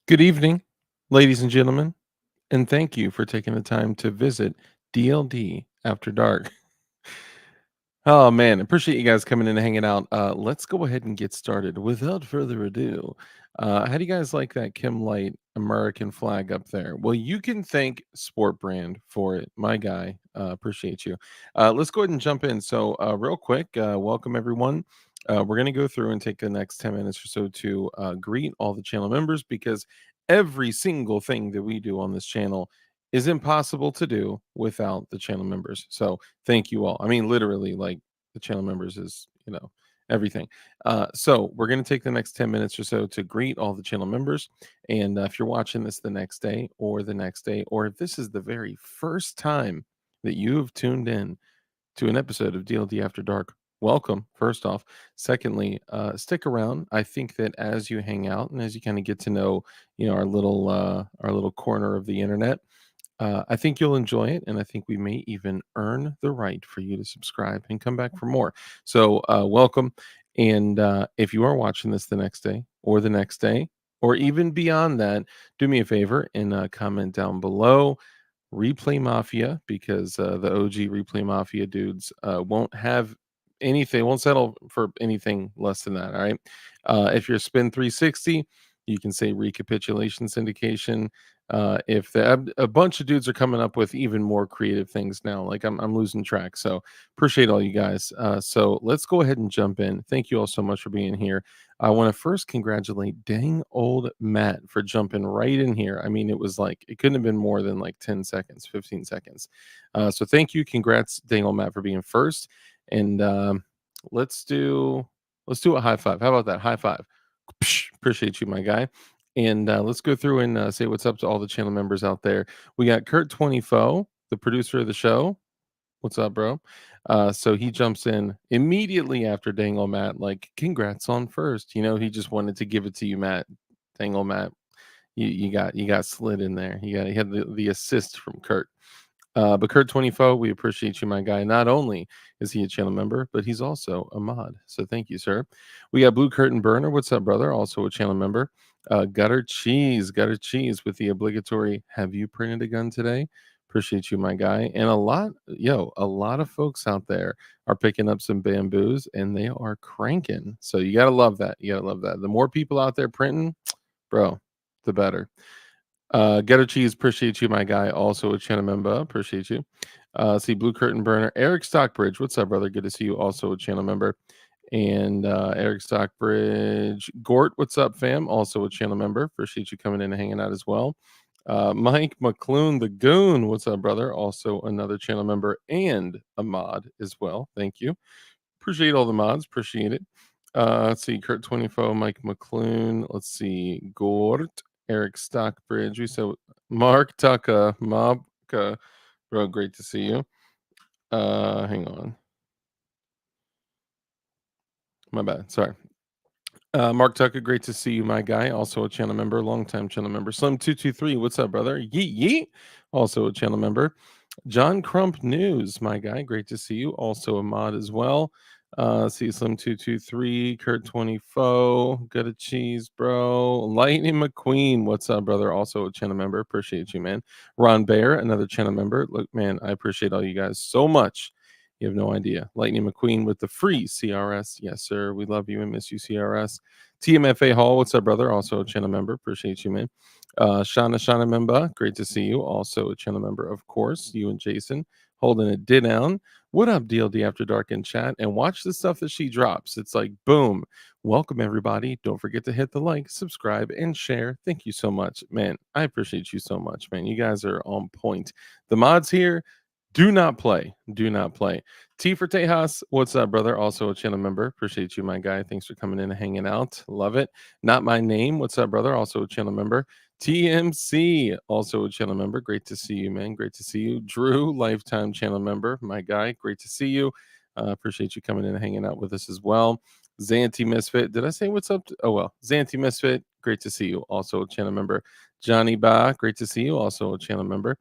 Good evening, ladies and gentlemen, and thank you for taking the time to visit DLD After Dark. Oh man, appreciate you guys coming in and hanging out. Let's go ahead and get started. Without further ado, how do you guys like that Kim Light American flag up there? Well, you can thank Sport Brand for it, my guy. Appreciate you. Let's go ahead and jump in. So, real quick, welcome everyone. We're going to go through and take the next 10 minutes or so to greet all the channel members because every single thing that we do on this channel is impossible to do without the channel members. So, thank you all. I mean, literally, like the channel members is, everything. So we're going to take the next 10 minutes or so to greet all the channel members. And if you're watching this the next day or the next day, or if this is the very first time that you have tuned in to an episode of DLD After Dark, welcome, first off. Secondly, stick around. I think that as you hang out and as you kind of get to know, our little corner of the internet, I think you'll enjoy it, and I think we may even earn the right for you to subscribe and come back for more. So, welcome. And if you are watching this the next day, or the next day, or even beyond that, do me a favor and comment down below. Replay Mafia, because the OG Replay Mafia dudes won't have anything, won't settle for anything less than that. All right. If you're Spin 360, you can say recapitulation syndication. If a bunch of dudes are coming up with even more creative things now, like I'm losing track. So appreciate all you guys. So let's go ahead and jump in. Thank you all so much for being here. I want to first congratulate dang old Matt for jumping right in here. I mean, it was like it couldn't have been more than like 10 seconds, 15 seconds. So thank you. Congrats, dang old Matt, for being first. And let's do a high five. How about that? High five. Appreciate you, my guy. And let's go through and say what's up to all the channel members out there. We got Kurt 20 the producer of the show. What's up, bro? So he jumps in immediately after Dangle Matt, like, congrats on first. You know, he just wanted to give it to you, Matt. Dangle Matt. You got slid in there. You had the assist from Kurt. But Kurt 24, we appreciate you, my guy. Not only is he a channel member, but he's also a mod. So thank you, sir. We got Blue Curtain Burner. What's up, brother? Also a channel member. Gutter Cheese with the obligatory, have you printed a gun today? Appreciate you, my guy. And a lot of folks out there are picking up some bamboos and they are cranking. So you gotta love that. The more people out there printing, bro, the better. Getter Cheese, appreciate you, my guy. Also a channel member, appreciate you. See Blue Curtain Burner, Eric Stockbridge. What's up, brother? Good to see you. Also a channel member. And Eric Stockbridge, Gort, what's up, fam? Also a channel member. Appreciate you coming in and hanging out as well. Mike McClune, the Goon, what's up, brother? Also another channel member and a mod as well. Thank you. Appreciate all the mods. Appreciate it. Let's see, Kurt 24, Mike McClune. Let's see, Gort, Eric Stockbridge. We said Mark Tucka, Mobka. Bro, great to see you. Hang on. My bad. Sorry. Mark Tucker, great to see you, my guy. Also a channel member, longtime channel member. Slim223, what's up, brother? Yeet yeet. Also a channel member. John Crump News, my guy, great to see you. Also a mod as well. See Slim223, Kurt 24, Good at Cheese, bro. Lightning McQueen, what's up, brother? Also a channel member. Appreciate you, man. Ron Bear, another channel member. Look, man, I appreciate all you guys so much. You have no idea. Lightning McQueen with the free CRS. Yes, sir. We love you and miss you, CRS. TMFA Hall, what's up, brother? Also a channel member. Appreciate you, man. Shana member, great to see you. Also a channel member, of course. You and Jason holding it down. What up, DLD After Dark in chat? And watch the stuff that she drops. It's like, boom. Welcome, everybody. Don't forget to hit the like, subscribe, and share. Thank you so much, man. I appreciate you so much, man. You guys are on point. The mods here, do not play. Do not play. T for Tejas, what's up, brother? Also a channel member. Appreciate you, my guy. Thanks for coming in and hanging out. Love it. Not my name. What's up, brother? Also a channel member. TMC, also a channel member. Great to see you, man. Great to see you. Drew, lifetime channel member. My guy. Great to see you. Appreciate you coming in and hanging out with us as well. Zanti Misfit. Did I say what's up? Oh, well. Zanti Misfit. Great to see you. Also a channel member. Johnny Ba. Great to see you. Also a channel member.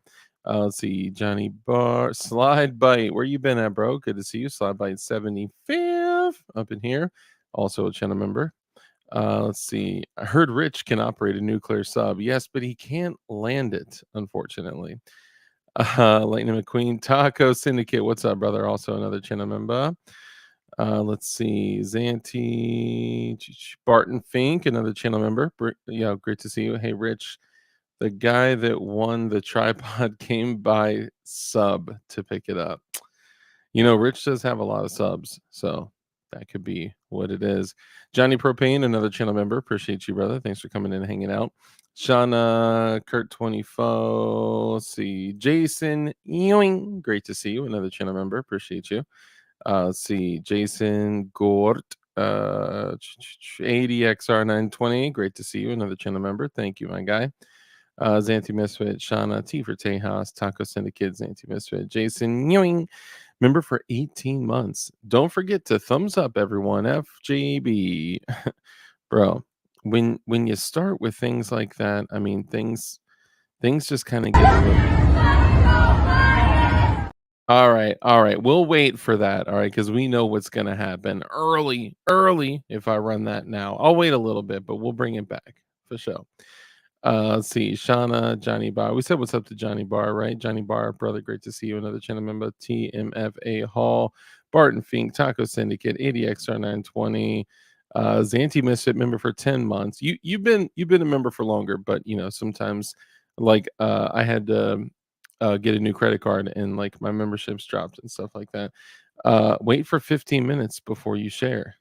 Let's see, Johnny Bar, Slide Bite. Where you been at, bro? Good to see you. Slide Bite 75th up in here. Also a channel member. Let's see. I heard Rich can operate a nuclear sub. Yes, but he can't land it, unfortunately. Lightning McQueen, Taco Syndicate. What's up, brother? Also another channel member. Let's see. Zanti, Barton Fink, another channel member. Yeah, great to see you. Hey, Rich. The guy that won the tripod came by sub to pick it up. You know, Rich does have a lot of subs, so that could be what it is. Johnny Propane, another channel member. Appreciate you, brother. Thanks for coming in and hanging out. Shauna, Kurt 24. Let's see. Jason, yoing. Great to see you. Another channel member. Appreciate you. Let's see. Jason Gort. 80XR920. Great to see you. Another channel member. Thank you, my guy. Zanti Misfit, Shauna, T for Tejas, Taco Syndicate, Zanti Misfit, Jason, yoing, member for 18 months. Don't forget to thumbs up, everyone. FJB. Bro, when you start with things like that, I mean, things just kind of get a little... All right. We'll wait for that. All right, because we know what's going to happen early. If I run that now, I'll wait a little bit, but we'll bring it back for sure. Let's see, Shauna, Johnny Bar. We said what's up to Johnny Bar, right? Johnny Bar, brother, great to see you. Another channel member, TMFA Hall, Barton Fink, Taco Syndicate, ADXR 920, Zanti Misfit member for 10 months. You've been a member for longer, but sometimes like I had to get a new credit card and like my memberships dropped and stuff like that. Wait for 15 minutes before you share.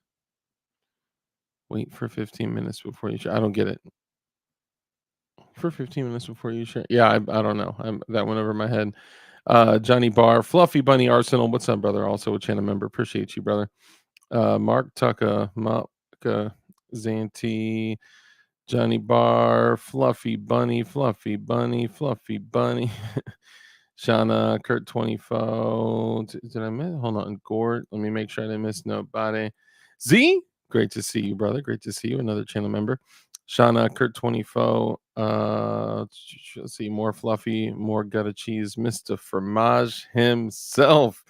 Wait for 15 minutes before you share. I don't get it. For 15 minutes before you share. Yeah, I don't know. That went over my head. Johnny Barr, Fluffy Bunny Arsenal. What's up, brother? Also a channel member. Appreciate you, brother. Mark Tucker, Maka Zanti, Johnny Barr, Fluffy Bunny, Fluffy Bunny, Fluffy Bunny. Shauna, Kurt 24. Did I miss? Hold on. Gord. Let me make sure I didn't miss nobody. Z, great to see you, brother. Great to see you. Another channel member. Shauna, Kurt 24. Let's see. More fluffy, more gutta cheese. Mr. Fromage himself.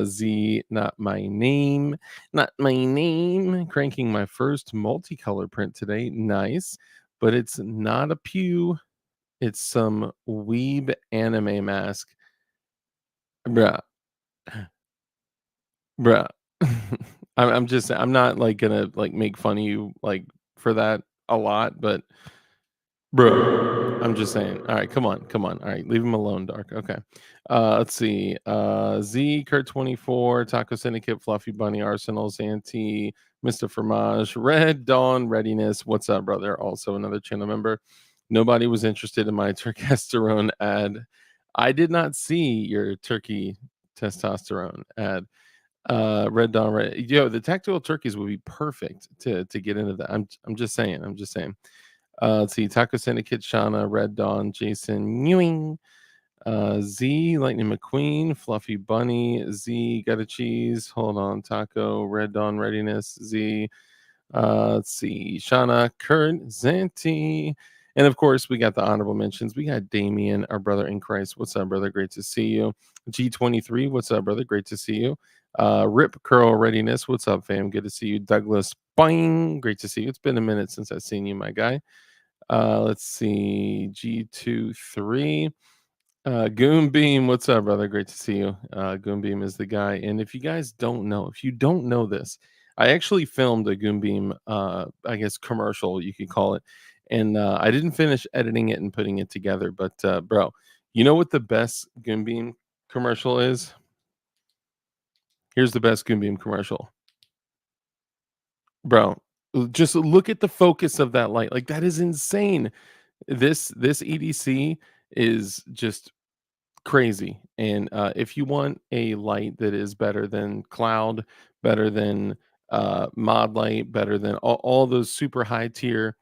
Z, not my name. Not my name. Cranking my first multicolor print today. Nice. But it's not a pew. It's some weeb anime mask. Bruh, bruh. I'm not like gonna like make fun of you like for that a lot, but bro, I'm just saying. All right, come on, come on. All right, leave him alone, Dark. Okay. Let's see. Z Kurt 24, Taco Syndicate, Fluffy Bunny, Arsenals, Anti, Mr. Fromage, Red Dawn, Readiness. What's up, brother? Also another channel member. Nobody was interested in my testosterone ad. I did not see your turkey testosterone ad. Red Dawn, Red. Yo, the tactical turkeys would be perfect to get into that. I'm just saying. I'm just saying. Let's see, Taco Syndicate, Shauna, Red Dawn, Jason, Ewing, Z, Lightning McQueen, Fluffy Bunny, Z, Got a Cheese, hold on, Taco, Red Dawn, Readiness, Z, let's see, Shauna, Kurt, Zanti, and of course, we got the honorable mentions. We got Damien, our brother in Christ. What's up, brother? Great to see you. G23, what's up, brother? Great to see you. Rip Curl Readiness, what's up, fam? Good to see you. Douglas, boing, great to see you. It's been a minute since I've seen you, my guy. Let's see, G23. Goon Beam, what's up, brother? Great to see you. Goon Beam is the guy. And if you guys don't know, if you don't know this, I actually filmed a Goon Beam, I guess commercial, you could call it. And I didn't finish editing it and putting it together. But bro, you know what the best Goon Beam commercial is? Here's the best Goon Beam commercial. Bro, just look at the focus of that light. Like that is insane. This EDC is just crazy. And if you want a light that is better than Cloud, better than Mod Light, better than all those super high tier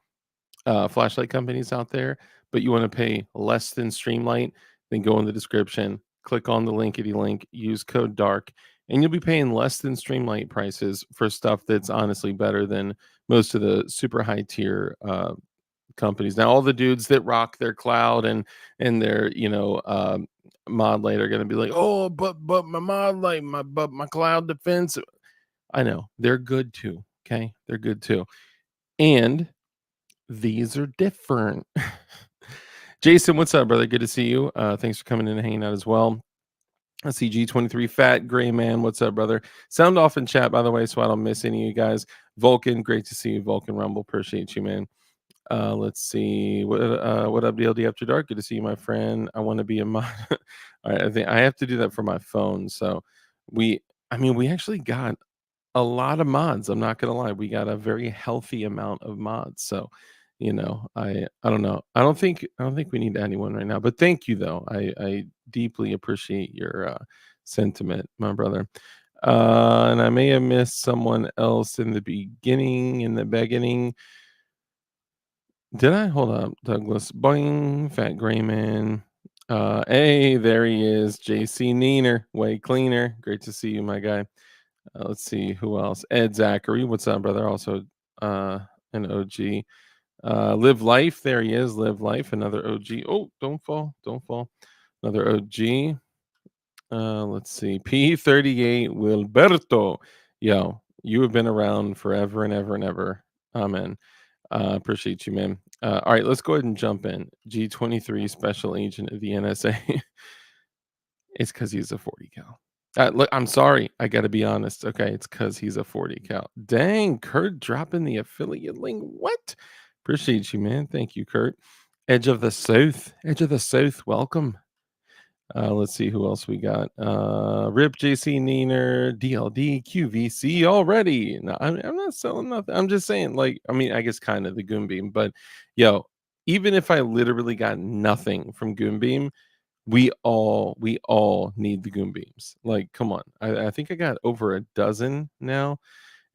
flashlight companies out there, but you want to pay less than Streamlight, then go in the description, click on the linkity link, use code DARK, and you'll be paying less than Streamlight prices for stuff that's honestly better than most of the super high tier companies. Now, all the dudes that rock their Cloud and their mod light are going to be like, oh, but my mod light, my Cloud defense. I know they're good too. Okay, they're good too, and these are different. Jason, what's up, brother? Good to see you. Thanks for coming in and hanging out as well. Let's see, G23 Fat Gray Man. What's up, brother? Sound off in chat, by the way, so I don't miss any of you guys. Vulcan, great to see you. Vulcan Rumble, appreciate you, man. Let's see. What up, DLD After Dark? Good to see you, my friend. I want to be a mod. All right, I think I have to do that for my phone. So we actually got a lot of mods. I'm not gonna lie. We got a very healthy amount of mods. So, I don't know. I don't think we need anyone right now. But thank you though. I deeply appreciate your sentiment, my brother. And I may have missed someone else in the beginning. Did I? Hold up, Douglas. Boing, Fat Gray Man. Hey, there he is. JC Neener, way cleaner. Great to see you, my guy. Let's see who else. Ed Zachary, what's up, brother? Also, an OG. Live Life, there he is. Live Life, another OG. Oh, don't fall, don't fall. Another OG. Let's see. P38 Wilberto. Yo, you have been around forever and ever and ever. Amen. Appreciate you, man. All right, let's go ahead and jump in. G23 special agent of the NSA. It's because he's a 40 cal. Look, I'm sorry. I got to be honest. Okay, it's because he's a 40 cal. Dang, Kurt dropping the affiliate link. What? Appreciate you, man. Thank you, Kurt. Edge of the South. Edge of the South. Welcome. Let's see who else we got. Rip, JC Neener, DLD, QVC already. No, I'm not selling nothing. I'm just saying, like, I mean, I guess kind of the Goonbeam, but yo, even if I literally got nothing from Goonbeam, we all need the Goonbeams. Like, come on. I think I got over a dozen now.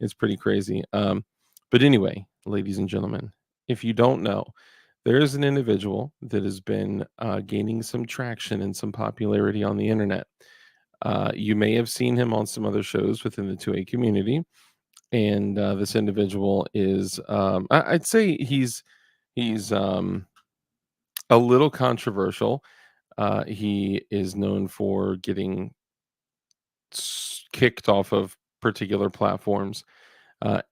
It's pretty crazy. But anyway, ladies and gentlemen, if you don't know, there is an individual that has been gaining some traction and some popularity on the internet. You may have seen him on some other shows within the 2A community, and this individual is, I'd say he's a little controversial. He is known for getting kicked off of particular platforms.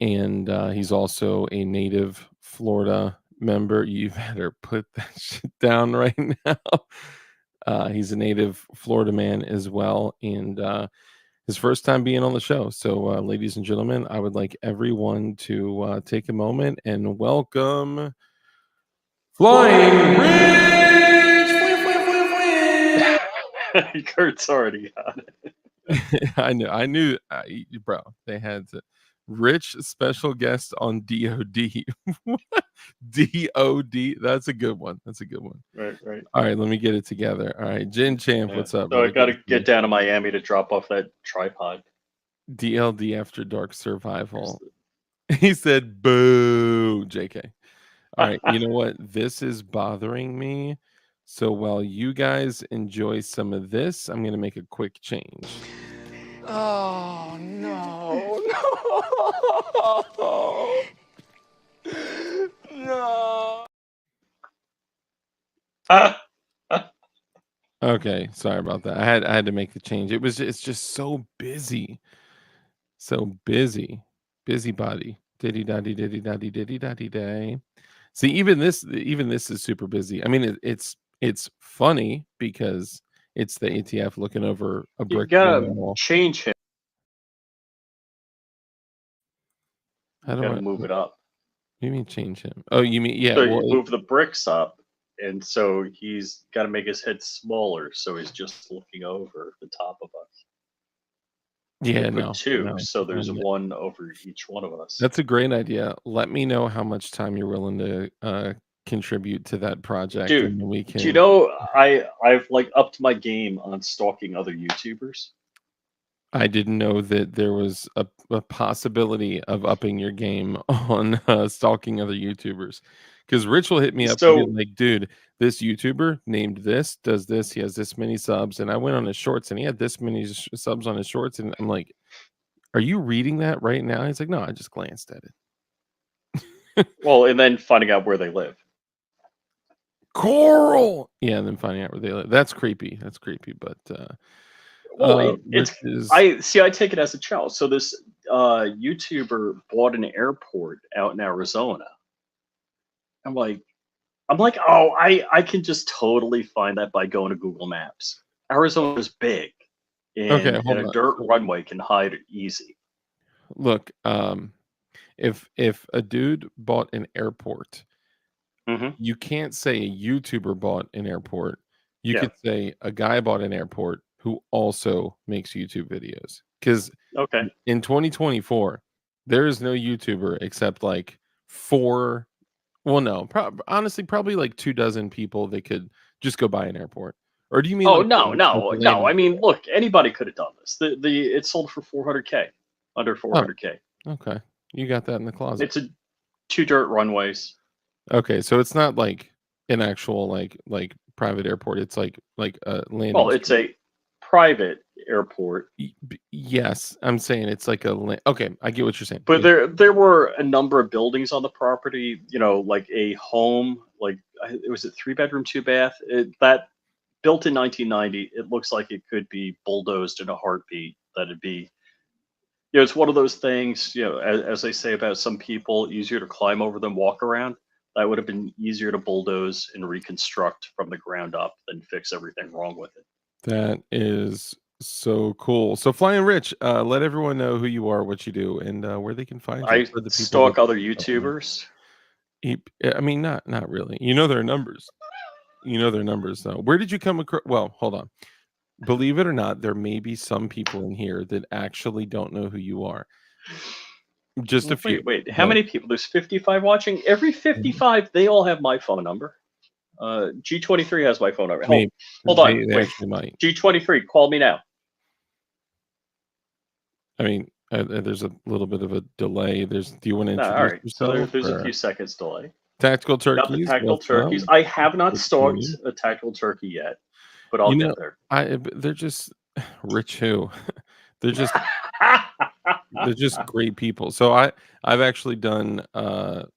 And he's also a native Florida member. You better put that shit down right now. He's a native Florida man as well, and his first time being on the show. So, ladies and gentlemen, I would like everyone to take a moment and welcome Flying Rich. Kurt's already got it. I knew, bro. They had to. Rich special guest on DOD. DOD. That's a good one. That's a good one. Right. All right, let me get it together. All right, Jin Champ, Yeah. what's up? So I got to get down to Miami to drop off that tripod. DLD After Dark Survival. He said, "Boo, JK." All right, you know what? This is bothering me. So while you guys enjoy some of this, I'm gonna make a quick change. Oh no! No! Okay, sorry about that. I had to make the change. It's just so busy. So busy. Busybody. Diddy daddy diddy daddy diddy daddy day. See, even this is super busy. I mean, it's funny because it's the ATF looking over a You brick gotta wall. change him. How You do gotta I? move What it up. do you mean change him? Oh, you mean yeah? So Well, you move the bricks up, and so he's got to make his head smaller, so he's just looking over the top of us. yeah, Put no, two, no. so there's one over each one of us. That's a great idea. Let me know how much time you're willing to contribute to that project, Dude, and then we do you can. know I've like upped my game on stalking other YouTubers? I didn't know that there was a possibility of upping your game on stalking other YouTubers. Because Rich will hit me up and be So, like, dude, this YouTuber named this, does this, he has this many subs. And I went on his shorts and he had this many subs on his shorts. And I'm like, are you reading that right now? He's like, no, I just glanced at it. well, and then finding out where they live. Coral. Yeah, and then finding out where they live. That's creepy. That's creepy. But Well, Rich it's is I take it as a challenge. So this YouTuber bought an airport out in Arizona. I'm like, oh, I can just totally find that by going to Google Maps. Arizona's big, okay, and hold a on. dirt So, runway can hide it easy. look, if a dude bought an airport, Hmm. you can't say a YouTuber bought an airport. You Yeah. could say a guy bought an airport who also makes YouTube videos. Because Okay. in 2024, there is no YouTuber except like four. Well, no, honestly, probably like 2 dozen people that could just go buy an airport. Or do you mean Oh like no, like no, a no. landing I mean, strip? look, anybody could have done this. The it sold for 400K, under Oh, 400K. okay. You got that in the closet. It's a two dirt runways. Okay, so it's not like an actual like private airport. It's like a landing Well, it's strip. a private airport. Yes, I'm saying it's like okay, I get what you're saying. But Yeah. there were a number of buildings on the property, like a home, like it was a 3 bedroom, 2 bath. That built in 1990, it looks like it could be bulldozed in a heartbeat. That'd be, it's one of those things, as they say about some people, easier to climb over than walk around. That would have been easier to bulldoze and reconstruct from the ground up than fix everything wrong with it. That is so cool. So Flying Rich, let everyone know who you are, what you do, and where they can find you I for the people that stalk other don't know. YouTubers. I mean, not really. You know their numbers. You know their numbers, though. Where did you come across? Well, hold on. Believe it or not, there may be some people in here that actually don't know who you are. Just a few, Wait. How but many people? There's 55 watching. Every 55, they all have my phone number. G23 has my phone number. maybe Hold on. they Wait. actually might. G23, call me now. I mean, there's a little bit of a delay. Do you want to No, all introduce right. So yourself there's a or few seconds delay. Tactical Got the Turkeys? tactical turkeys. Welcome. I have not Good to see stalked you. a tactical turkey yet, but I'll You get know, there. they're just rich who? They're just they're just great people. So I've actually done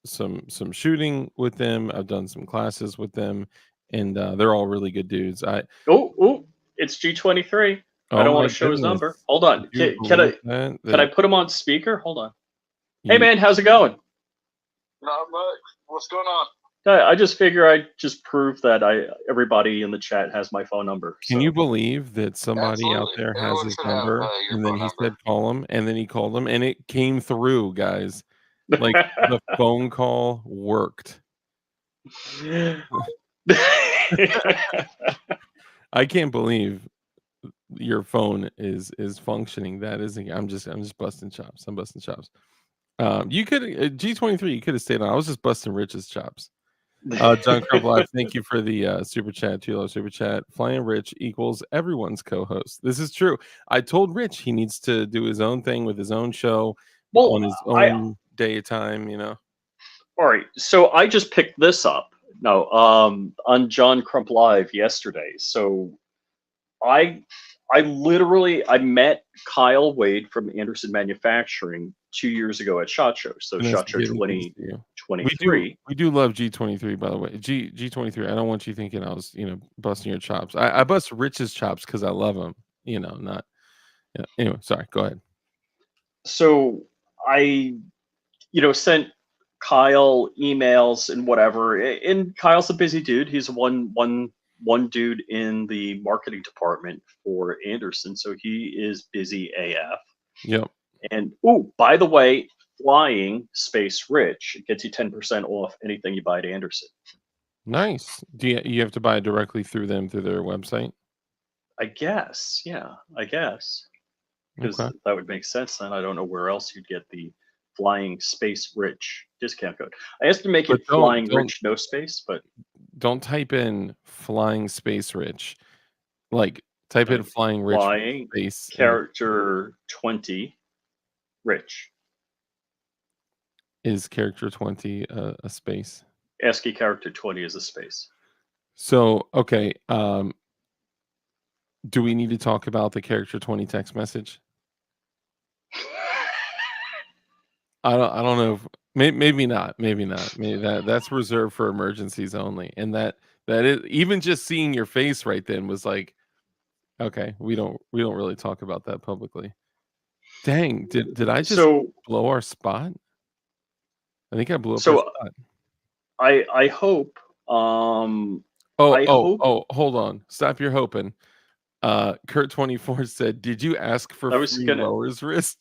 some shooting with them. I've done some classes with them, and they're all really good dudes. Oh, it's G23. I Oh don't want my to show his goodness. number. Hold Would on. you Can believe I that? can I put him on speaker? Hold on. Hey You man, how's it going? Not much. What's going on? I just figure I just prove that everybody in the chat has my phone number. can you So believe that somebody out Absolutely. there has Everyone his should have number your and then phone he number. said call him and then he called him and it came through, guys. Like the phone call worked. I can't believe your phone is functioning. That is, I'm just busting chops. I'm busting chops. You could G23. You could have stayed on. I was just busting Rich's chops. John Crump Live, thank you for the super chat. $2 super chat. Flying Rich equals everyone's co-host. This is true. I told Rich he needs to do his own thing with his own show Well, on his own daytime. You know. all right. So I just picked this up. No, on John Crump Live yesterday. So I literally I met Kyle Wade from Anderson Manufacturing 2 years ago at SHOT Show. So Goodness, SHOT Show good to see you. 2023. We do love G23, by the way. G23. I don't want you thinking I was busting your chops. I bust Rich's chops because I love him. Not. Yeah. Anyway, sorry. Go ahead. So I sent Kyle emails and whatever. And Kyle's a busy dude. He's one dude in the marketing department for Anderson, so he is busy AF. Yep. And by the way, Flying Space Rich gets you 10% off anything you buy at Anderson. Nice. Do you have to buy directly through them through their website? I guess, yeah, because Okay. that would make sense. Then I don't know where else you'd get the Flying Space Rich discount code. I asked to make But it Flying Rich no space, but don't type in Flying Space Rich. Like type in Flying Rich Flying space character 20 Rich. is character 20 a space. ASCII character 20 is a space. So okay, do we need to talk about the character 20 text message? I don't know if maybe not. Maybe that's reserved for emergencies only. And that is even just seeing your face right then was like, okay, we don't really talk about that publicly. Dang, did I just blow our spot? I think I blew up our spot. I hope hold on. Stop your hoping. Kurt24 said, "Did you ask for free lowers, Rich?"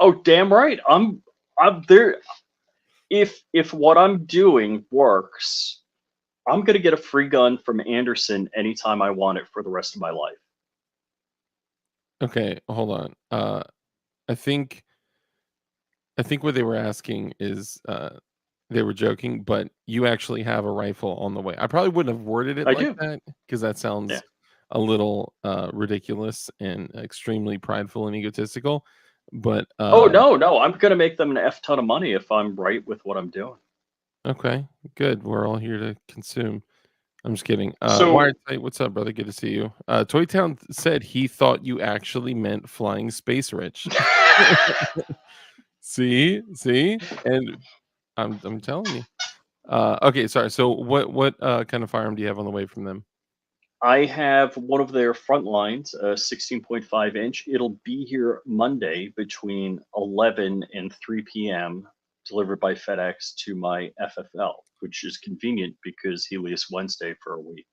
Oh, damn right. I'm there. If what I'm doing works, I'm gonna get a free gun from Anderson anytime I want it for the rest of my life. Okay, hold on. I think what they were asking is they were joking, but you actually have a rifle on the way. I probably wouldn't have worded it that because that sounds a little ridiculous and extremely prideful and egotistical. But no, I'm gonna make them an F ton of money if I'm right with what I'm doing. Okay, good. We're all here to consume. I'm just kidding. Wired Tight, what's up, brother? Good to see you. Toytown said he thought you actually meant Flying Space Rich. See, and I'm telling you. Okay, sorry. So what kind of firearm do you have on the way from them? I have one of their front lines, a 16.5 inch. It'll be here Monday between 11 and 3 p.m. delivered by FedEx to my FFL, which is convenient because he leaves Wednesday for a week.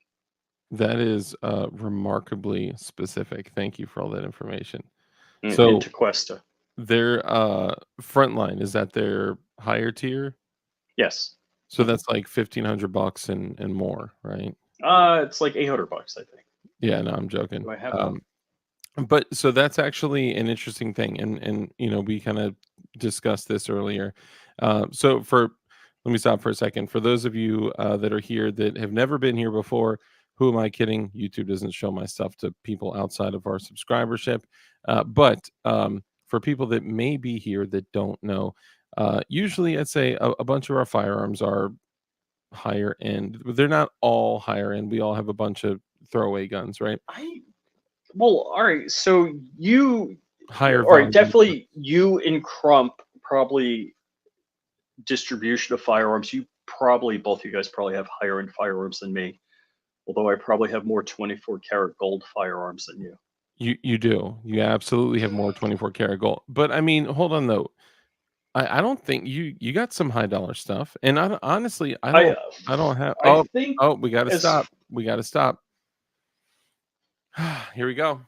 That is remarkably specific. Thank you for all that information. Into So Cuesta. their frontline, is that their higher tier? Yes. So that's like $1,500 and more, right? It's like $800, I think. Yeah, no, I'm joking. Do I have one? But so that's actually an interesting thing, and we kind of discussed this earlier. So let me stop for a second. For those of you that are here that have never been here before, who am I kidding? YouTube doesn't show my stuff to people outside of our subscribership. But for people that may be here that don't know, usually I'd say a bunch of our firearms are higher end. But they're not all higher end. We all have a bunch of throwaway guns, right? Well, all right. So Higher all right, volume. definitely you and Crump probably distribution of firearms. Both of you guys probably have higher end firearms than me. Although I probably have more 24 karat gold firearms than you. You do. You absolutely have more 24 karat gold. But I mean, hold on though. I don't think you got some high dollar stuff. And honestly, I don't have I think we gotta stop. We gotta stop. Here we go.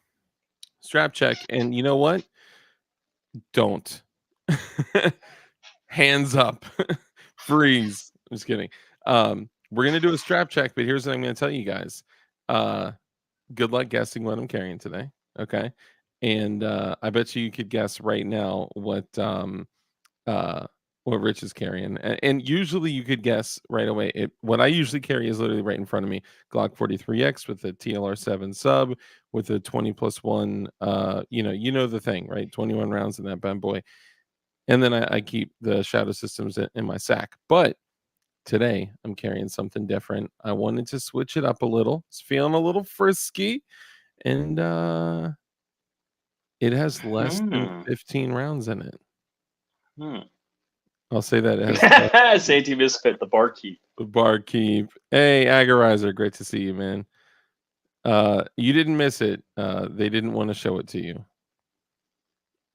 Strap check. And you know what? Don't. Hands up. Freeze. I'm just kidding. We're gonna do a strap check, but here's what I'm gonna tell you guys. Good luck guessing what I'm carrying today. Okay. And I bet you could guess right now what Rich is carrying. And usually you could guess right away. What I usually carry is literally right in front of me. Glock 43X with a TLR7 sub with a 20+1 you know the thing, right? 21 rounds in that bad boy. And then I keep the shadow systems in my sack. But today I'm carrying something different. I wanted to switch it up a little. It's feeling a little frisky. And it has less than 15 rounds in it. I'll say that it has Santy Misfit, the barkeep. barkeep. Hey, Agarizer, great to see you, man. You didn't miss it. They didn't want to show it to you.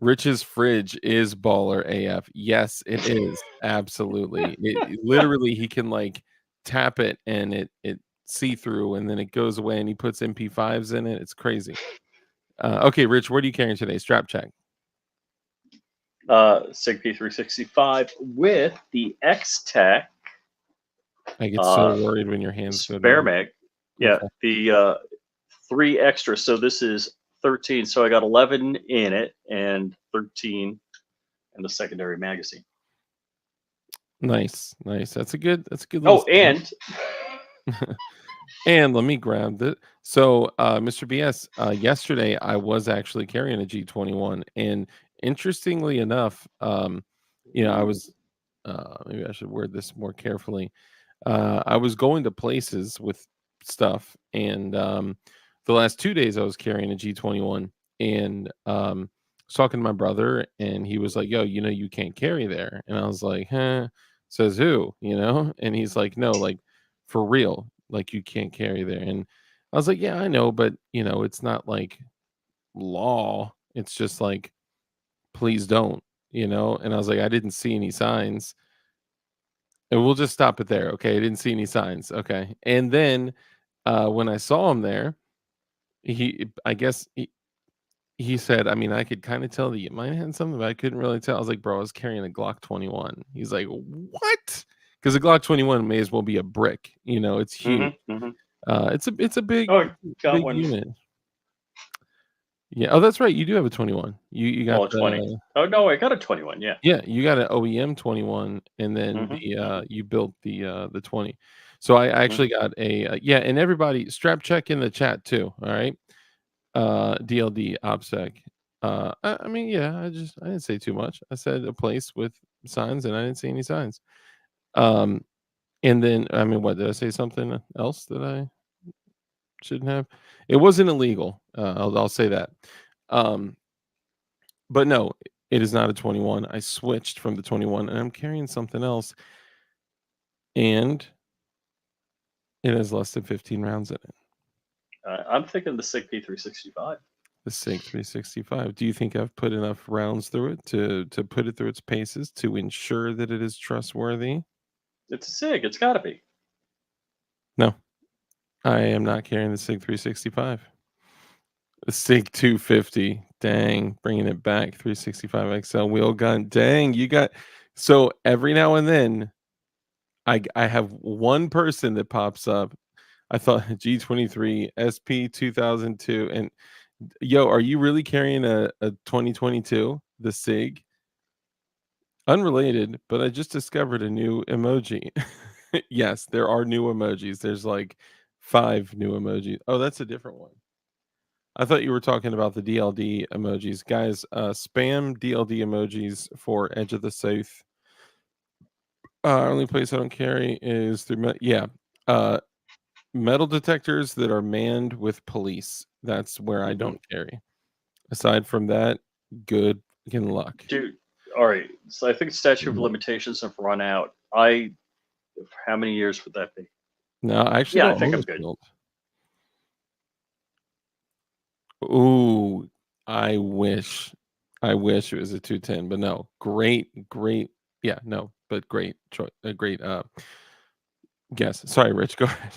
Rich's fridge is baller AF. Yes, it is. Absolutely. Literally he can like tap it and it see through and then it goes away and he puts MP5s in it. It's crazy. Okay, Rich, what are you carrying today? Strap check. SIG P365 with the X-Tech. I get so worried when your hands go Spare down. mag. Yeah, okay. The 3 extra. So this is 13. So I got 11 in it and 13 in the secondary magazine. Nice. That's a good Oh, and and let me grab that. So Mr. BS, yesterday I was actually carrying a G21, and interestingly enough, I was maybe I should word this more carefully. I was going to places with stuff, and the last 2 days I was carrying a G21, and was talking to my brother, and he was like, "Yo, you can't carry there," and I was like, "Huh?" Says who? And he's like, "No, like for real, like you can't carry there." And I was like, "Yeah, I know, but it's not like law. It's just like, please don't." And I was like, "I didn't see any signs." And we'll just stop it there, okay? I didn't see any signs, okay? And then when I saw him there, I guess he said, I mean, I could kind of tell that you might have had something, but I couldn't really tell. I was like, bro, I was carrying a Glock 21. He's like, what? Because a Glock 21 may as well be a brick. It's huge. It's a big, big unit. Yeah. Oh, that's right. You do have a 21. You got a 20. Oh no, I got a 21. Yeah. Yeah, you got an OEM 21, and then you built the 20. So I actually got a and everybody strap check in the chat too. All right. DLD OPSEC. I mean, yeah, I didn't say too much. I said a place with signs, and I didn't see any signs. And then I mean, what did I say? Something else that I shouldn't have? It wasn't illegal. I'll say that. But no, it is not a 21. I switched from the 21, and I'm carrying something else, and it has less than 15 rounds in it. I'm thinking the SIG P365. The SIG 365. Do you think I've put enough rounds through it to put it through its paces to ensure that it is trustworthy? It's a SIG. It's got to be. No, I am not carrying the SIG 365. The SIG 250. Dang, bringing it back. 365 XL wheel gun. Dang, you got. So every now and then, I have one person that pops up. I thought G23 SP 2002, and yo, are you really carrying a 2022? The SIG? Unrelated, but I just discovered a new emoji. Yes, there are new emojis. There's like 5 new emojis. Oh, that's a different one. I thought you were talking about the DLD emojis. Guys, spam DLD emojis for Edge of the South. Only place I don't carry is through uh, metal detectors that are manned with police. That's where I don't carry. Aside from that, good luck. Dude, all right. So I think statute of limitations have run out. How many years would that be? No, I actually Yeah, I don't think own I'm a good. shield. Ooh, I wish. I wish it was a 210, but no. Great. Yeah, no, but great choice. A great guess. Sorry, Rich, go ahead.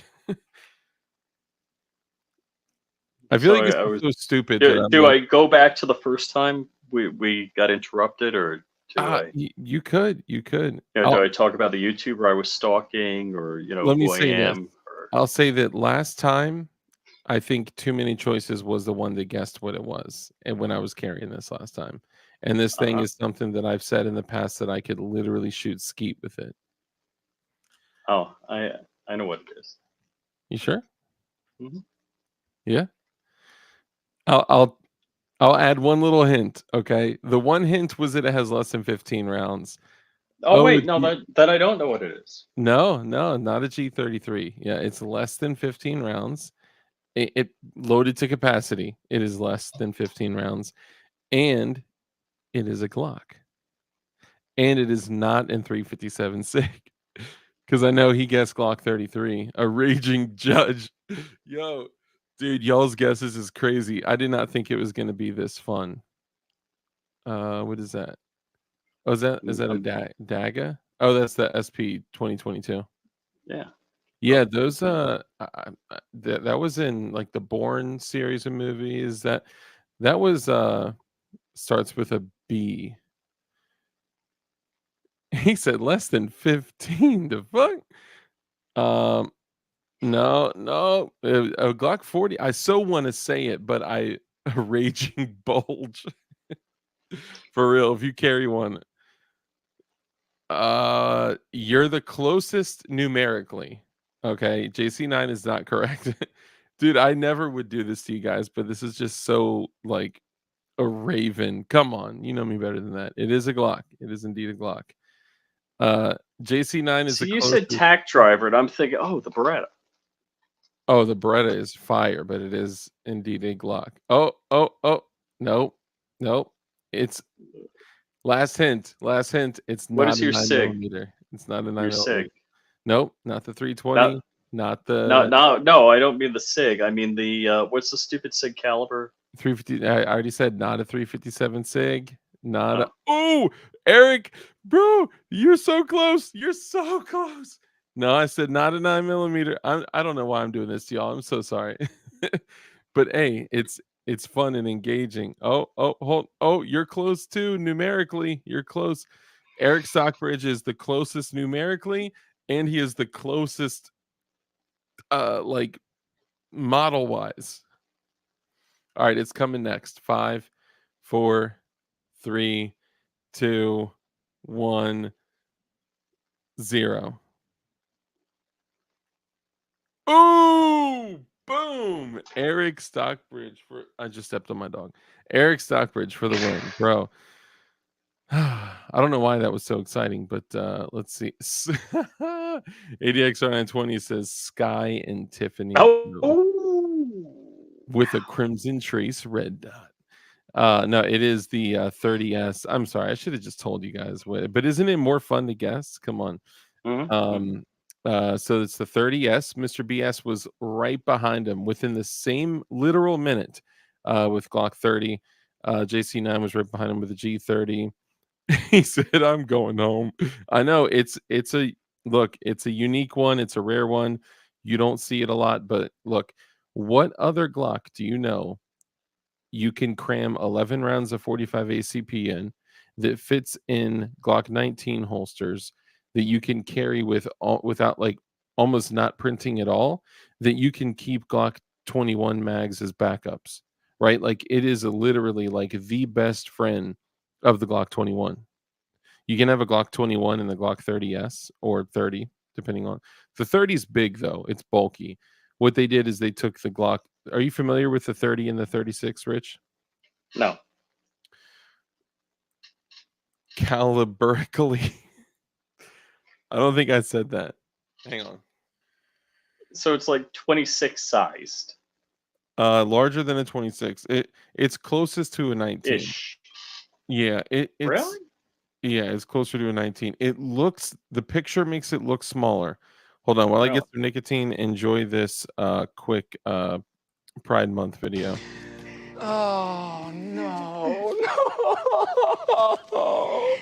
I feel like So it's I was. so stupid that I'm Do like, I go back to the first time we got interrupted, or do I? you could. Do I talk about the YouTuber I was stalking, or Let me who I say this. am? Or I'll say that last time, I think Too Many Choices was the one that guessed what it was, and when I was carrying this last time. And this thing is something that I've said in the past that I could literally shoot skeet with it. oh, I know what it is. You sure? Mhm. Yeah. I'll add one little hint. Okay. The one hint was that it has less than 15 rounds. Oh Oh, wait, no, that I don't know what it is. no, not a G33. Yeah, it's less than 15 rounds. It loaded to capacity. It is less than 15 rounds, and it is a Glock, and it is not in 357 SIG. Because I know he guessed Glock 33, a raging judge. Yo, dude, y'all's guesses is crazy. I did not think it was going to be this fun. What is that? Oh, is that a Daga? Oh, that's the SP 2022. Yeah. Yeah, those that was in like the Bourne series of movies. That was starts with a B. He said less than 15. The fuck? No, a Glock 40. I so want to say it, but a raging bulge. For real, if you carry one, you're the closest numerically. Okay, JC9 is not correct. Dude, I never would do this to you guys, but this is just so like a Raven. Come on, you know me better than that. It is a Glock. It is indeed a Glock. JC9 is So the you said closest. tack driver, and I'm thinking, oh, the Beretta. Oh, the Beretta is fire, but it is indeed a Glock. Oh, no. It's last hint. It's What not is a your 9 SIG? millimeter. It's not a 9 Your millimeter. SIG? Nope, not the Not 320. Not no the no no. I don't mean the SIG. I mean the what's the stupid SIG caliber? 350. I already said not a 357 SIG. Not a. Oh, Oh, Eric, bro, you're so close. You're so close. No, I said not a 9 millimeter. I don't know why I'm doing this to y'all. I'm so sorry. But hey, it's fun and engaging. You're close too numerically. You're close. Eric Stockbridge is the closest numerically, and he is the closest like model wise. All right, it's coming next. 5, 4, 3, 2, 1, 0. Ooh, boom! Eric Stockbridge for I just stepped on my dog. Eric Stockbridge for the win, bro. I don't know why that was so exciting, but let's see. ADXR920 says Sky and Tiffany Blue oh. with a crimson trace red dot. No, it is the 30S. I'm sorry, I should have just told you guys what, but isn't it more fun to guess? Come on. Mhm. So it's the 30S. Mr. BS was right behind him within the same literal minute. with Glock 30. JC9 was right behind him with a G30. He said, "I'm going home." I know it's a look, it's a unique one, it's a rare one. You don't see it a lot, but look, what other Glock do you know you can cram 11 rounds of 45 ACP in that fits in Glock 19 holsters that you can carry without like almost not printing at all, that you can keep Glock 21 mags as backups, right? Like it is literally like the best friend of the Glock 21. You can have a Glock 21 and the Glock 30S or 30, depending on the 30 is big though. It's bulky. What they did is they took the Glock. Are you familiar with the 30 and the 36, Rich? No. Calibrically. I don't think I said that. Hang on. So it's like 26 sized Larger than a 26. It's closest to a 19. ish. Yeah, it's Really? yeah, it's closer to a 19. The picture makes it look smaller. Hold on, while I get Oh. some nicotine, enjoy this quick Pride Month video. Oh, no, no,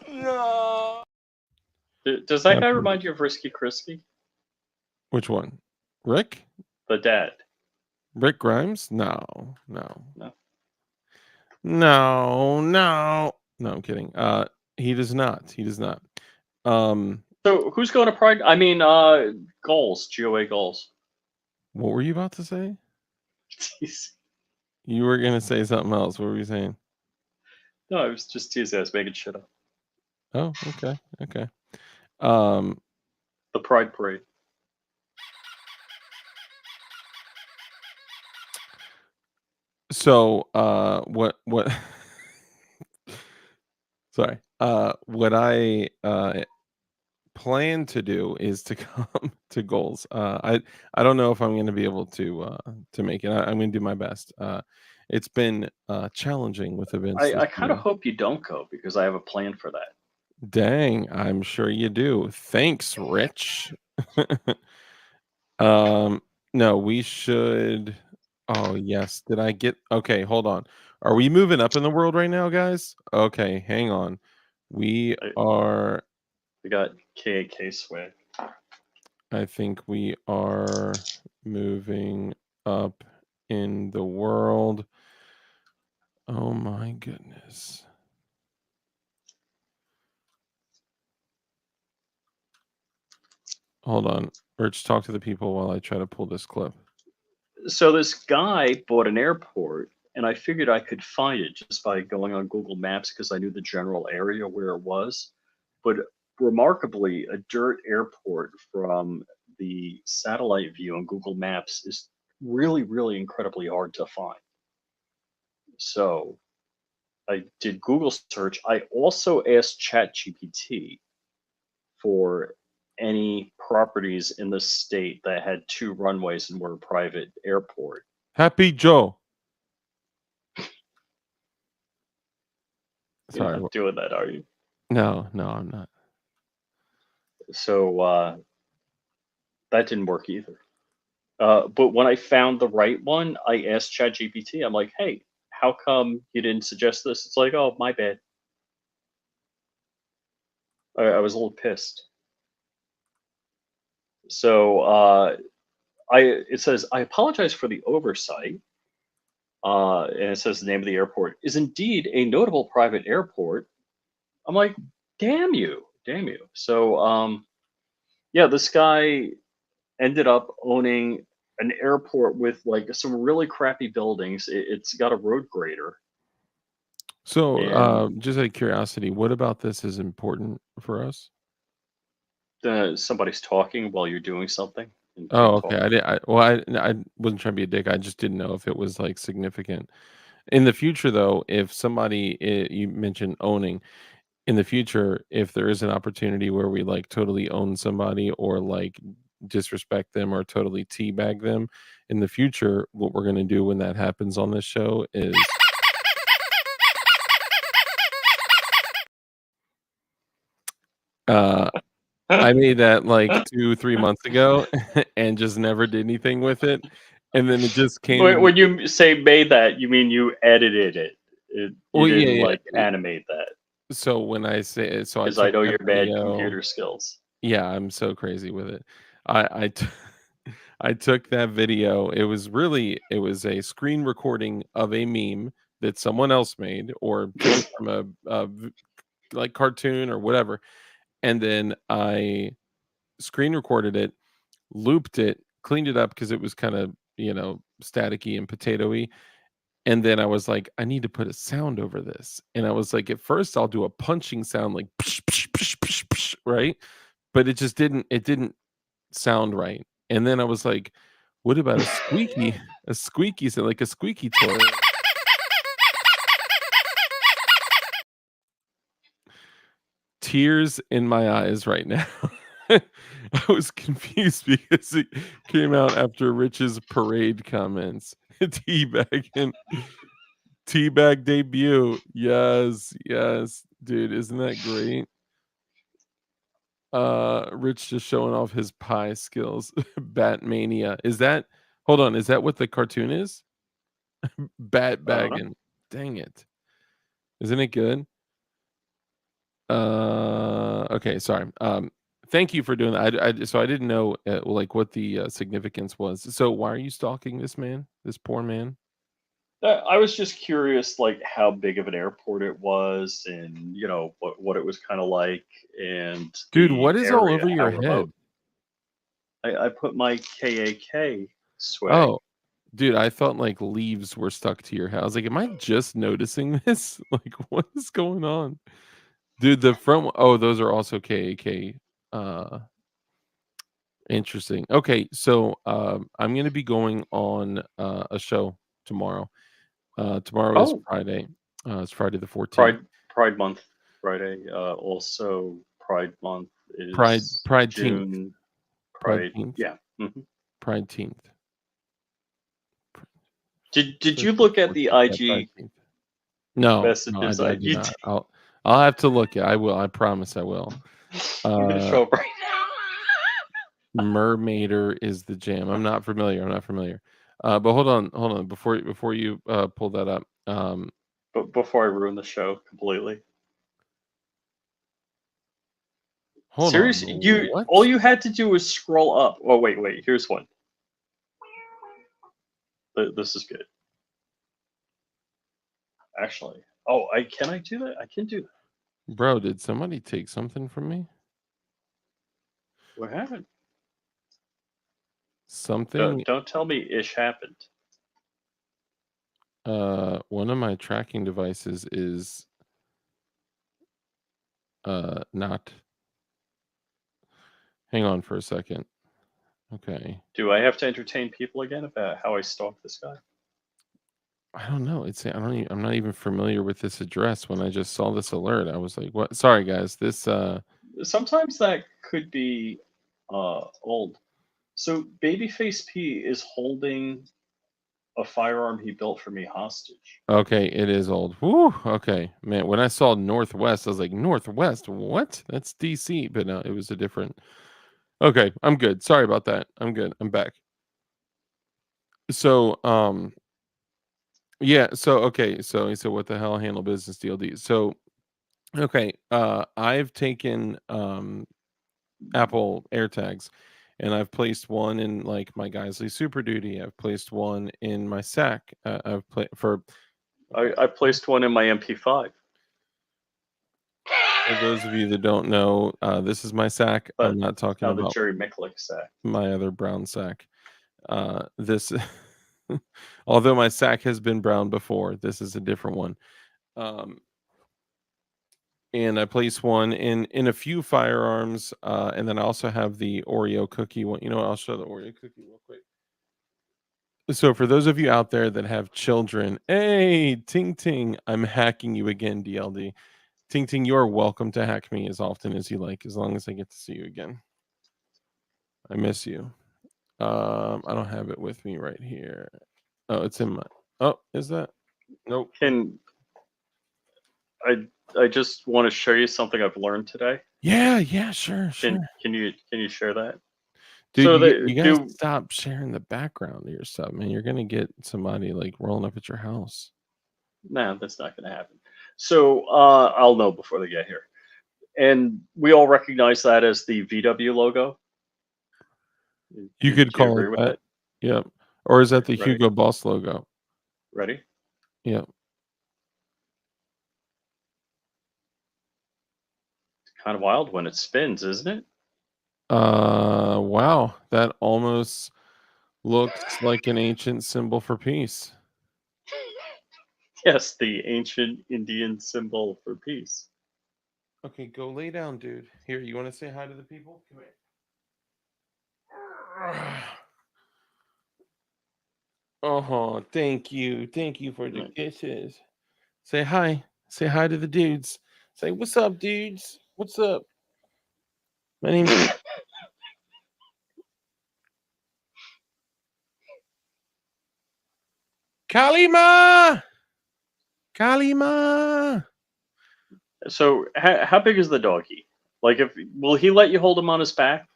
no. Does that guy remind you of Risky Crispy? Which one? Rick? The dad. Rick Grimes? No. No. No, I'm kidding. He does not. He does not. So who's going to Pride? I mean, goals, GOA goals. What were you about to say? Jeez. You were gonna say something else. What were you saying? No, I was just teasing. I was making shit up. Oh, okay. The Pride Parade. So what sorry. What I plan to do is to come to goals. I don't know if I'm going to be able to make it. I'm going to do my best. It's been challenging with events. I this kind of year. hope you don't go because I have a plan for that. Dang, I'm sure you do. Thanks, Rich. No, we should. Oh, yes. Did I get okay, hold on. Are we moving up in the world right now, guys? Okay, hang on. We are We got KAK swag. I think we are moving up in the world. Oh my goodness. Hold on. Rich, talk to the people while I try to pull this clip. So this guy bought an airport, and I figured I could find it just by going on Google Maps because I knew the general area where it was. But remarkably, a dirt airport from the satellite view on Google Maps is really, really incredibly hard to find. So I did Google search. I also asked ChatGPT for any properties in the state that had 2 runways and were a private airport. Happy Joe. You're Sorry. not doing that, are you? No, I'm not. So that didn't work either. But when I found the right one, I asked ChatGPT, I'm like, hey, how come you didn't suggest this? It's like, oh, my bad. I was a little pissed. So it says, I apologize for the oversight. And it says the name of the airport is indeed a notable private airport. I'm like, damn you. So yeah, this guy ended up owning an airport with like some really crappy buildings. It's got a road grader. So, And just out of curiosity, what about this is important for us? somebody's talking while you're doing something. And can't Oh, okay. talk. I wasn't trying to be a dick. I just didn't know if it was like significant. In the future, though, if somebody you mentioned owning, in the future, if there is an opportunity where we like totally own somebody or like disrespect them or totally teabag them, in the future, what we're gonna do when that happens on this show is I made that like 2, 3 months ago and just never did anything with it. and then it just came. When you say made that, you mean you edited it. You Well, didn't yeah. like animate that. So when I say it, so I Because I took know that your bad video. computer skills. Yeah, I'm so crazy with it. I I took that video. It was a screen recording of a meme that someone else made or took it from like cartoon or whatever, and then I screen recorded it, looped it, cleaned it up because it was kind of staticky and potatoy. And then I was like, I need to put a sound over this. And I was like, at first I'll do a punching sound like psh, psh, psh, psh, psh, right? But it didn't sound right. And then I was like, what about a squeaky sound, like a squeaky toy? Tears in my eyes right now. I was confused because it came out after Rich's parade comments. Teabag debut. Yes, yes. Dude, isn't that great? Rich just showing off his pie skills. Batmania. Hold on, is that what the cartoon is? Bat I don't know. bagging. Dang it. Isn't it good? Okay, sorry. Thank you for doing that. So I didn't know like what the significance was. So why are you stalking this man? This poor man? I was just curious, like how big of an airport it was, and what it was kind of like, and Dude, the what is all area, over how your remote. head? I put my KAK swag. Oh, dude, I thought like leaves were stuck to your house. Like, am I just noticing this? Like, what is going on? Dude, the front oh, those are also KAK. Interesting. Okay, so I'm gonna be going on a show tomorrow. Tomorrow is Oh, Friday. It's Friday the 14th. Pride Month Friday. Also, Pride Month Pride is Pride Teenth. June. Pride Pride, Teenth. yeah. Hmm. Pride Teenth. Did So you it's the look at the 14th. Yeah, Pride IG Teenth. No, messages? I do not. I'll have to look. I will. I promise I will. I'm gonna show up right Mermaider is the jam. I'm not familiar. But hold on. Before you pull that up. but before I ruin the show completely. Hold on. Seriously, What? all you had to do was scroll up. Oh wait, here's one. This is good. Actually, can I do that? I can do that. Bro, did somebody take something from me? What happened? Something Don't tell me ish happened. one of my tracking devices is not. Hang on for a second. Okay. Do I have to entertain people again about how I stalked this guy? I don't know. I'm not even familiar with this address. When I just saw this alert, I was like, what? Sorry guys. This Sometimes that could be old. So Babyface P is holding a firearm he built for me hostage. okay, it is old. Woo, okay. Man, when I saw Northwest, I was like, Northwest, what? That's DC, but no, it was a different. Okay, I'm good. Sorry about that. I'm good. I'm back. So, yeah, so okay, so he said what the hell handle business DLD. So, okay, I've taken Apple AirTags and I've placed one in like my Geisley Super Duty. I've placed one in my sack. I've played for I placed one in my MP5. For those of you that don't know, this is my sack. But I'm not it's talking now the about Jerry Micklick sack. my other brown sack. This, although my sack has been brown before, this is a different one. And I place one in a few firearms, and then I also have the Oreo cookie one. You know what? I'll show the Oreo cookie real quick. So for those of you out there that have children, hey, Ting Ting, I'm hacking you again, DLD. Ting Ting, you are welcome to hack me as often as you like, as long as I get to see you again. I miss you. I don't have it with me right here. Oh, it's in my. Oh, is that? Nope. I just want to show you something I've learned today. Yeah, sure. Can you share that? Dude, So you, they you guys do. stop sharing the background of your stuff, man. You're gonna get somebody like rolling up at your house. No, that's not going to happen. So I'll know before they get here. And we all recognize that as the VW logo. You Do could you call agree it with that. that? Yep. Or is that Okay, the ready? Hugo Boss logo? Ready? Yep. Kind of wild when it spins, isn't it? Wow. That almost looks like an ancient symbol for peace. Yes, the ancient Indian symbol for peace. Okay, go lay down, dude. Here, you want to say hi to the people? Come here. Oh, thank you. Thank you for the Right. kisses. Say hi. Say hi to the dudes. Say, what's up, dudes? What's up? My name's Kalima. Kalima. So how big is the doggy? Like, if will he let you hold him on his back?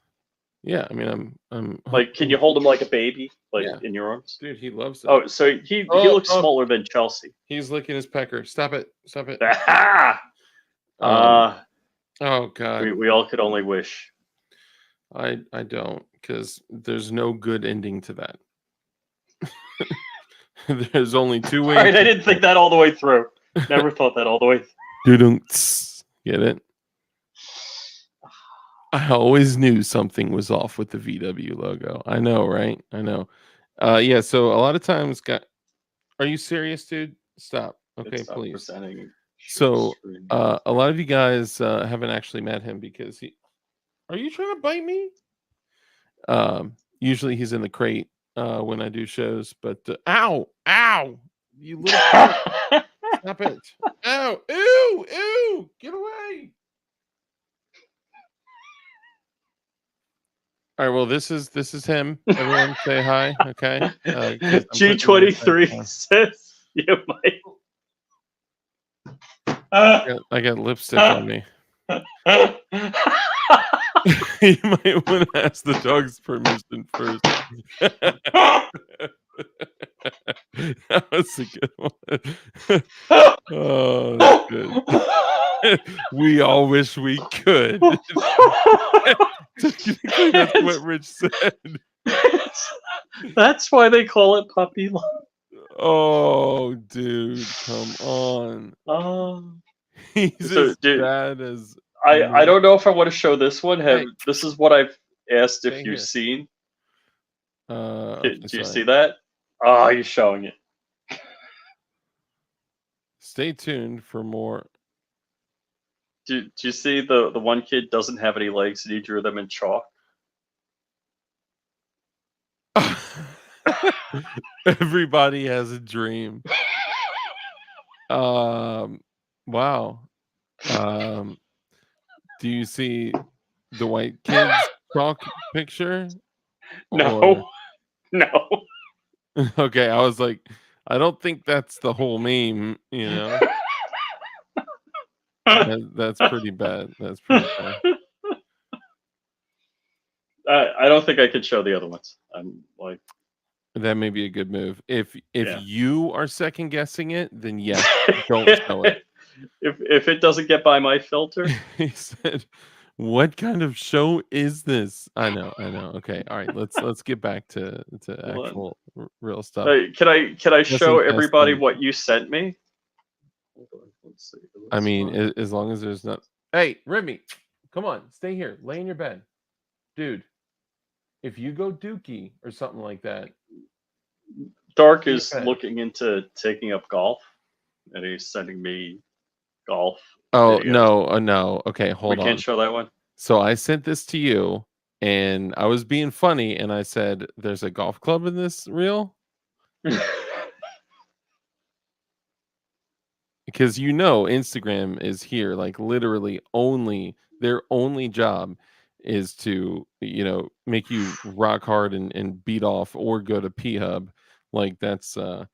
Yeah, I mean, I'm Like, can you hold him like a baby, like Yeah, in your arms? dude, he loves it. Oh, so he Oh, looks oh, smaller than Chelsea. he's licking his pecker. Stop it. Stop it. Aha! Um, oh God, We all could only wish. I don't, because there's no good ending to that. There's only two All ways. right, I didn't think that all the way through. Never thought that all the way through. Get it? I always knew something was off with the VW logo. I know, right? I know. Yeah. So a lot of times, are you serious, dude? Stop. Okay, It's please. presenting. So, screen. a lot of you guys haven't actually met him because he. Are you trying to bite me? Usually he's in the crate when I do shows, but ow, you little prick. Stop it! Ow, ew, get away! All right, well, this is him. Everyone, say hi, okay? 'Cause I'm putting him in the crate G23 now. says you might. I got lipstick on me. You might want to ask the dog's permission first. That was a good one. Oh, that's good. We all wish we could. Technically, that's what Rich said. That's why they call it puppy love. Oh, dude, come on. He's So, as dude, bad as I don't know if I want to show this one. Hey. This is what I've asked if Stay you've here. seen. Okay, Do you sorry. see that? Oh, you're showing it. Stay tuned for more. Do you see the one kid doesn't have any legs and he drew them in chalk? Everybody has a dream. Wow. Do you see the white kid's chalk picture? Or No, no. okay, I was like, I don't think that's the whole meme, you know. That's pretty bad. That's pretty bad. I don't think I could show the other ones. I'm like, That may be a good move. If Yeah. you are second guessing it, then yes, don't show it. If it doesn't get by my filter, He said, "What kind of show is this?" I know. Okay. All right. Let's get back to Hold on. actual real stuff. can I show Guessing everybody testing. what you sent me? Hold on, let's see. I mean, as long as there's not. Hey, Remy, come on, stay here. Lay in your bed, dude. If you go dookie or something like that, Dark in your is bed. looking into taking up golf, and he's sending me golf. Oh videos. no, no. Okay, hold We on. can't show that one. So I sent this to you, and I was being funny, and I said, "There's a golf club in this reel," because Instagram is here, like literally only their only job is to make you rock hard and beat off or go to P Hub. Like that's it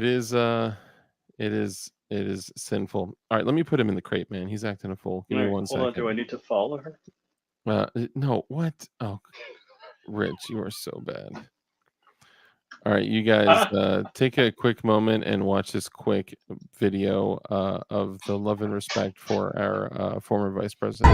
is it is sinful. All right, let me put him in the crate, man. He's acting a fool. Give All me right, one hold on. second. Do I need to follow her? No, what? Oh, Rich, you are so bad. All right, you guys, take a quick moment and watch this quick video of the love and respect for our former vice president.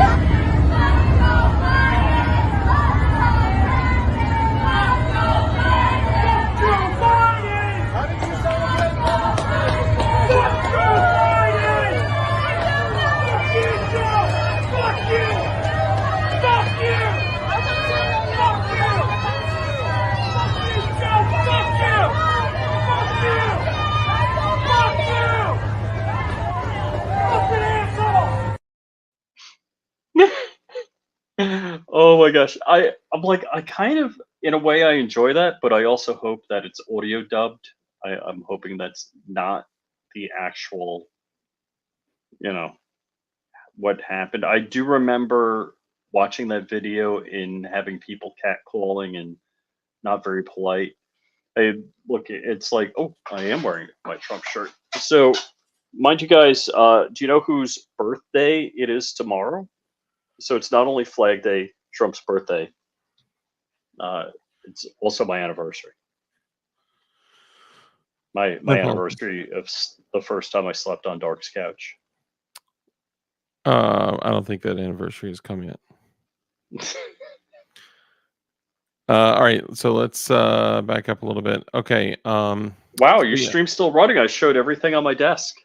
Oh my gosh. I'm like, I kind of, in a way, I enjoy that, but I also hope that it's audio dubbed. I'm hoping that's not the actual, you know, what happened. I do remember watching that video and having people catcalling and not very polite. It's like, oh, I am wearing my Trump shirt. So, mind you guys, do you know whose birthday it is tomorrow? So it's not only Flag Day, Trump's birthday. It's also my anniversary. My anniversary of the first time I slept on Dark's couch. I don't think that anniversary has come yet. All right, so let's back up a little bit. Okay. Wow, your stream's still running. I showed everything on my desk.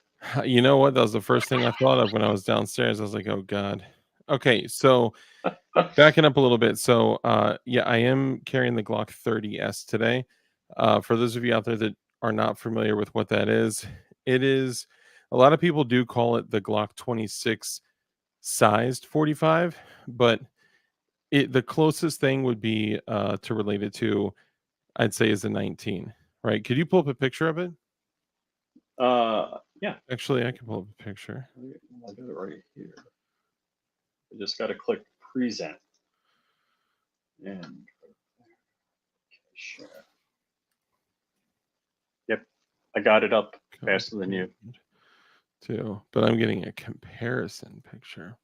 You know what? That was the first thing I thought of when I was downstairs. I was like, oh God. Okay, so backing up a little bit. So yeah, I am carrying the Glock 30S today. For those of you out there that are not familiar with what that is, it is, a lot of people do call it the Glock 26 sized 45, but the closest thing would be to relate it to, I'd say, is a 19, right? Could you pull up a picture of it? Yeah. Actually, I can pull up a picture. I got it right here. I just got to click present. And share. Yep, I got it up faster than you. Too, but I'm getting a comparison picture.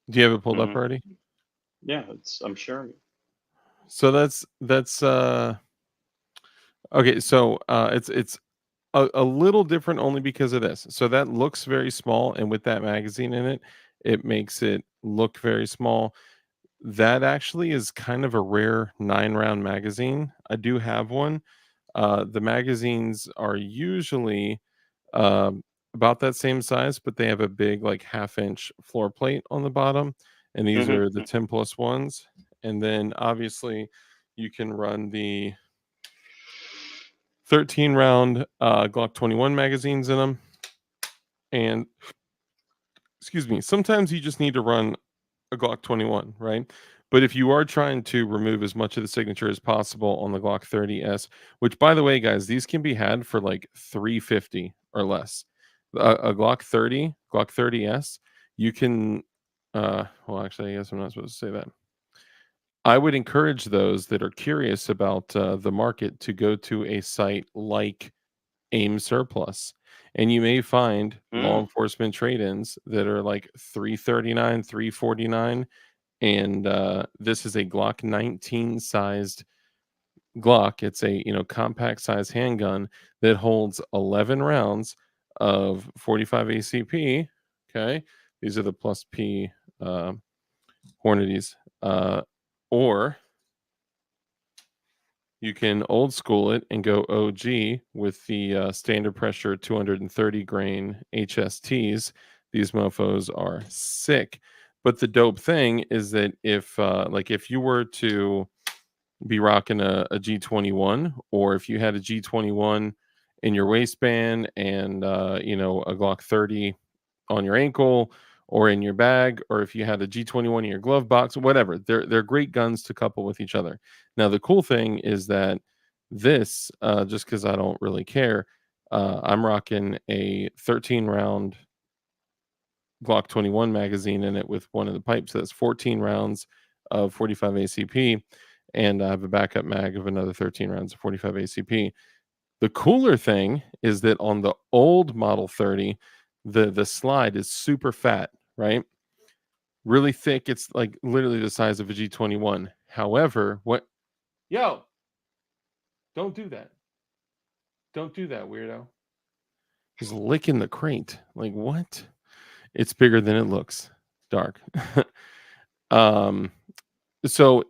Do you have it pulled up already? Yeah, I'm sharing it. So that's okay. So it's a little different only because of this. So that looks very small, and with that magazine in it, it makes it look very small. That actually is kind of a rare 9-round magazine. I do have one. The magazines are usually about that same size, but they have a big, like, half-inch floor plate on the bottom, and these are the 10+ ones. And then obviously you can run the 13-round Glock 21 magazines in them. And excuse me, sometimes you just need to run a Glock 21, right? But if you are trying to remove as much of the signature as possible on the Glock 30S, which, by the way, guys, these can be had for like $350 or less. A Glock 30, Glock 30S, you can. Well, actually, I guess I'm not supposed to say that. I would encourage those that are curious about the market to go to a site like AIM Surplus, and you may find law enforcement trade-ins that are like $339, $349. And this is a Glock 19 sized Glock. It's a compact size handgun that holds 11 rounds of 45 ACP. Okay, these are the plus P Hornadies. Or you can old school it and go OG with the standard pressure 230 grain HSTs. These mofos are sick. But the dope thing is that if you were to be rocking a G21, or if you had a G21 in your waistband and a Glock 30 on your ankle or in your bag, or if you had a G21 in your glove box, whatever, they're great guns to couple with each other. Now the cool thing is that this, just because I don't really care, I'm rocking a 13-round Glock 21 magazine in it with one of the pipes. That's 14 rounds of 45 ACP, and I have a backup mag of another 13 rounds of 45 ACP. The cooler thing is that on the old Model 30, the slide is super fat, right? really thick. It's like literally the size of a G21. However, yo, don't do that. Don't do that, weirdo. He's licking the crate. Like what? It's bigger than it looks. Dark. um so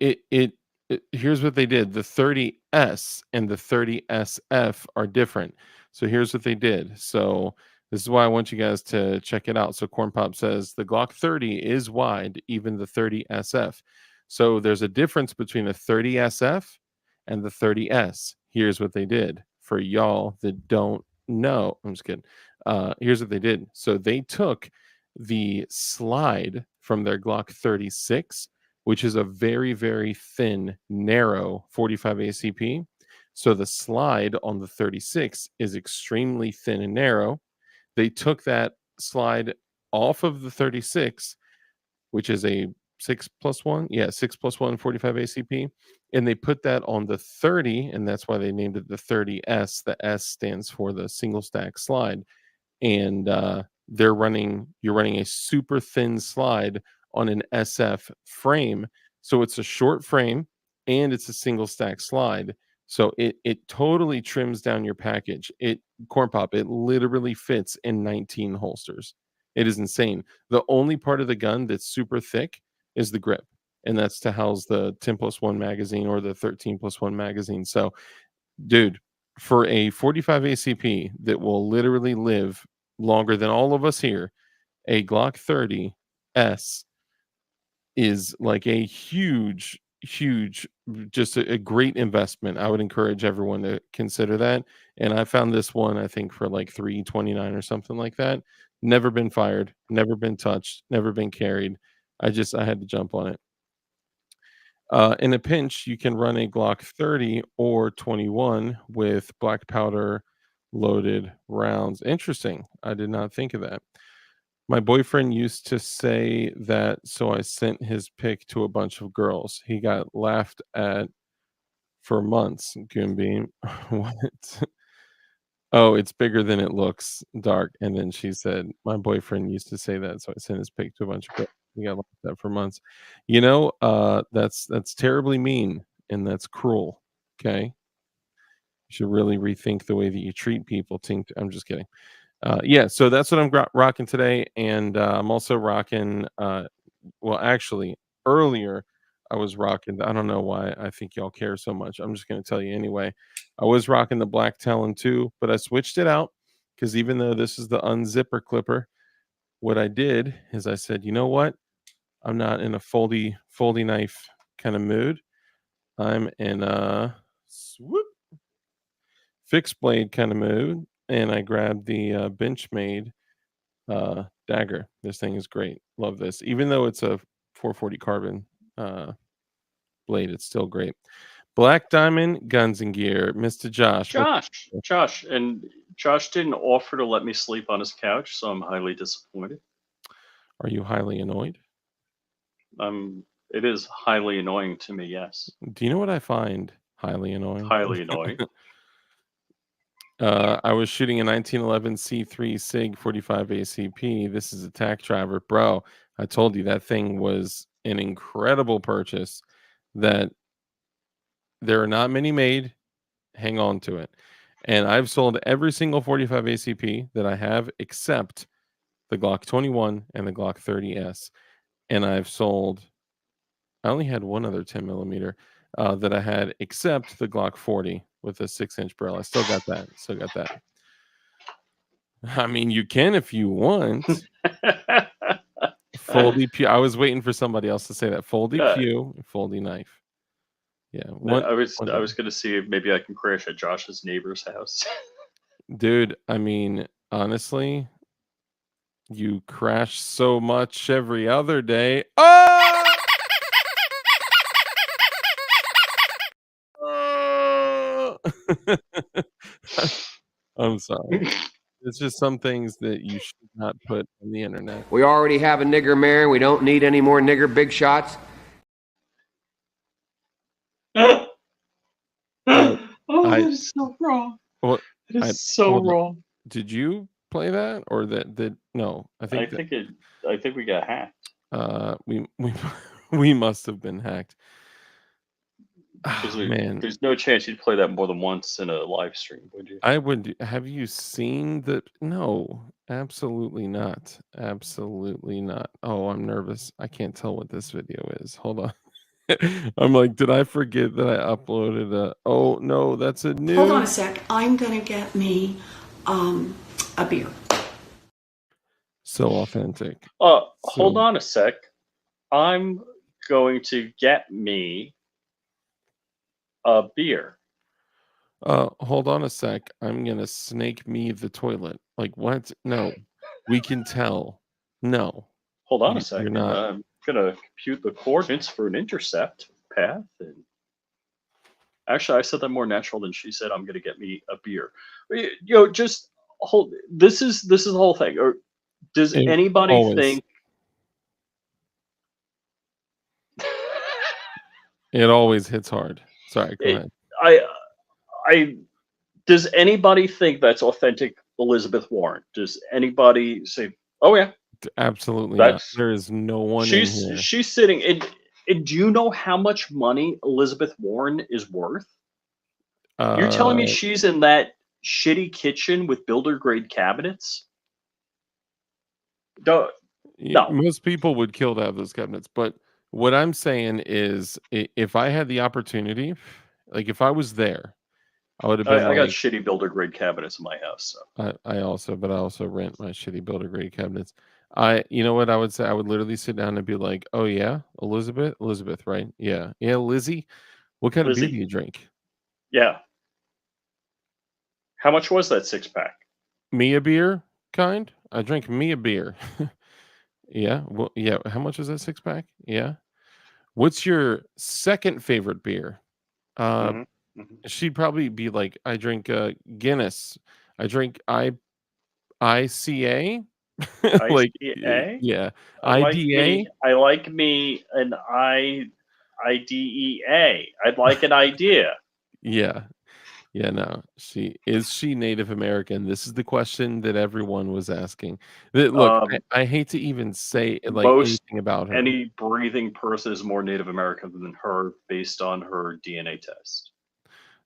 here's what they did. The 30S and the 30SF are different. So here's what they did. So this is why I want you guys to check it out. So Corn Pop says the Glock 30 is wide, even the 30SF. So there's a difference between the 30SF and the 30S. Here's what they did for y'all that don't know. I'm just kidding. Here's what they did. So they took the slide from their Glock 36, which is a very, very thin, narrow 45 ACP. So the slide on the 36 is extremely thin and narrow. They took that slide off of the 36, which is a 6+1. Yeah, 6+1 45 ACP. And they put that on the 30, and that's why they named it the 30S. The S stands for the single stack slide. And you're running a super thin slide on an SF frame. So it's a short frame and it's a single stack slide. So it totally trims down your package. Corn Pop, it literally fits in 19 holsters. It is insane. The only part of the gun that's super thick is the grip, and that's to house the 10+1 magazine or the 13+1 magazine. So, dude, for a 45 ACP that will literally live longer than all of us here, a Glock 30S is like a huge, just a great investment. I would encourage everyone to consider that. And I found this one, I think, for like $329 or something like that. Never been fired, never been touched, never been carried. I had to jump on it. In a pinch, you can run a Glock 30 or 21 with black powder loaded rounds. Interesting. I did not think of that. My boyfriend used to say that, so I sent his pic to a bunch of girls. He got laughed at for months. Goonbeam. What? Oh, it's bigger than it looks, Dark. And then she said, my boyfriend used to say that, so I sent his pic to a bunch of girls. He got laughed at for months. That's terribly mean and that's cruel. Okay. You should really rethink the way that you treat people. I'm just kidding. Yeah, so that's what I'm rocking today, and I'm also rocking. Well, actually, earlier I was rocking. I don't know why I think y'all care so much. I'm just going to tell you anyway. I was rocking the Black Talon 2, but I switched it out because even though this is the unzipper clipper, what I did is I said, you know what? I'm not in a foldy knife kind of mood. I'm in a fixed blade kind of mood, and I grabbed the Benchmade dagger. This thing is great. Love this. Even though it's a 440 carbon blade, it's still great. Black Diamond Guns and Gear, Mr. Josh. And Josh didn't offer to let me sleep on his couch, so I'm highly disappointed. Are you highly annoyed? It is highly annoying to me, yes. Do you know what I find highly annoying? Highly annoying. I was shooting a 1911 C3 SIG 45 ACP. This is a tack driver. Bro, I told you that thing was an incredible purchase that there are not many made. Hang on to it. And I've sold every single 45 ACP that I have except the Glock 21 and the Glock 30S. And I only had one other 10 millimeter that I had except the Glock 40 with a 6-inch barrel. I still got that. I mean, you can if you want. Foldy Pew. I was waiting for somebody else to say that. Foldy Pew, foldy knife. Yeah. I was going to see if maybe I can crash at Josh's neighbor's house. Dude, I mean, honestly, you crash so much every other day. Oh! I'm sorry. It's just some things that you should not put on the internet. We already have a nigger mayor. We don't need any more nigger big shots. Oh, that is so wrong. Well, it is so wrong. Did you play that or that? No, I think we got hacked. We we must have been hacked. Because Oh, man, there's no chance you'd play that more than once in a live stream, would you? I would. Have you seen the? No, absolutely not. Absolutely not. Oh, I'm nervous. I can't tell what this video is. Hold on. I'm like, did I forget that I uploaded a? Oh no, that's a Hold on new. a sec. I'm gonna get me a beer. So authentic. Hold So on a sec. I'm going to get me a beer. hold on a sec. I'm gonna snake me the toilet. Like what? No, we can tell. No, Hold on a you're second. not. I'm gonna compute the coordinates for an intercept path. And actually, I said that more natural than she said. I'm gonna get me a beer. Just hold. This is the whole thing. Or does It, anybody always. think? It always hits hard. Sorry. Go it, ahead. I I does anybody think that's authentic Elizabeth Warren? Does anybody say, "Oh yeah, Absolutely not. that's There is no one in here. she's sitting in"? And do you know how much money Elizabeth Warren is worth? You're telling me Uh, she's in that shitty kitchen with builder grade cabinets? No, no. most people would kill to have those cabinets, but what I'm saying is, if I had the opportunity, like if I was there, I would have been I got like, shitty builder grade cabinets in my house. So but I also rent my shitty builder grade cabinets. You know what I would say? I would literally sit down and be like, "Oh yeah, Elizabeth, right? Yeah, yeah, Lizzie. What kind of beer do Lizzie, you drink? yeah. How much was that 6 pack? Me a beer, kind. I drink me a beer. Yeah. Well, yeah. How much is that 6 pack? Yeah. What's your second favorite beer? Uh, Hmm. Hmm. she'd probably be like, I drink Guinness. I drink ICA, like ICA. yeah, IDA. I like me an IDEA. I'd like an idea. Yeah, yeah. No, she Native American? This is the question that everyone was asking. Look, Um, I hate to even say like Most anything about her. any breathing person is more Native American than her based on her DNA test,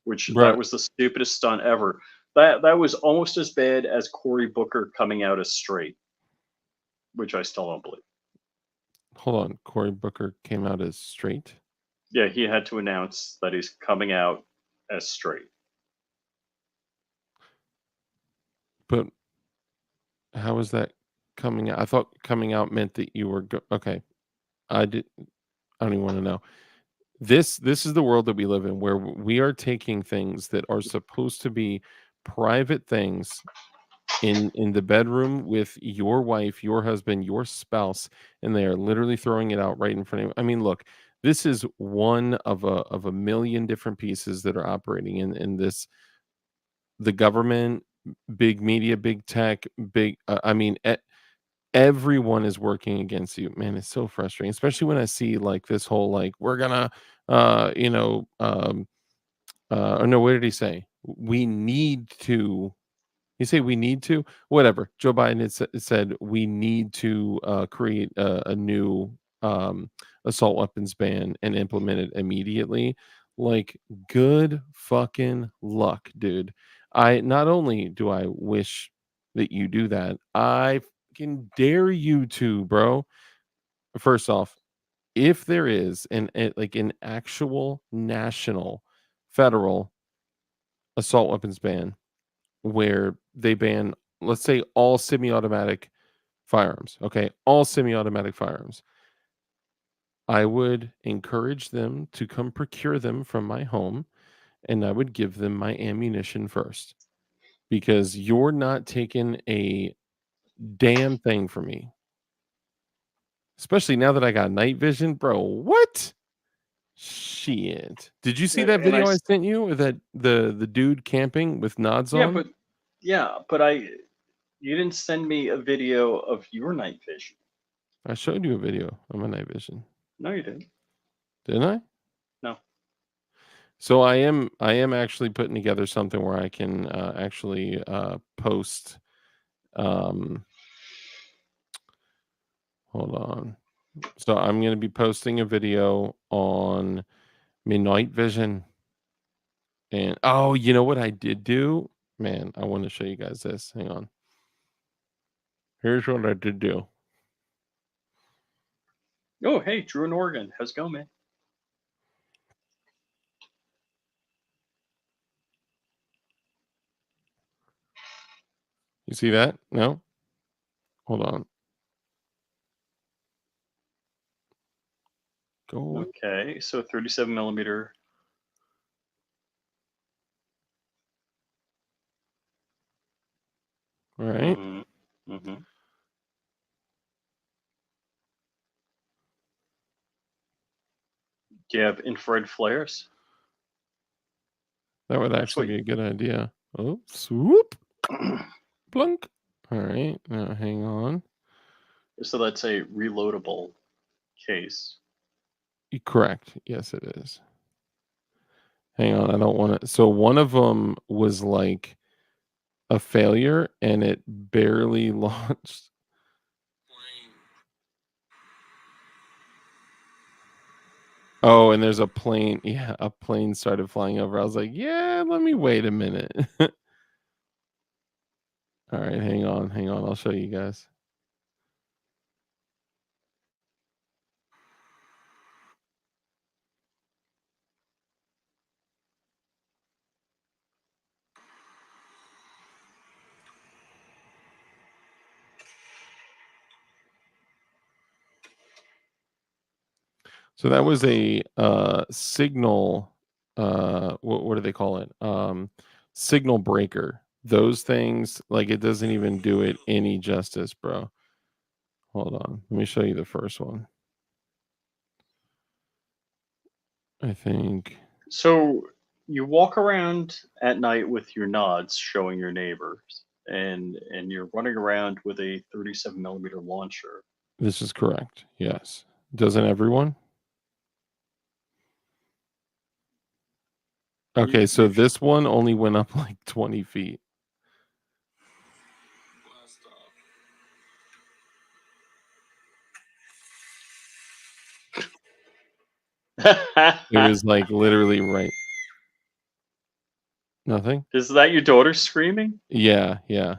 which that Bro, was the stupidest stunt ever. That was almost as bad as Cory Booker coming out as straight, which I still don't believe. hold on. Cory Booker came out as straight, Yeah, he had to announce that he's coming out as straight. but how is that coming out? I thought coming out meant that you were okay. I did. I don't even want to know. This is the world that we live in, where we are taking things that are supposed to be private things in the bedroom with your wife, your husband, your spouse, and they are literally throwing it out right in front of you. I mean, look, this is one of a million different pieces that are operating in this the government, big media, big tech, big I mean everyone is working against you, man. It's so frustrating, especially when I see like this whole like we're gonna or no, what did he say? We need to. You say we need to? Whatever. Joe Biden said we need to create a new assault weapons ban and implement it immediately. Like, good fucking luck, dude. I not only do I wish that you do that, I can dare you to, bro. First off, if there is like an actual national federal assault weapons ban where they ban, let's say, all semi-automatic firearms. Okay, all semi-automatic firearms. I would encourage them to come procure them from my home, and I would give them my ammunition first because you're not taking a damn thing from me. Especially now that I got night vision, bro. What? Shit. Did you see that And video I sent you with that the dude camping with nods yeah, on? but you didn't send me a video of your night vision. I showed you a video of my night vision. No, you didn't. Didn't I? No. So I am actually putting together something where I can actually post. Um, hold on. So I'm going to be posting a video on my night vision. And oh, you know what I did do? Man, I want to show you guys this. Hang on. Here's what I did do. Oh, hey, Drew in Oregon. How's it going, man? You see that? No? Hold on. Go. Okay, so 37 millimeter. All right. Mm-hmm. Do you have infrared flares? That would That's actually what be a good idea. Oh, swoop. Plunk. All right. Now hang on. So that's a reloadable case. Correct. Yes, it is. Hang on. I don't want to. So one of them was like a failure and it barely launched. Oh, and there's a plane. Yeah, a plane started flying over. I was like, yeah, let me wait a minute. All right, hang on. I'll show you guys. So that was a signal. What do they call it? Signal breaker. Those things, like it doesn't even do it any justice, bro. Hold on. Let me show you the first one. I think. So you walk around at night with your nods showing your neighbors, and you're running around with a 37 millimeter launcher. This is correct. Yes. Doesn't everyone? Okay, so this one only went up like 20 feet. It was like literally right. Nothing? Is that your daughter screaming? Yeah, yeah.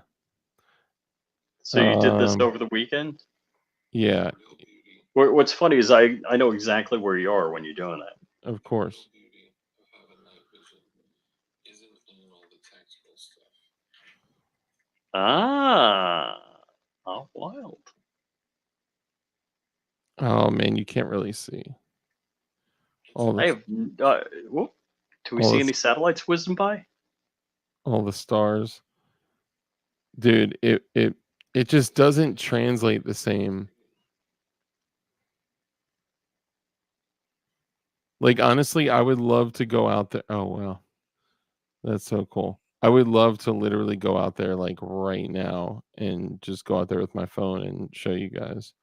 So you did this over the weekend? Yeah, What's funny is I know exactly where you are when you're doing that. of course. Ah, oh, wild. Oh man, you can't really see. All I the have. Whoop. Do we all see the any satellites whizzing by? all the stars. Dude, it just doesn't translate the same. Like honestly, I would love to go out there. Oh wow. That's so cool. I would love to literally go out there like right now and just go out there with my phone and show you guys.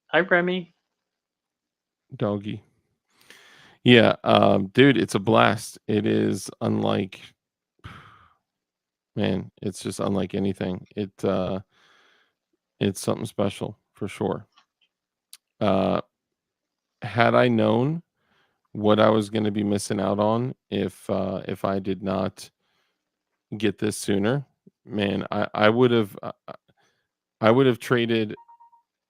Hi, Remy. Doggy. Yeah, dude, it's a blast. It is unlike man, it's just unlike anything. It's something special for sure. Had I known what I was going to be missing out on if I did not get this sooner, man, I would have traded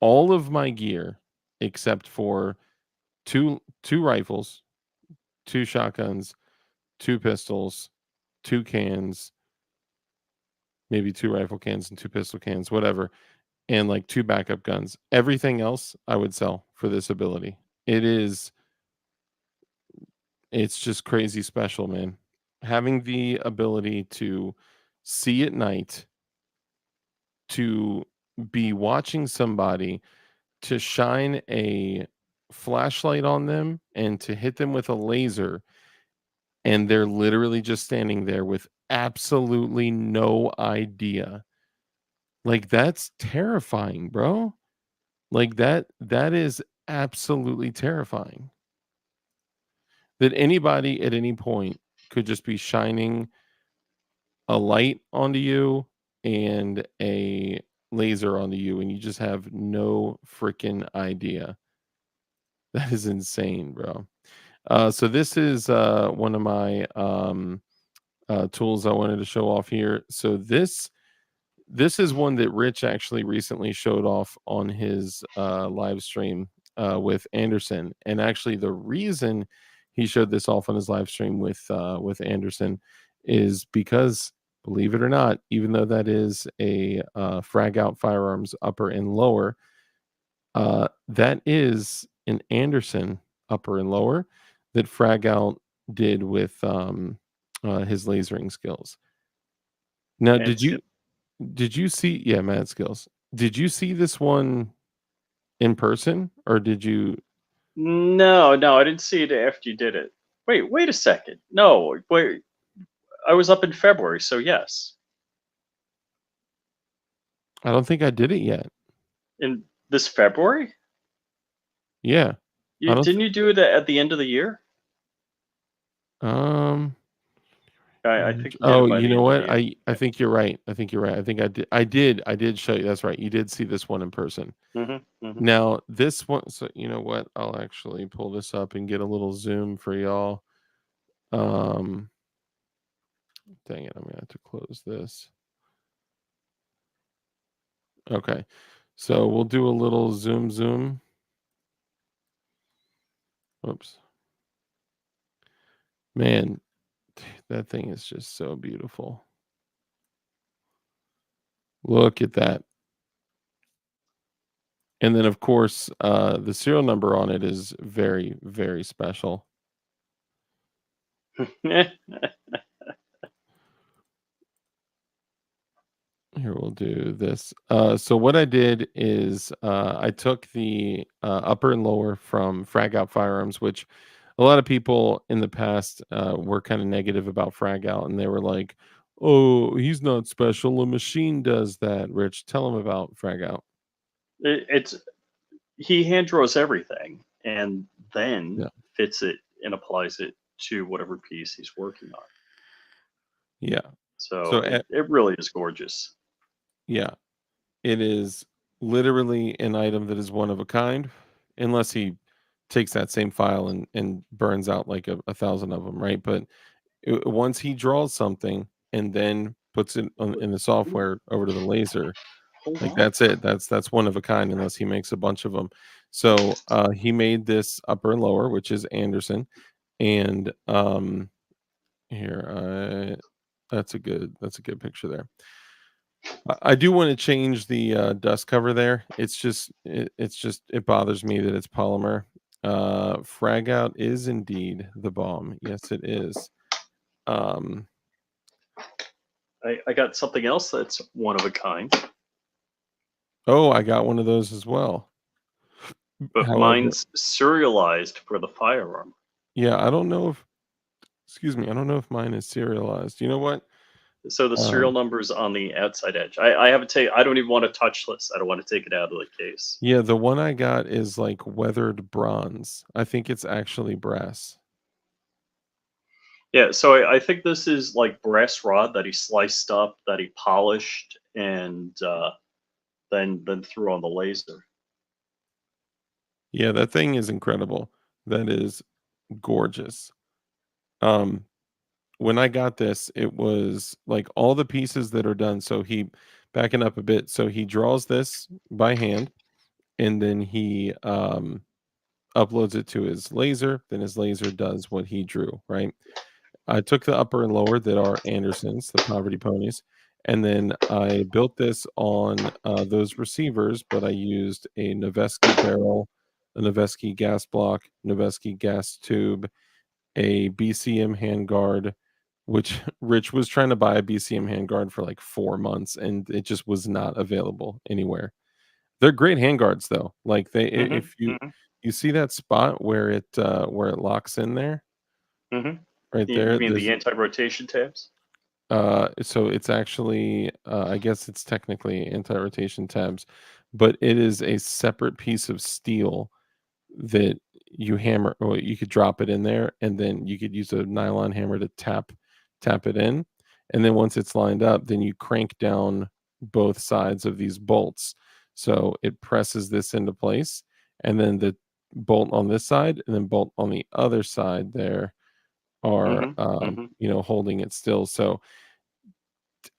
all of my gear except for two rifles, two shotguns, two pistols, two cans, maybe two rifle cans and two pistol cans, whatever, and like two backup guns. Everything else I would sell for this ability. It's just crazy special, man. Having the ability to see at night, to be watching somebody, to shine a flashlight on them and to hit them with a laser, and they're literally just standing there with absolutely no idea. Like that's terrifying, bro. Like that is absolutely terrifying. That anybody at any point could just be shining a light onto you and a laser onto you, and you just have no freaking idea. That is insane, bro. So this is one of my tools I wanted to show off here. So this is one that Rich actually recently showed off on his live stream with Anderson, and actually the reason he showed this off on his live stream with Anderson is because, believe it or not, even though that is a frag out firearms upper and lower, that is an Anderson upper and lower that frag out did with his lasering skills. Now, And did you see, yeah, mad skills. Did you see this one in person or did you? no, I didn't see it after you did it. Wait a second. No, wait. I was up in February, so yes. I don't think I did it yet. In this February? Yeah. I don't Didn't you do it at the end of the year? um I think you did oh, it by you the know end of the what? year. I think you're right. I think you're right. I think I did show you. That's right. You did see this one in person. Mm-hmm. Now, this one, so you know what? I'll actually pull this up and get a little zoom for y'all. Um Dang it, I'm gonna have to close this. Okay. So we'll do a little zoom. Oops. Man, that thing is just so beautiful. Look at that. And then, of course, the serial number on it is very, very special. Here, we'll do this. So what I did is I took the upper and lower from Frag Out Firearms, which a lot of people in the past were kind of negative about Frag Out, and they were like, "Oh, he's not special. A machine does that." Rich, tell him about Frag Out. It's he hand draws everything and then Yeah, fits it and applies it to whatever piece he's working on. yeah. So So it really is gorgeous. yeah, it is literally an item that is one of a kind, unless he takes that same file and burns out like a thousand of them, right? But once he draws something and then puts it in the software over to the laser, Hold like on. that's it. That's one of a kind, unless he makes a bunch of them. So he made this upper and lower, which is Anderson, and here that's a good pigure there. I do want to change the dust cover there. It bothers me that it's polymer. Frag Out is indeed the bomb. Yes, it is. Um, I got something else that's one of a kind, oh, I got one of those as well. but However, mine's serialized for the firearm. yeah, I don't know if, excuse me, I don't know if mine is serialized. You know what? So the serial Um, number is on the outside edge. I haven't taken. I don't even want to touch this. I don't want to take it out of the case. yeah, the one I got is like weathered bronze. I think it's actually brass. Yeah, so I think this is like brass rod that he sliced up, that he polished, and then threw on the laser. Yeah, that thing is incredible. That is gorgeous. Um, when I got this, it was like all the pieces that are done. So he backing up a bit. So he draws this by hand, and then he uploads it to his laser. Then his laser does what he drew. Right. I took the upper and lower that are Andersons, the Poverty Ponies, and then I built this on those receivers. But I used a Noveske barrel, a Noveske gas block, Noveske gas tube, a BCM handguard, which Rich was trying to buy a BCM handguard for like 4 months and it just was not available anywhere. They're great handguards though. Like Hmm. if you Hmm. you see that spot where it locks in there, Hmm. right You there, mean the there's anti-rotation tabs? so it's actually I guess it's technically anti-rotation tabs, but it is a separate piece of steel that you hammer, or you could drop it in there, and then you could use a nylon hammer to tap it in, and then once it's lined up, then you crank down both sides of these bolts, so it presses this into place, and then the bolt on this side and then bolt on the other side there are holding it still. So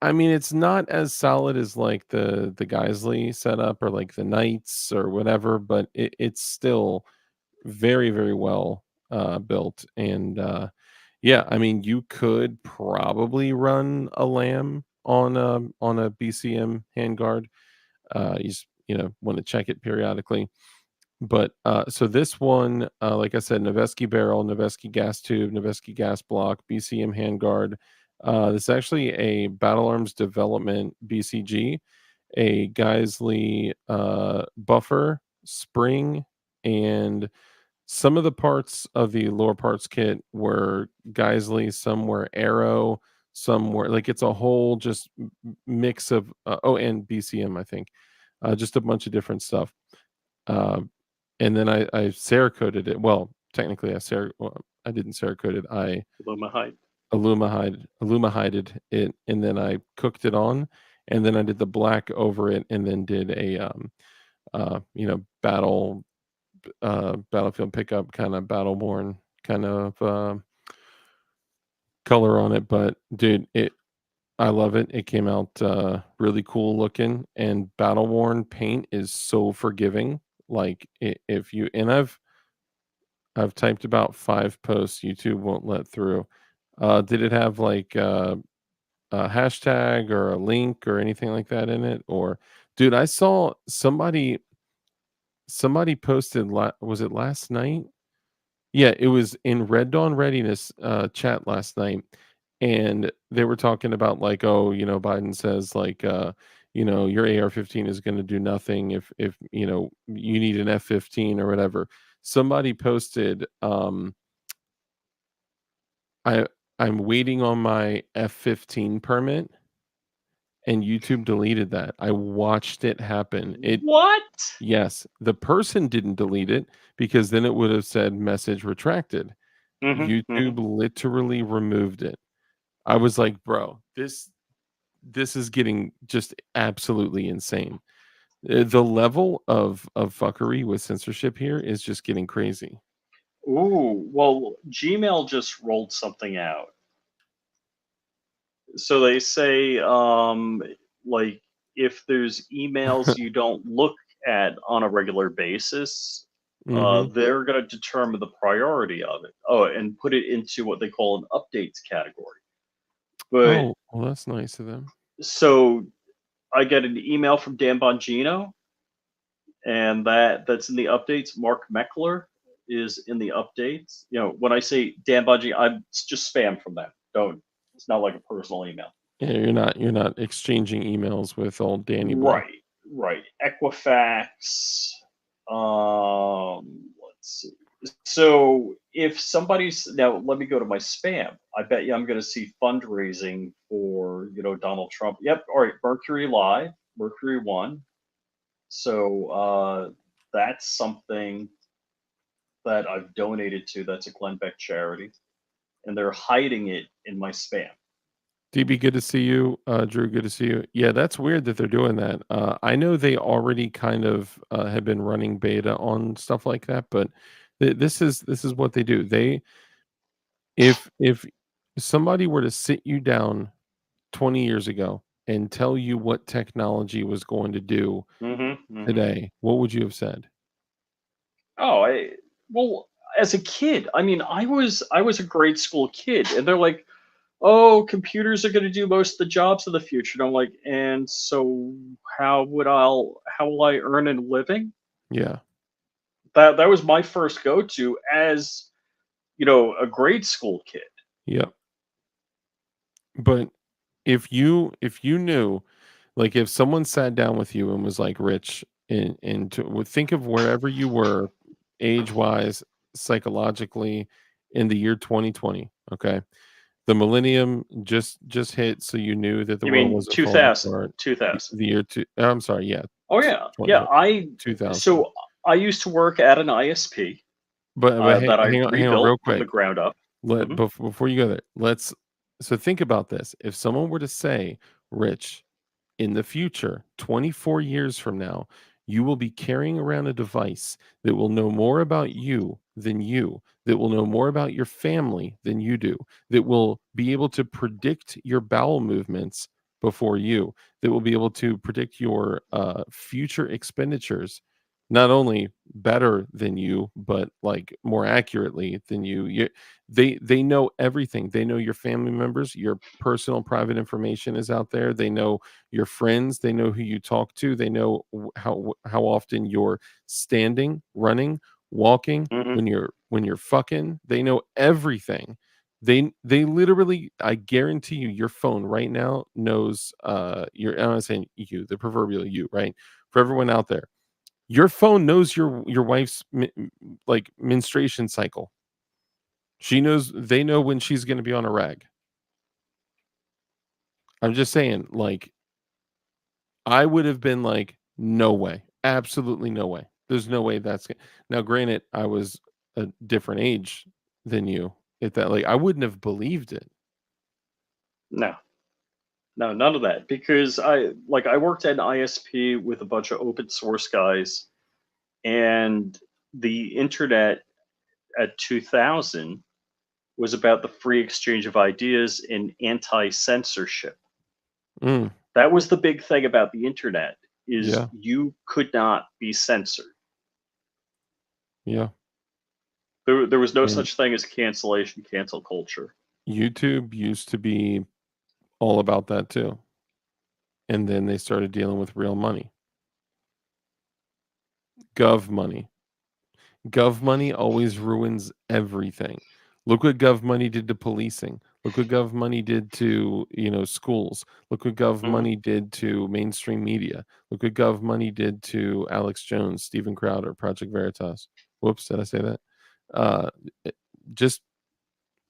I mean, it's not as solid as like the Geisley setup or like the Knights or whatever, but it's still very, very well built. And yeah, I mean, you could probably run a lamb on a BCM handguard. You just want to check it periodically. But so this one, like I said, Noveske barrel, Noveske gas tube, Noveske gas block, BCM handguard. This is actually a Battle Arms Development BCG, a Geisley buffer, spring, and some of the parts of the lower parts kit were Geisley, some were Arrow, some were like it's a whole just mix of and BCM, I think, just a bunch of different stuff. And then I Cerakoted it. Well, technically I didn't Cerakote it. I Alumahided it, and then I cooked it on, and then I did the black over it, and then did a battlefield pickup kind of battle-worn kind of color on it. But dude, I love it. It came out really cool looking, and battle-worn paint is so forgiving. Like if you, and I've typed about 5 posts YouTube won't let through. Did it have like a hashtag or a link or anything like that in it? Or dude, I saw somebody posted was it last night? Yeah, it was in Red Dawn Readiness chat last night, and they were talking about like, oh, Biden says like your AR-15 is going to do nothing if you need an F-15 or whatever. Somebody posted I'm waiting on my F-15 permit, and YouTube deleted that. I watched it happen. What? Yes, the person didn't delete it because then it would have said message retracted. YouTube literally removed it. I was like, bro, this is getting just absolutely insane. The level of fuckery with censorship here is just getting crazy. Ooh, well, Gmail just rolled something out. So they say, like, if there's emails you don't look at on a regular basis, they're going to determine the priority of it. Oh, and put it into what they call an updates category. But Oh, well, that's nice of them. so I get an email from Dan Bongino, and that's in the updates. Mark Meckler is in the updates. When I say Dan Bongino, it's just spam from them. It's not like a personal email. Yeah, you're not exchanging emails with old Danny boy. Right. Equifax. Let's see. So if somebody's now, let me go to my spam. I bet you I'm going to see fundraising for Donald Trump. Yep. All right. Mercury Live, Mercury One. So that's something that I've donated to. That's a Glenn Beck charity, and they're hiding it in my spam. DB, good to see you. Drew, good to see you. Yeah, that's weird that they're doing that. I know they already kind of have been running beta on stuff like that, but this is what they do. If somebody were to sit you down 20 years ago and tell you what technology was going to do today, what would you have said? Oh, well, as a kid, I mean, I was a grade school kid, and they're like, "Oh, computers are going to do most of the jobs of the future." And I'm like, "And so, how will I earn a living?" Yeah, that was my first go-to as a grade school kid. yep. But if you knew, like if someone sat down with you and was like, Rich, would think of wherever you were age-wise, psychologically in the year 2020, okay? The millennium just hit, so you knew that the You world mean was 2000? 2000. the year I'm sorry, yeah. Oh yeah, 20, yeah. 2000. So I used to work at an ISP But that I hang on rebuilt real from the quick. ground up. Mhm. Before you go there, so think about this. If someone were to say, Rich, in the future, 24 years from now, you will be carrying around a device that will know more about you than you, that will know more about your family than you do, that will be able to predict your bowel movements before you, that will be able to predict your future expenditures, not only better than you, but like more accurately than you. They know everything. They know your family members, your personal private information is out there. They know your friends, they know who you talk to, they know how often you're standing, running, walking, Mhm. when you're fucking, they know everything. They literally, I guarantee you, your phone right now knows I'm not saying you, the proverbial you, right? For everyone out there, your phone knows your wife's like menstruation cycle. They know when she's going to be on a rag. I'm just saying, like, I would have been like, "No way. Absolutely no way. There's no way that's g—" Now, granted, I was a different age than you at that, like, I wouldn't have believed it. No, no, none of that. Because I worked at an ISP with a bunch of open source guys, and the internet at 2000 was about the free exchange of ideas and anti-censorship. Mm, That was the big thing about the internet, is yeah, you could not be censored. yeah, There was no and such thing as cancellation, cancel culture. YouTube used to be all about that too, and then they started dealing with real money. Gov money. Gov money always ruins everything. Look what gov money did to policing. Look what gov money did to, schools. Look what gov Mhm. money did to mainstream media. Look what gov money did to Alex Jones, Steven Crowder, Project Veritas. Whoops, did I say that? Uh, it- just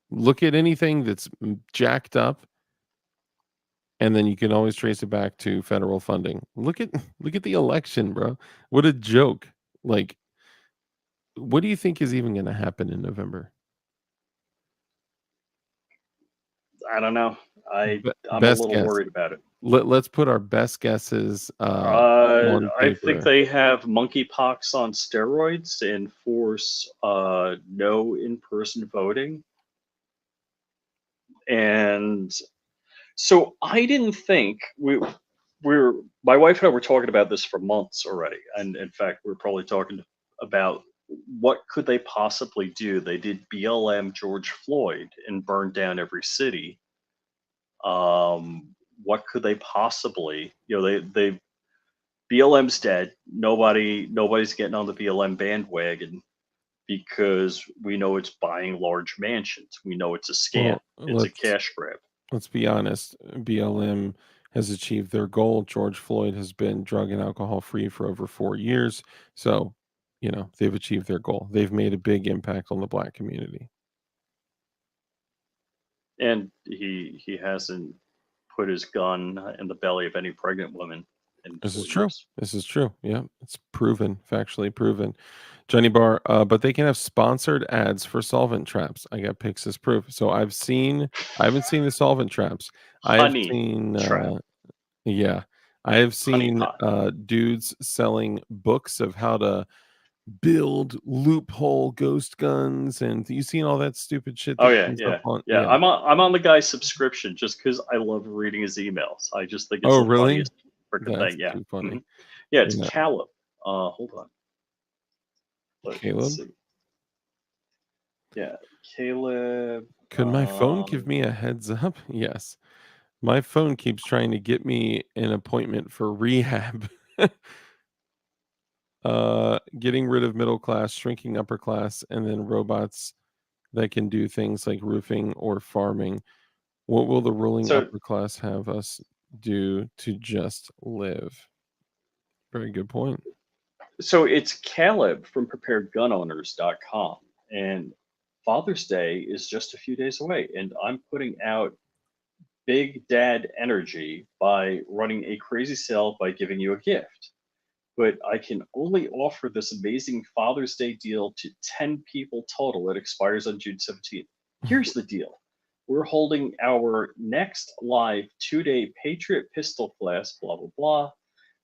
look at anything that's jacked up, and then you can always trace it back to federal funding. Look at look at the election, bro. What a joke! Like, what do you think is even going to happen in November? I don't know. I'm a Best little guess. worried about it. Let's put our best guesses on I think paper. they have monkeypox on steroids to enforce no in-person voting. And so I didn't think we're my wife and I were talking about this for months already, and in fact, we're probably talking about what could they possibly do. They did BLM George Floyd and burned down every city. What could they possibly? They BLM's dead. Nobody's getting on the BLM bandwagon because we know it's buying large mansions. We know it's a scam. Well, It's a let's cash grab. let's be honest. BLM has achieved their goal. George Floyd has been drug and alcohol free for over 4 years. So, they've achieved their goal. They've made a big impact on the black community. And he hasn't put his gun in the belly of any pregnant woman in This is 4 true. years. This is true. Yeah, it's proven, factually proven. Johnny Bar, but they can have sponsored ads for solvent traps. I got pics as proof. So I haven't seen the solvent traps. I have Honey seen, trap. yeah, I have Honey seen pot. dudes selling books of how to build loophole ghost guns, and you seen all that stupid shit Oh that yeah, comes up yeah, on, yeah. yeah. I'm on the guy's subscription just because I love reading his emails. I just think it's Oh, the really? funniest freaking That's thing. Yeah. too funny. Yeah, it's Yeah, Caleb. Hold on. Let's Caleb. see. Yeah, Caleb. Could my phone give me a heads up? Yes. My phone keeps trying to get me an appointment for rehab. Getting rid of middle class, shrinking upper class, and then robots that can do things like roofing or farming. What will the ruling So upper class have us do to just live? Very good point. so it's Caleb from preparedgunowners.com, and Father's Day is just a few days away, and I'm putting out big dad energy by running a crazy sale by giving you a gift. but I can only offer this amazing Father's Day deal to 10 people total. It expires on June 17th. Here's the deal. We're holding our next live 2-day Patriot pistol class, blah, blah, blah.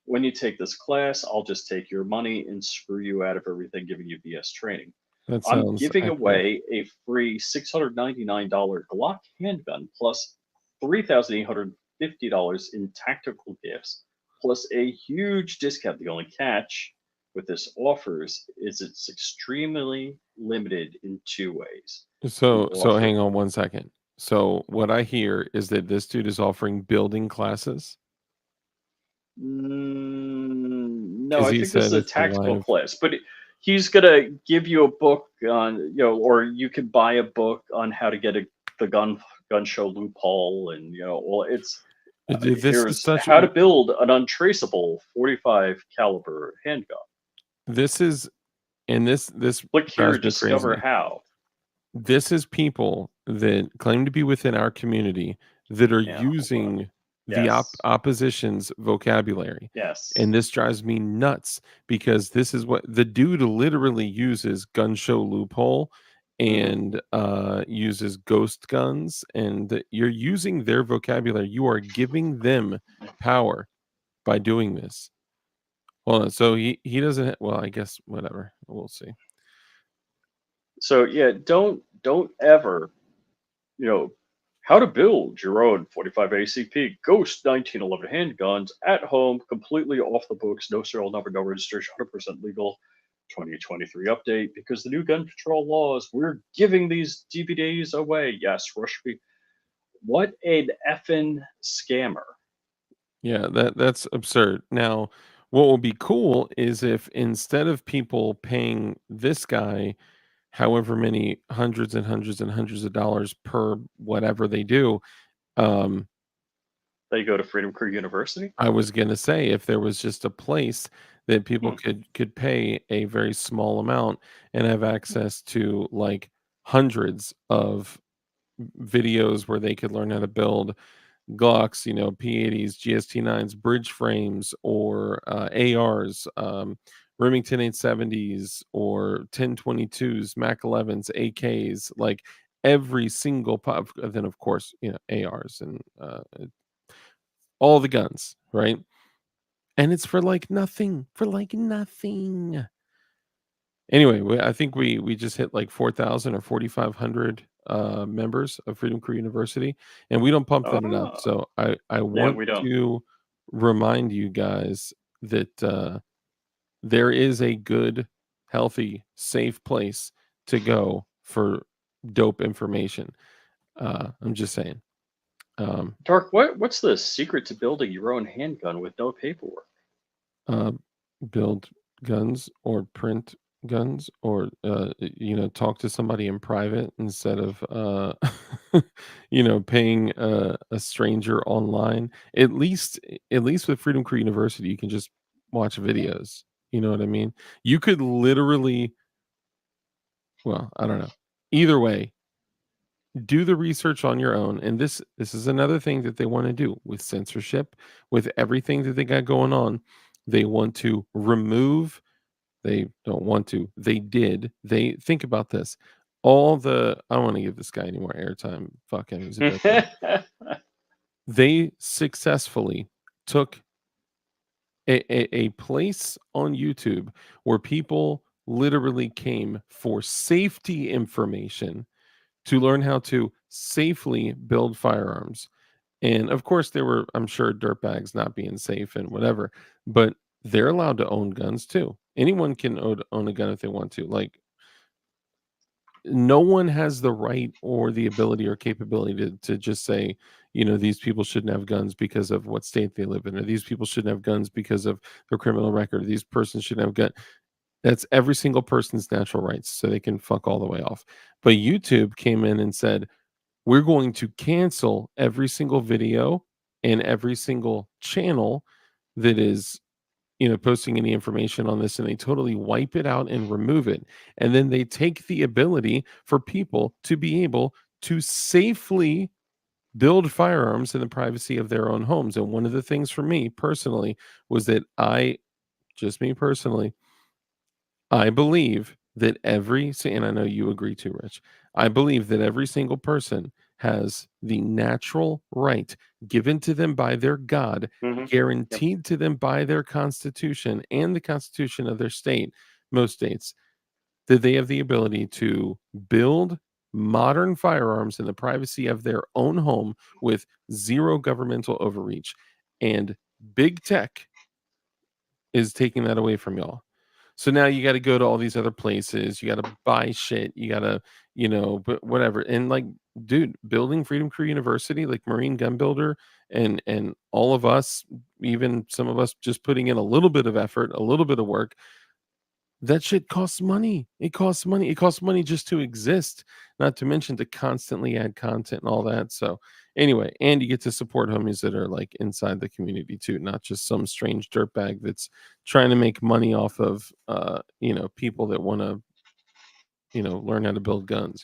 When you take this class, I'll just take your money and screw you out of everything, giving you BS training. That I'm sounds giving excellent. away a free $699 Glock handgun plus $3,850 in tactical gifts, plus a huge discount. The only catch with this offers is it's extremely limited in 2 ways. So offer- hang on one second. So what I hear is that this dude is offering building classes No, because I he think this is said a it's a tactical live. class, but he's gonna give you a book on, or you can buy a book on how to get the gun show loophole, and well, it's This is here's such. how to build an untraceable 45 caliber handgun. This is, and this Click here drives to me discover crazy. how. This is people that claim to be within our community that are Yeah, hold on. using the Yes. opposition's vocabulary. Yes. And this drives me nuts because this is what the dude literally uses gun show loophole and uses ghost guns, and you're using their vocabulary. You are giving them power by doing this. Well, so he doesn't. Well, I guess whatever. We'll see. So yeah, don't ever, how to build your own 45 ACP Ghost 1911 handguns at home, completely off the books, no serial number, no registration, 100% legal. 2023 update, because the new gun control laws, we're giving these DVDs away. Yes, rush me. What an effing scammer. Yeah, that's absurd. Now, what will be cool is if instead of people paying this guy however many hundreds and hundreds and hundreds of dollars per whatever they do, um, They go to Freedom Crew University. I was gonna say if there was just a place that people Hmm. could pay a very small amount and have access to like hundreds of videos where they could learn how to build Glocks, P80s, GST9s, bridge frames, or ARs, Remington 870s, or 1022s, Mac 11s, AKs, like every single pop. Then, of course, ARs and all the guns, right? And it's for like nothing, for like nothing. Anyway, I think we just hit like 4,000 or 4,500 members of Freedom Crew University, and we don't pump that enough. Oh, So I yeah, want we don't. to remind you guys that there is a good, healthy, safe place to go for dope information. I'm just saying. Dark, what's the secret to building your own handgun with no paperwork? Uh, build guns or print guns or talk to somebody in private instead of paying a stranger online. At least with Freedom Crew University you can just watch videos, you know what I mean? You could literally, well, I don't know, either way, do the research on your own. And this is another thing that they want to do with censorship, with everything that they got going on. They want to remove, they don't want to, they did, they think about this, I don't want to give this guy any more airtime, fuck him, he's a dickhead. They successfully took a place on YouTube where people literally came for safety information to learn how to safely build firearms. And of course, there were, I'm sure, dirtbags not being safe and whatever, but they're allowed to own guns too. Anyone can own a gun if they want to. Like, no one has the right or the ability or capability to just say, these people shouldn't have guns because of what state they live in, or these people shouldn't have guns because of their criminal record, or these persons shouldn't have gun. That's every single person's natural rights, so they can fuck all the way off. But YouTube came in and said, we're going to cancel every single video and every single channel that is posting any information on this, and they totally wipe it out and remove it. And then they take the ability for people to be able to safely build firearms in the privacy of their own homes. And one of the things for me personally was that I just me personally, I believe that and I know you agree too, Rich. I believe that every single person has the natural right given to them by their God, Hmm. Yep. guaranteed to them by their constitution and the constitution of their state, most states, that they have the ability to build modern firearms in the privacy of their own home with zero governmental overreach. And big tech is taking that away from y'all. So now you got to go to all these other places. You got to buy shit. You got to, but whatever. And like, dude, building Freedom Crew University, like Marine Gun Builder, and all of us, even some of us, just putting in a little bit of effort, a little bit of work. That shit costs money. It costs money. It costs money just to exist, not to mention to constantly add content and all that. So anyway, and you get to support homies that are like inside the community too, not just some strange dirtbag that's trying to make money off of people that want to, learn how to build guns.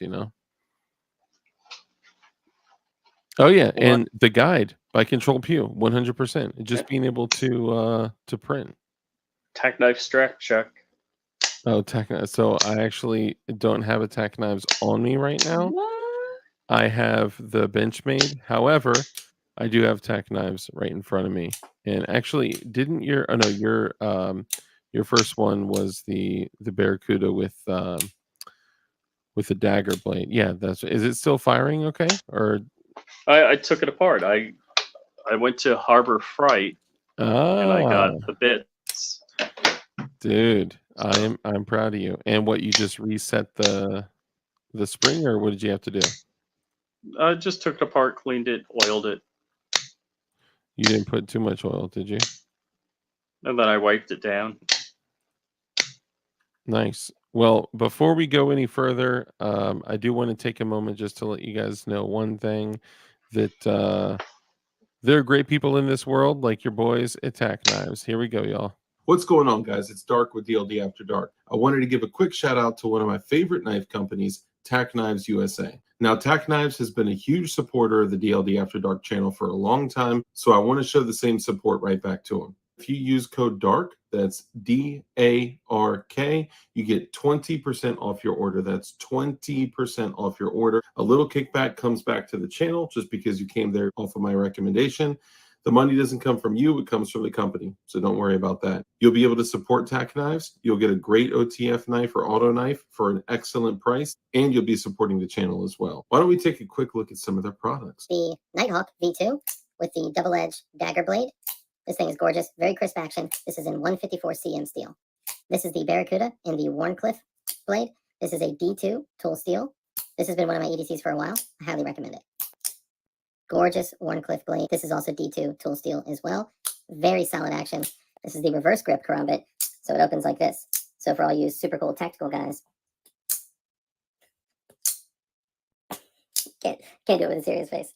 Oh yeah, Well, and the guide by Control Pew, 100%. Just yeah. being able to print. Tack knife strap check. Oh, so I actually don't have a tack knives on me right now. What? I have the Benchmade. However, I do have tack knives right in front of me. And actually, didn't your oh no, your first one was the Barracuda with the dagger blade. Yeah, is it still firing okay? Or I took it apart. I went to Harbor Freight and I got the bits. dude, I'm proud of you. And what, you just reset the spring, or what did you have to do? I just took it apart, cleaned it, oiled it, You didn't put too much oil, did you? and then I wiped it down. Nice. Well, before we go any further, I do want to take a moment just to let you guys know one thing, that there are great people in this world, like your boys at Tack Knives. Here we go, y'all. What's going on, guys? It's Dark with DLD After Dark. I wanted to give a quick shout out to one of my favorite knife companies, Tack Knives USA. Now, Tack Knives has been a huge supporter of the DLD After Dark channel for a long time, so I want to show the same support right back to them. If you use code DARK, that's DARK, you get 20% off your order. That's 20% off your order. A little kickback comes back to the channel just because you came there off of my recommendation. The money doesn't come from you, it comes from the company, so don't worry about that. You'll be able to support Tack Knives. You'll get a great OTF knife or auto knife for an excellent price, and you'll be supporting the channel as well. Why don't we take a quick look at some of their products? The Nighthawk V2 with the double-edged dagger blade. This thing is gorgeous, very crisp action. This is in 154 cm steel. This is the Barracuda in the Warncliffe blade. This is a D2 tool steel. This has been one of my EDCs for a while. I highly recommend it. Gorgeous Warncliffe blade. This is also D2 tool steel as well. Very solid action. This is the reverse grip karambit, so it opens like this. So for all you super cool tactical guys, can't do it with a serious face.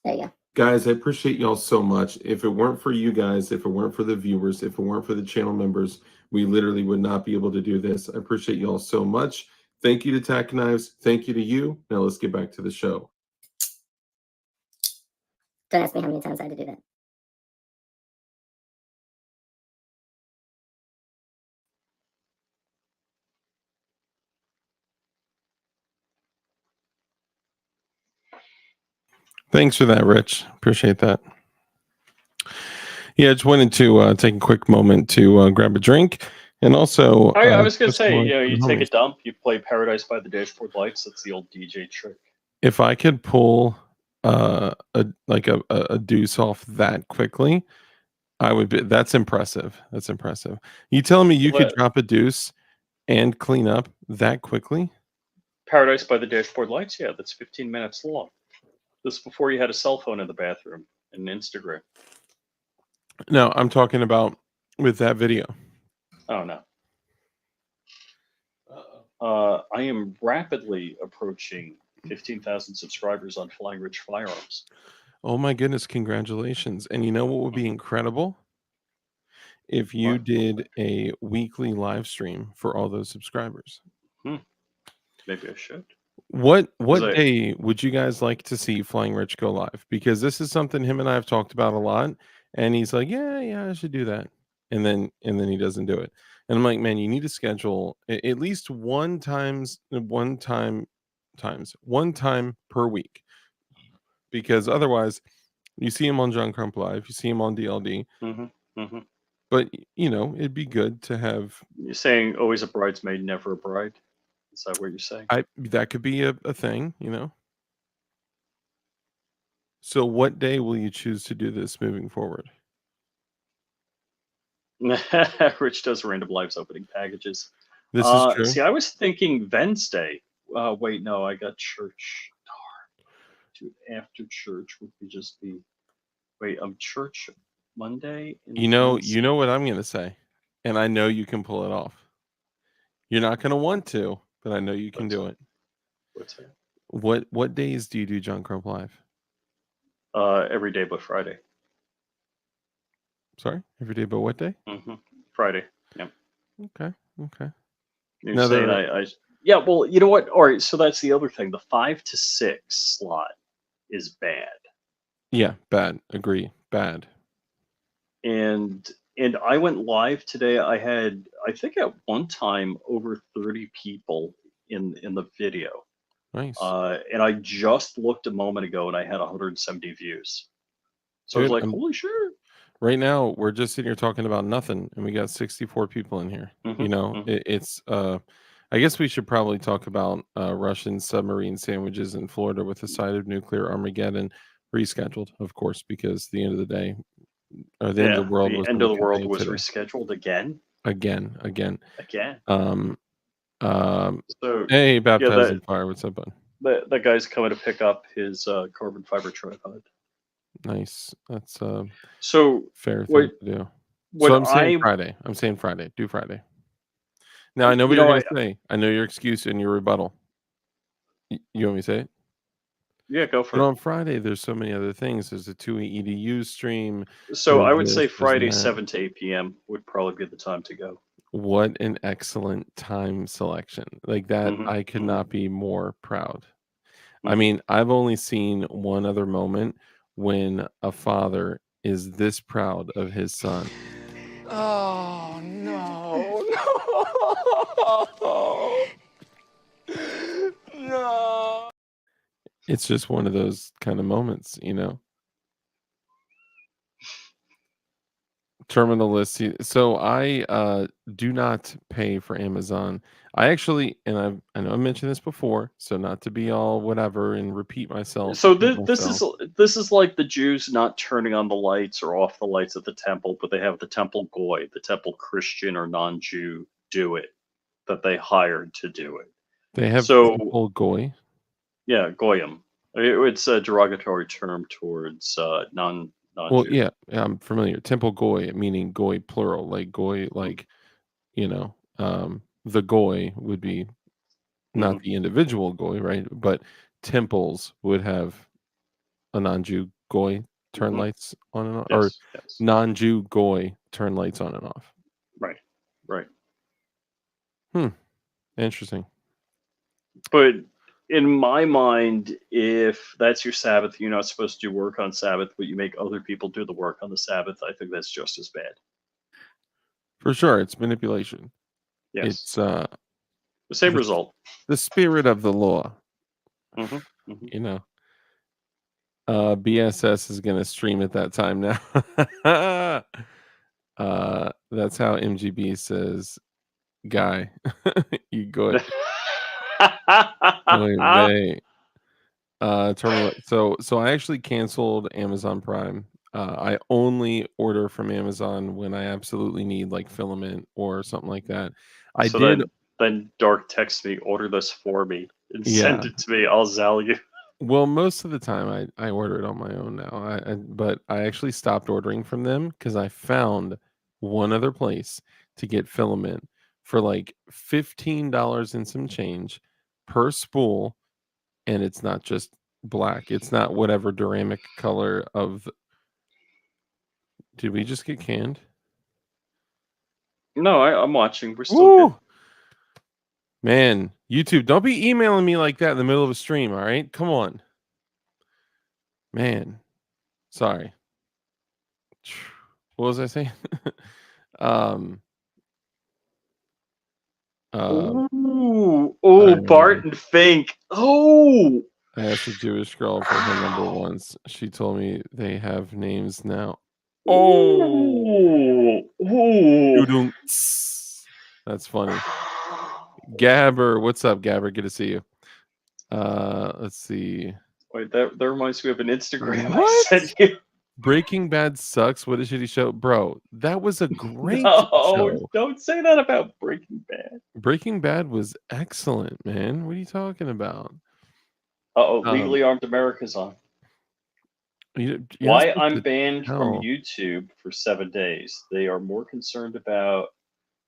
There you go. Guys, I appreciate y'all so much. If it weren't for you guys, if it weren't for the viewers, if it weren't for the channel members, we literally would not be able to do this. I appreciate y'all so much. Thank you to Tack Knives. Thank you to you. Now let's get back to the show. Don't ask me how many times I had to do that. Thanks for that, Rich. Appreciate that. Yeah, I just wanted to take a quick moment to grab a drink, and also I was gonna say, you you take a dump, you play Paradise by the Dashboard Lights. That's the old DJ trick. If I could pull a deuce off that quickly, I would be. That's impressive. That's impressive. You telling me you could drop a deuce and clean up that quickly? Paradise by the Dashboard Lights, yeah, that's 15 minutes long. This is before you had a cell phone in the bathroom and Instagram. No, I'm talking about with that video. Oh no. I am rapidly approaching 15,000 subscribers on Flying Rich Firearms. Oh my goodness, congratulations. And you know what would be incredible? If you did a weekly live stream for all those subscribers. Maybe I should. What 'Cause what day would you guys like to see Flying Rich go live? Because this is something him and I have talked about a lot, and he's like, "Yeah, yeah, I should do that," and then he doesn't do it, and I'm like, "Man, you need to schedule at least one time per week, because otherwise, you see him on John Crump Live, you see him on DLD, hmm hmm but it'd be good to have. You're saying always a bridesmaid, never a bride. Is that what you're saying? That could be a thing. So, what day will you choose to do this moving forward? Rich does random lives opening packages. This is true. See, I was thinking Wednesday. Wait, no, I got church. Darn. Dude, after church would just be. Wait, I'm church Monday and You know what I'm gonna say, and I know you can pull it off. You're not gonna want to, but I know you can do it. What's that? What days do you do John Crump Live? Every day but Friday. Sorry, every day, but what day? Friday. Yeah. Okay. You're No, saying yeah, well, you know what? All right, so that's the other thing. The 5 to 6 slot is bad. Yeah, bad. Agree, bad. And I went live today. I think at one time over 30 people in the video. Nice. And I just looked a moment ago and I had 170 views. So I was Dude, like, holy shit. right now we're just sitting here talking about nothing, and we got 64 people in here. It's I guess we should probably talk about Russian submarine sandwiches in Florida with a side of nuclear Armageddon, rescheduled, of course, because the end of the day, or the end of the world The was end on of the the world day was today. rescheduled again. Again. So Hey, yeah, baptized fire. What's up, bud? that guy's coming to pick up his carbon fiber tripod. Nice. That's So fair what thing to do. what So I'm saying I Friday. Do Friday. Now I know what you're gonna say. I know your excuse and your rebuttal. You want me to say it? yeah, go for But it. on Friday, there's so many other things. There's a 2 EDU stream. So I would There's say this, there's Friday that. 7 to 8 p.m. would probably be the time to go. What an excellent time selection. Like that, I could not be more proud. I mean, I've only seen one other moment when a father is this proud of his son. Oh, no. No. It's just one of those kind of moments, Terminal list. So I do not pay for Amazon. I actually, and I know I mentioned this before, so not to be all whatever and repeat myself. So this is like the Jews not turning on the lights or off the lights at the temple, but they have the temple goy, the temple Christian or non-Jew do it, that they hired to do it. They have So temple goy. yeah, goyim. It's a derogatory term towards non-Jew. Well, yeah, I'm familiar. Temple goy, meaning goy plural, like goy, like the goy would be not the individual goy, right? But temples would have a non-Jew goy turn lights on and off, or non-Jew goy turn lights on and off. Right. Interesting. But in my mind, if that's your Sabbath, you're not supposed to do work on Sabbath, but you make other people do the work on the Sabbath, I think that's just as bad. For sure, it's manipulation. Yes. It's the same result. The spirit of the law. BSS is gonna stream at that time now. That's how MGB says, "Guy, you good." Terminal. So I actually canceled Amazon Prime. I only order from Amazon when I absolutely need like filament or something like that. Then Dark texts me, order this for me and send Yeah. it to me. I'll Zell you. Well, most of the time I order it on my own now. But I actually stopped ordering from them because I found one other place to get filament for like $15 and some change per spool, and it's not just black. It's not whatever ceramic color of. Did we just get canned? No, I'm watching. We're still good. Man, YouTube, don't be emailing me like that in the middle of a stream, all right? Come on. Man, sorry. What was I saying? um, Ooh, I Barton Fink. Oh, I asked a Jewish girl for her number once. She told me they have names now. ooh, ooh. Doo-doo-ts. That's funny. Gabber, what's up, Gabber? Good to see you. Let's see. Wait, that reminds me of an Instagram I What? sent you. Breaking Bad sucks. What a shitty show, bro. That was a great No, show. don't say that about Breaking Bad. Breaking Bad was excellent, man. What are you talking about? Uh-oh, Um, Legally Armed America's on. you're not Why supposed I'm to banned from tell. YouTube for 7 days. They are more concerned about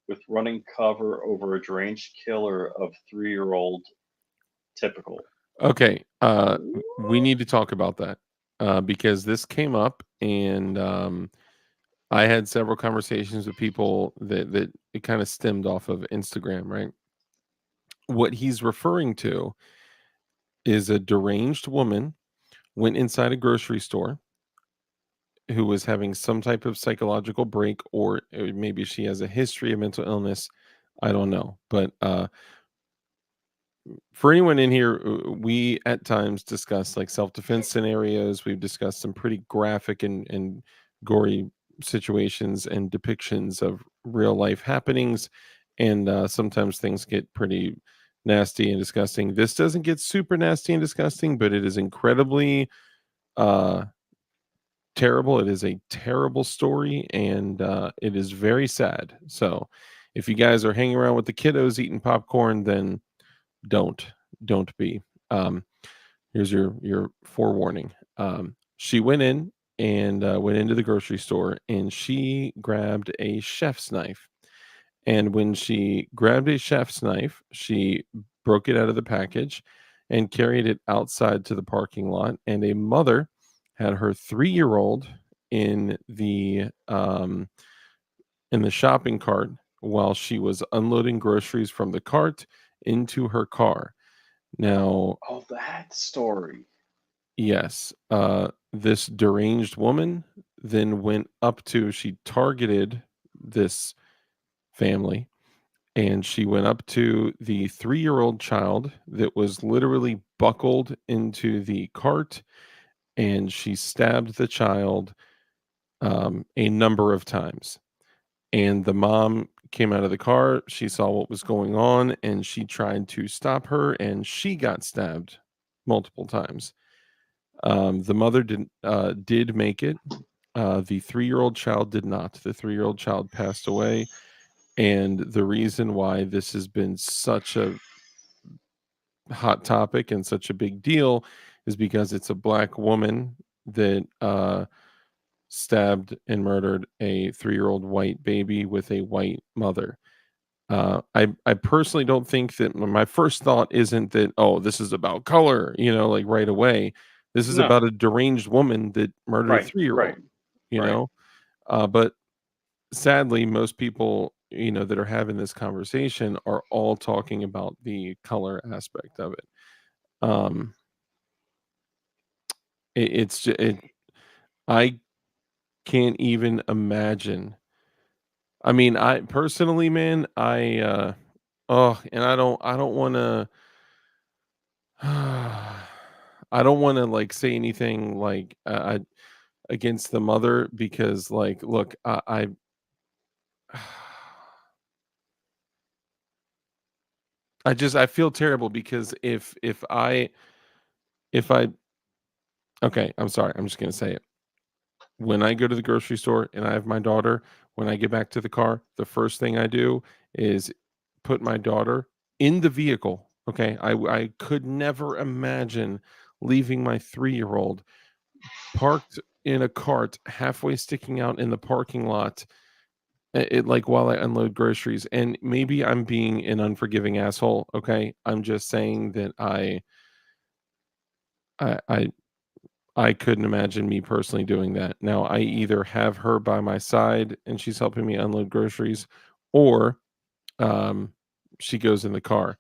with running cover over a deranged killer of 3-year-old. Typical. Okay, we need to talk about that because this came up, and I had several conversations with people that it kind of stemmed off of Instagram, right? What he's referring to is a deranged woman went inside a grocery store who was having some type of psychological break, or maybe she has a history of mental illness. I don't know, but for anyone in here, we at times discuss like self-defense scenarios. We've discussed some pretty graphic and gory situations and depictions of real life happenings, and sometimes things get pretty nasty and disgusting. This doesn't get super nasty and disgusting, but it is incredibly uh terrible. It is a terrible story, and it is very sad. So if you guys are hanging around with the kiddos eating popcorn, then don't don't be. um Here's your forewarning. She went in and went into the grocery store, and she grabbed a chef's knife. And when she grabbed a chef's knife, she broke it out of the package and carried it outside to the parking lot. And a mother had her 3-year-old in the shopping cart while she was unloading groceries from the cart into her car. Now, Oh, that story. yes, this deranged woman then went up to she targeted this family, and she went up to the 3-year-old child that was literally buckled into the cart, and she stabbed the child a number of times. And the mom came out of the car, she saw what was going on, and she tried to stop her, and she got stabbed multiple times. The mother did make it. The 3-year-old child did not. The 3-year-old child passed away, and the reason why this has been such a hot topic and such a big deal is because it's a black woman that stabbed and murdered a 3-year-old white baby with a white mother. I personally don't think that my first thought isn't that, oh, this is about color, like right away. This is No. about a deranged woman that murdered a Right, 3-year-old, right, you right. know? But sadly, most people, that are having this conversation are all talking about the color aspect of it. Um, I can't even imagine. I mean, I personally, man, and I don't want to I don't want to like say anything like against the mother, because like look, I feel terrible because if I okay, I'm sorry, I'm just gonna say it. When I go to the grocery store and I have my daughter, when I get back to the car, the first thing I do is put my daughter in the vehicle. Okay. I could never imagine leaving my 3-year-old parked in a cart halfway sticking out in the parking lot, like while I unload groceries. And maybe I'm being an unforgiving asshole. Okay. I'm just saying that I, I, I couldn't imagine me personally doing that. Now, I either have her by my side and she's helping me unload groceries, or um, she goes in the car.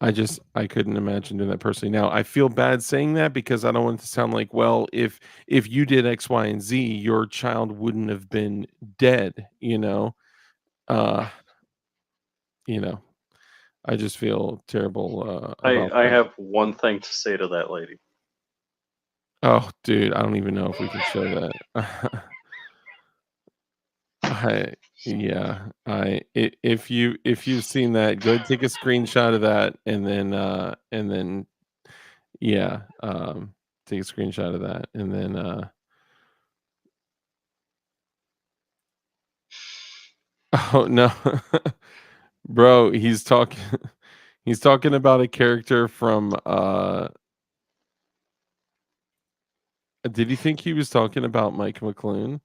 I couldn't imagine doing that personally. Now, I feel bad saying that because I don't want it to sound like, well, if you did X, Y, and Z, your child wouldn't have been dead, you know? Uh, you know, I just feel terrible about I that. have one thing to say to that lady. Oh, dude, I don't even know if we can show that. I yeah, if you've seen that, go take a screenshot of that and then yeah, take a screenshot of that and then oh no. Bro, he's talking about a character from did he think he was talking about Mike McClune?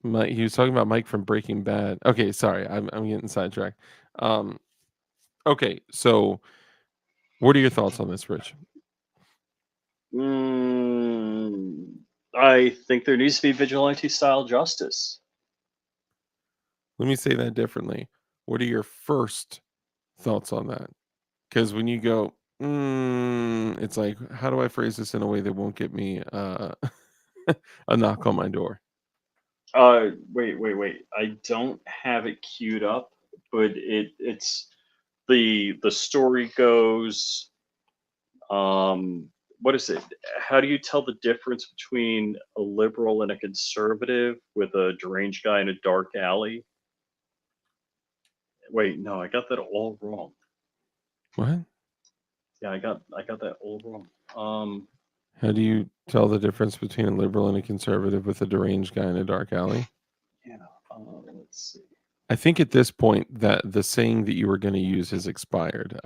He was talking about Mike from Breaking Bad. Okay, sorry, I'm getting sidetracked. Um, okay, so what are your thoughts on this, Rich? I think there needs to be vigilante style justice. Let me say that differently. What are your first thoughts on that? Because when you go, it's like, how do I phrase this in a way that won't get me a knock on my door? Wait. I don't have it queued up, but it's the story goes. What is it? How do you tell the difference between a liberal and a conservative with a deranged guy in a dark alley? Wait, no, I got that all wrong. What? Yeah, I got that all wrong. How do you tell the difference between a liberal and a conservative with a deranged guy in a dark alley? Yeah. Let's see. I think at this point that the saying that you were going to use has expired.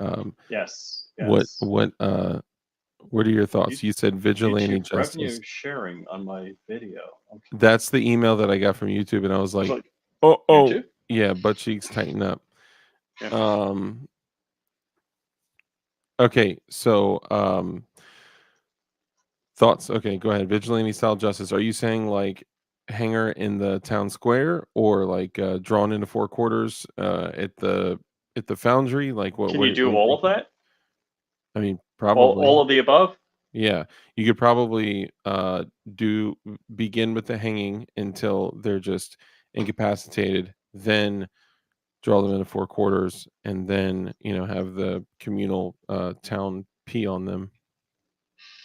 Yes. What Yes. what are your thoughts? You said vigilante YouTube revenue justice. sharing on my video. Okay. That's the email that I got from YouTube, and I was It's like, like oh, YouTube. yeah, butt cheeks tighten up. Yeah. Okay, so thoughts. Okay, go ahead. Vigilante style justice. Are you saying like hanger in the town square or like drawn into four quarters at the foundry? Like Can what you are do you all of thinking? that? I mean, All probably. of the above? Yeah, you could probably do begin with the hanging until they're just incapacitated, then draw them into four quarters, and then have the communal town pee on them.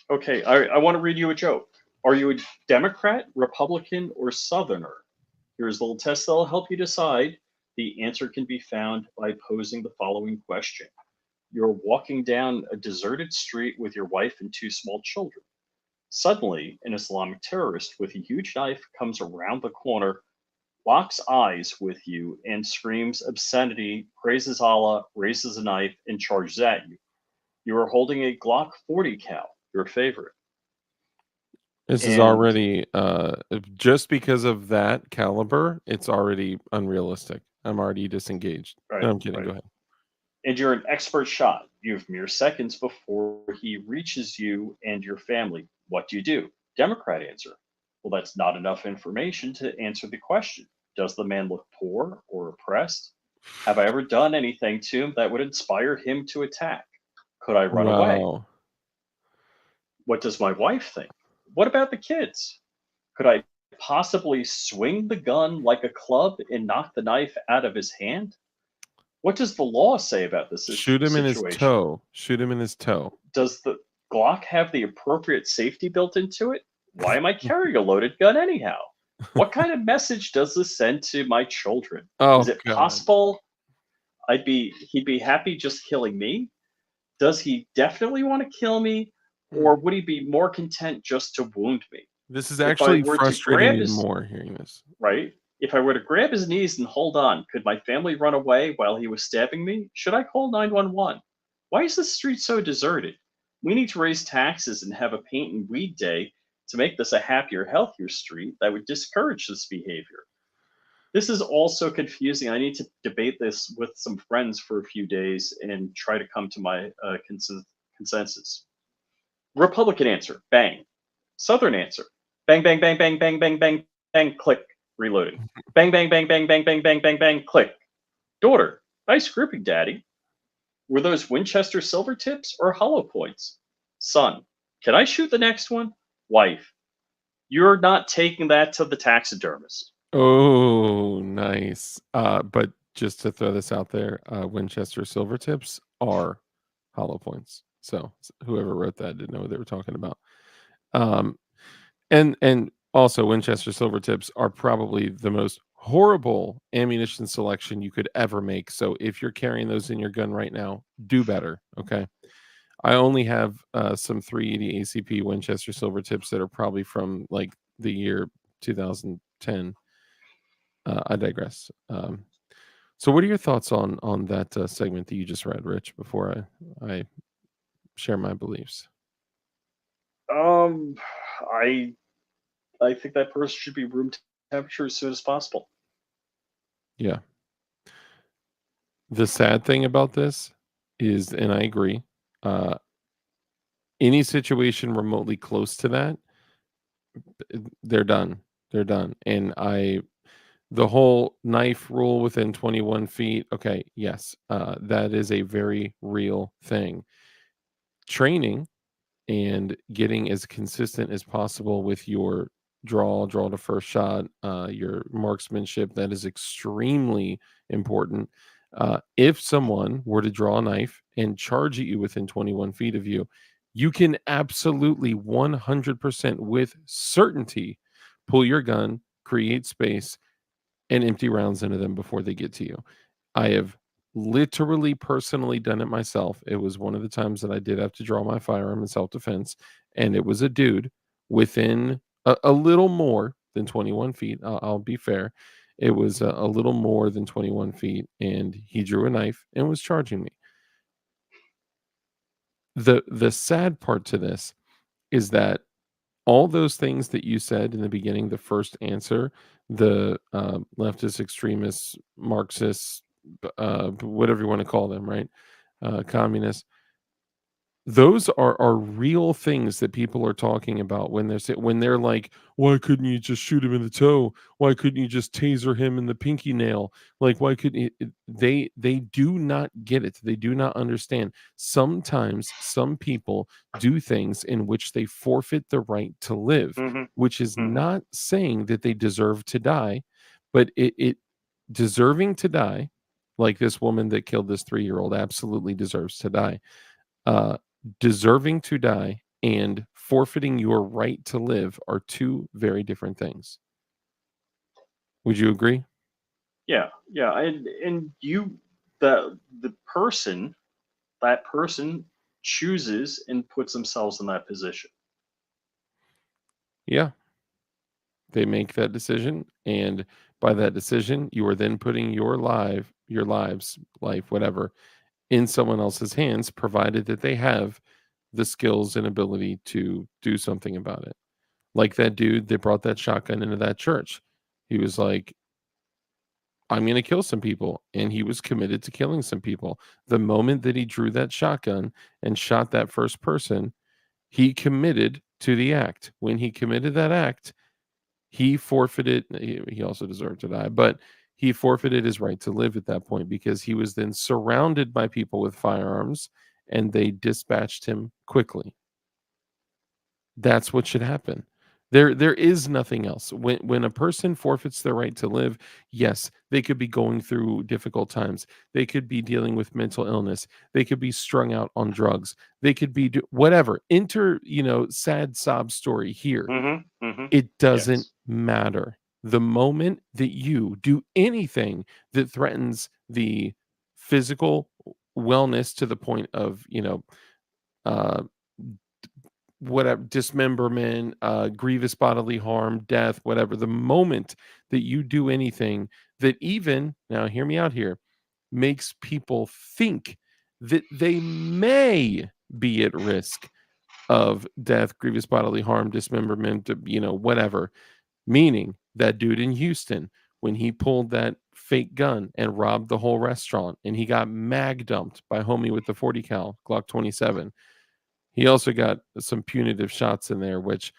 Okay, I want to read you a joke. Are you a Democrat, Republican, or Southerner? Here's a little test that'll help you decide. The answer can be found by posing the following question. You're walking down a deserted street with your wife and two small children. Suddenly, an Islamic terrorist with a huge knife comes around the corner, locks eyes with you, and screams obscenity, praises Allah, raises a knife, and charges at you. You are holding a Glock 40 cal, your favorite. This is And already just because of that caliber, it's already unrealistic. I'm already disengaged. No, right, I'm kidding. right. Go ahead. And you're an expert shot. You have mere seconds before he reaches you and your family. What do? Democrat answer. Well, that's not enough information to answer the question. Does the man look poor or oppressed? Have I ever done anything to him that would inspire him to attack? Could I run away? Wow. What does my wife think? What about the kids? Could I possibly swing the gun like a club and knock the knife out of his hand? What does the law say about this Shoot him in his situation? toe. Shoot him in his toe. Does the Glock have the appropriate safety built into it? Why am I carrying a loaded gun anyhow? What kind of message does this send to my children? Oh Is it God. possible he'd be happy just killing me? Does he definitely want to kill me? Or would he be more content just to wound me? This is If I actually were to frustrating grab me his more hearing this. right, if I were to grab his knees and hold on, could my family run away while he was stabbing me? Should I call 911? Why is the street so deserted? We need to raise taxes and have a paint and weed day to make this a happier, healthier street that would discourage this behavior. This is also confusing. I need to debate this with some friends for a few days and try to come to my consensus. Republican answer, bang. Southern answer, bang, bang, bang, bang, bang, bang, bang, bang, click. Reloading. Bang, bang, bang, bang, bang, bang, bang, bang, bang. Click. Daughter, nice gripping, Daddy. Were those Winchester silver tips or hollow points? Son, can I shoot the next one? Wife, you're not taking that to the taxidermist. Oh, nice. But just to throw this out there, Winchester silver tips are hollow points. So whoever wrote that didn't know what they were talking about. And also Winchester silver tips are probably the most horrible ammunition selection you could ever make. So if you're carrying those in your gun right now, do better. Okay. I only have some 380 ACP Winchester silver tips that are probably from like the year 2010. I digress. So what are your thoughts on that segment that you just read, Rich, before I share my beliefs? I think that person should be room temperature as soon as possible. Yeah. The sad thing about this is, and I agree, uh, any situation remotely close to that, they're done. They're done. And the whole knife rule within 21 feet, okay, yes, that is a very real thing. Training and getting as consistent as possible with your draw to first shot, your marksmanship, that is extremely important. If someone were to draw a knife and charge at you within 21 feet of you, you can absolutely 100% with certainty pull your gun, create space, and empty rounds into them before they get to you. I have literally personally done it myself. It was one of the times that I did have to draw my firearm in self-defense, and it was a dude within a little more than 21 feet. I'll be fair. It was a little more than 21 feet, and he drew a knife and was charging me. The sad part to this is that all those things that you said in the beginning, the first answer, the leftist, extremists, Marxists, whatever you want to call them, right? Communists. Those are real things that people are talking about when they're like, why couldn't you just shoot him in the toe? Why couldn't you just taser him in the pinky nail? Like, why couldn't you? They do not get it. They do not understand. Sometimes some people do things in which they forfeit the right to live, which is not saying that they deserve to die, but it deserving to die, like this woman that killed this 3-year-old absolutely deserves to die. Deserving to die and forfeiting your right to live are two very different things. Would you agree? Yeah, and the person, that person chooses and puts themselves in that position. Yeah. They make that decision, and by that decision, you are then putting your life, whatever, in someone else's hands, provided that they have the skills and ability to do something about it. Like that dude that brought that shotgun into that church. He was like, I'm going to kill some people. And he was committed to killing some people. The moment that he drew that shotgun and shot that first person, he committed to the act. When he committed that act, he forfeited, he also deserved to die, but he forfeited his right to live at that point because he was then surrounded by people with firearms and they dispatched him quickly. That's what should happen. There is nothing else. When a person forfeits their right to live, yes, they could be going through difficult times. They could be dealing with mental illness. They could be strung out on drugs. They could be whatever. Enter, sad sob story here. It doesn't matter. The moment that you do anything that threatens the physical wellness to the point of, uh, whatever, dismemberment, grievous bodily harm, death, whatever, the moment that you do anything that even, now hear me out here, makes people think that they may be at risk of death, grievous bodily harm, dismemberment, whatever. Meaning that dude in Houston, when he pulled that fake gun and robbed the whole restaurant and he got mag dumped by homie with the 40 cal Glock 27. He also got some punitive shots in there, which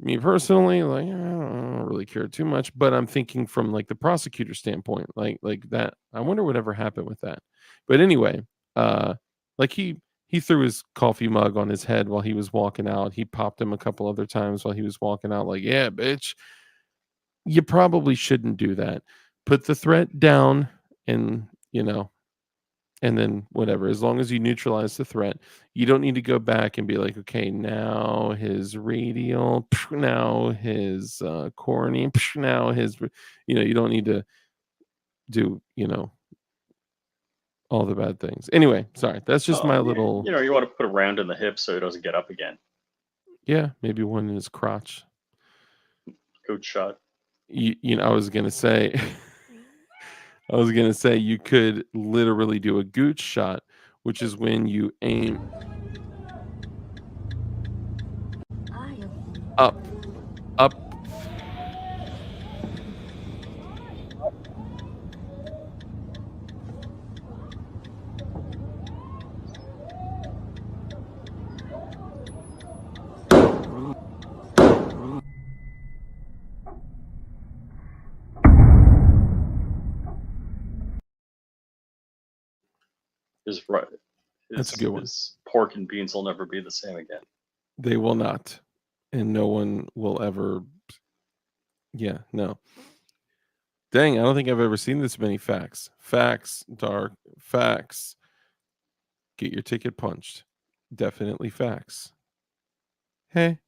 Me personally, like, I don't really care too much, but I'm thinking from like the prosecutor standpoint, like that. I wonder whatever happened with that. But anyway, like he threw his coffee mug on his head while he was walking out. He popped him a couple other times while he was walking out. Like, yeah, bitch, you probably shouldn't do that. Put the threat down, and and then whatever. As long as you neutralize the threat, you don't need to go back and be like, okay, now his radial, now his corny, now his, you don't need to do, all the bad things. Anyway, sorry, that's just my little, You want to put a round in the hip so he doesn't get up again. yeah, maybe one in his crotch. Coach shot. I was gonna say, you could literally do a gooch shot, which is when you aim up. That's a good one. His pork and beans will never be the same again. They will not, and no one will ever. Yeah, no. Dang, I don't think I've ever seen this many facts. Facts, Dark, facts. Get your ticket punched. Definitely facts. Hey.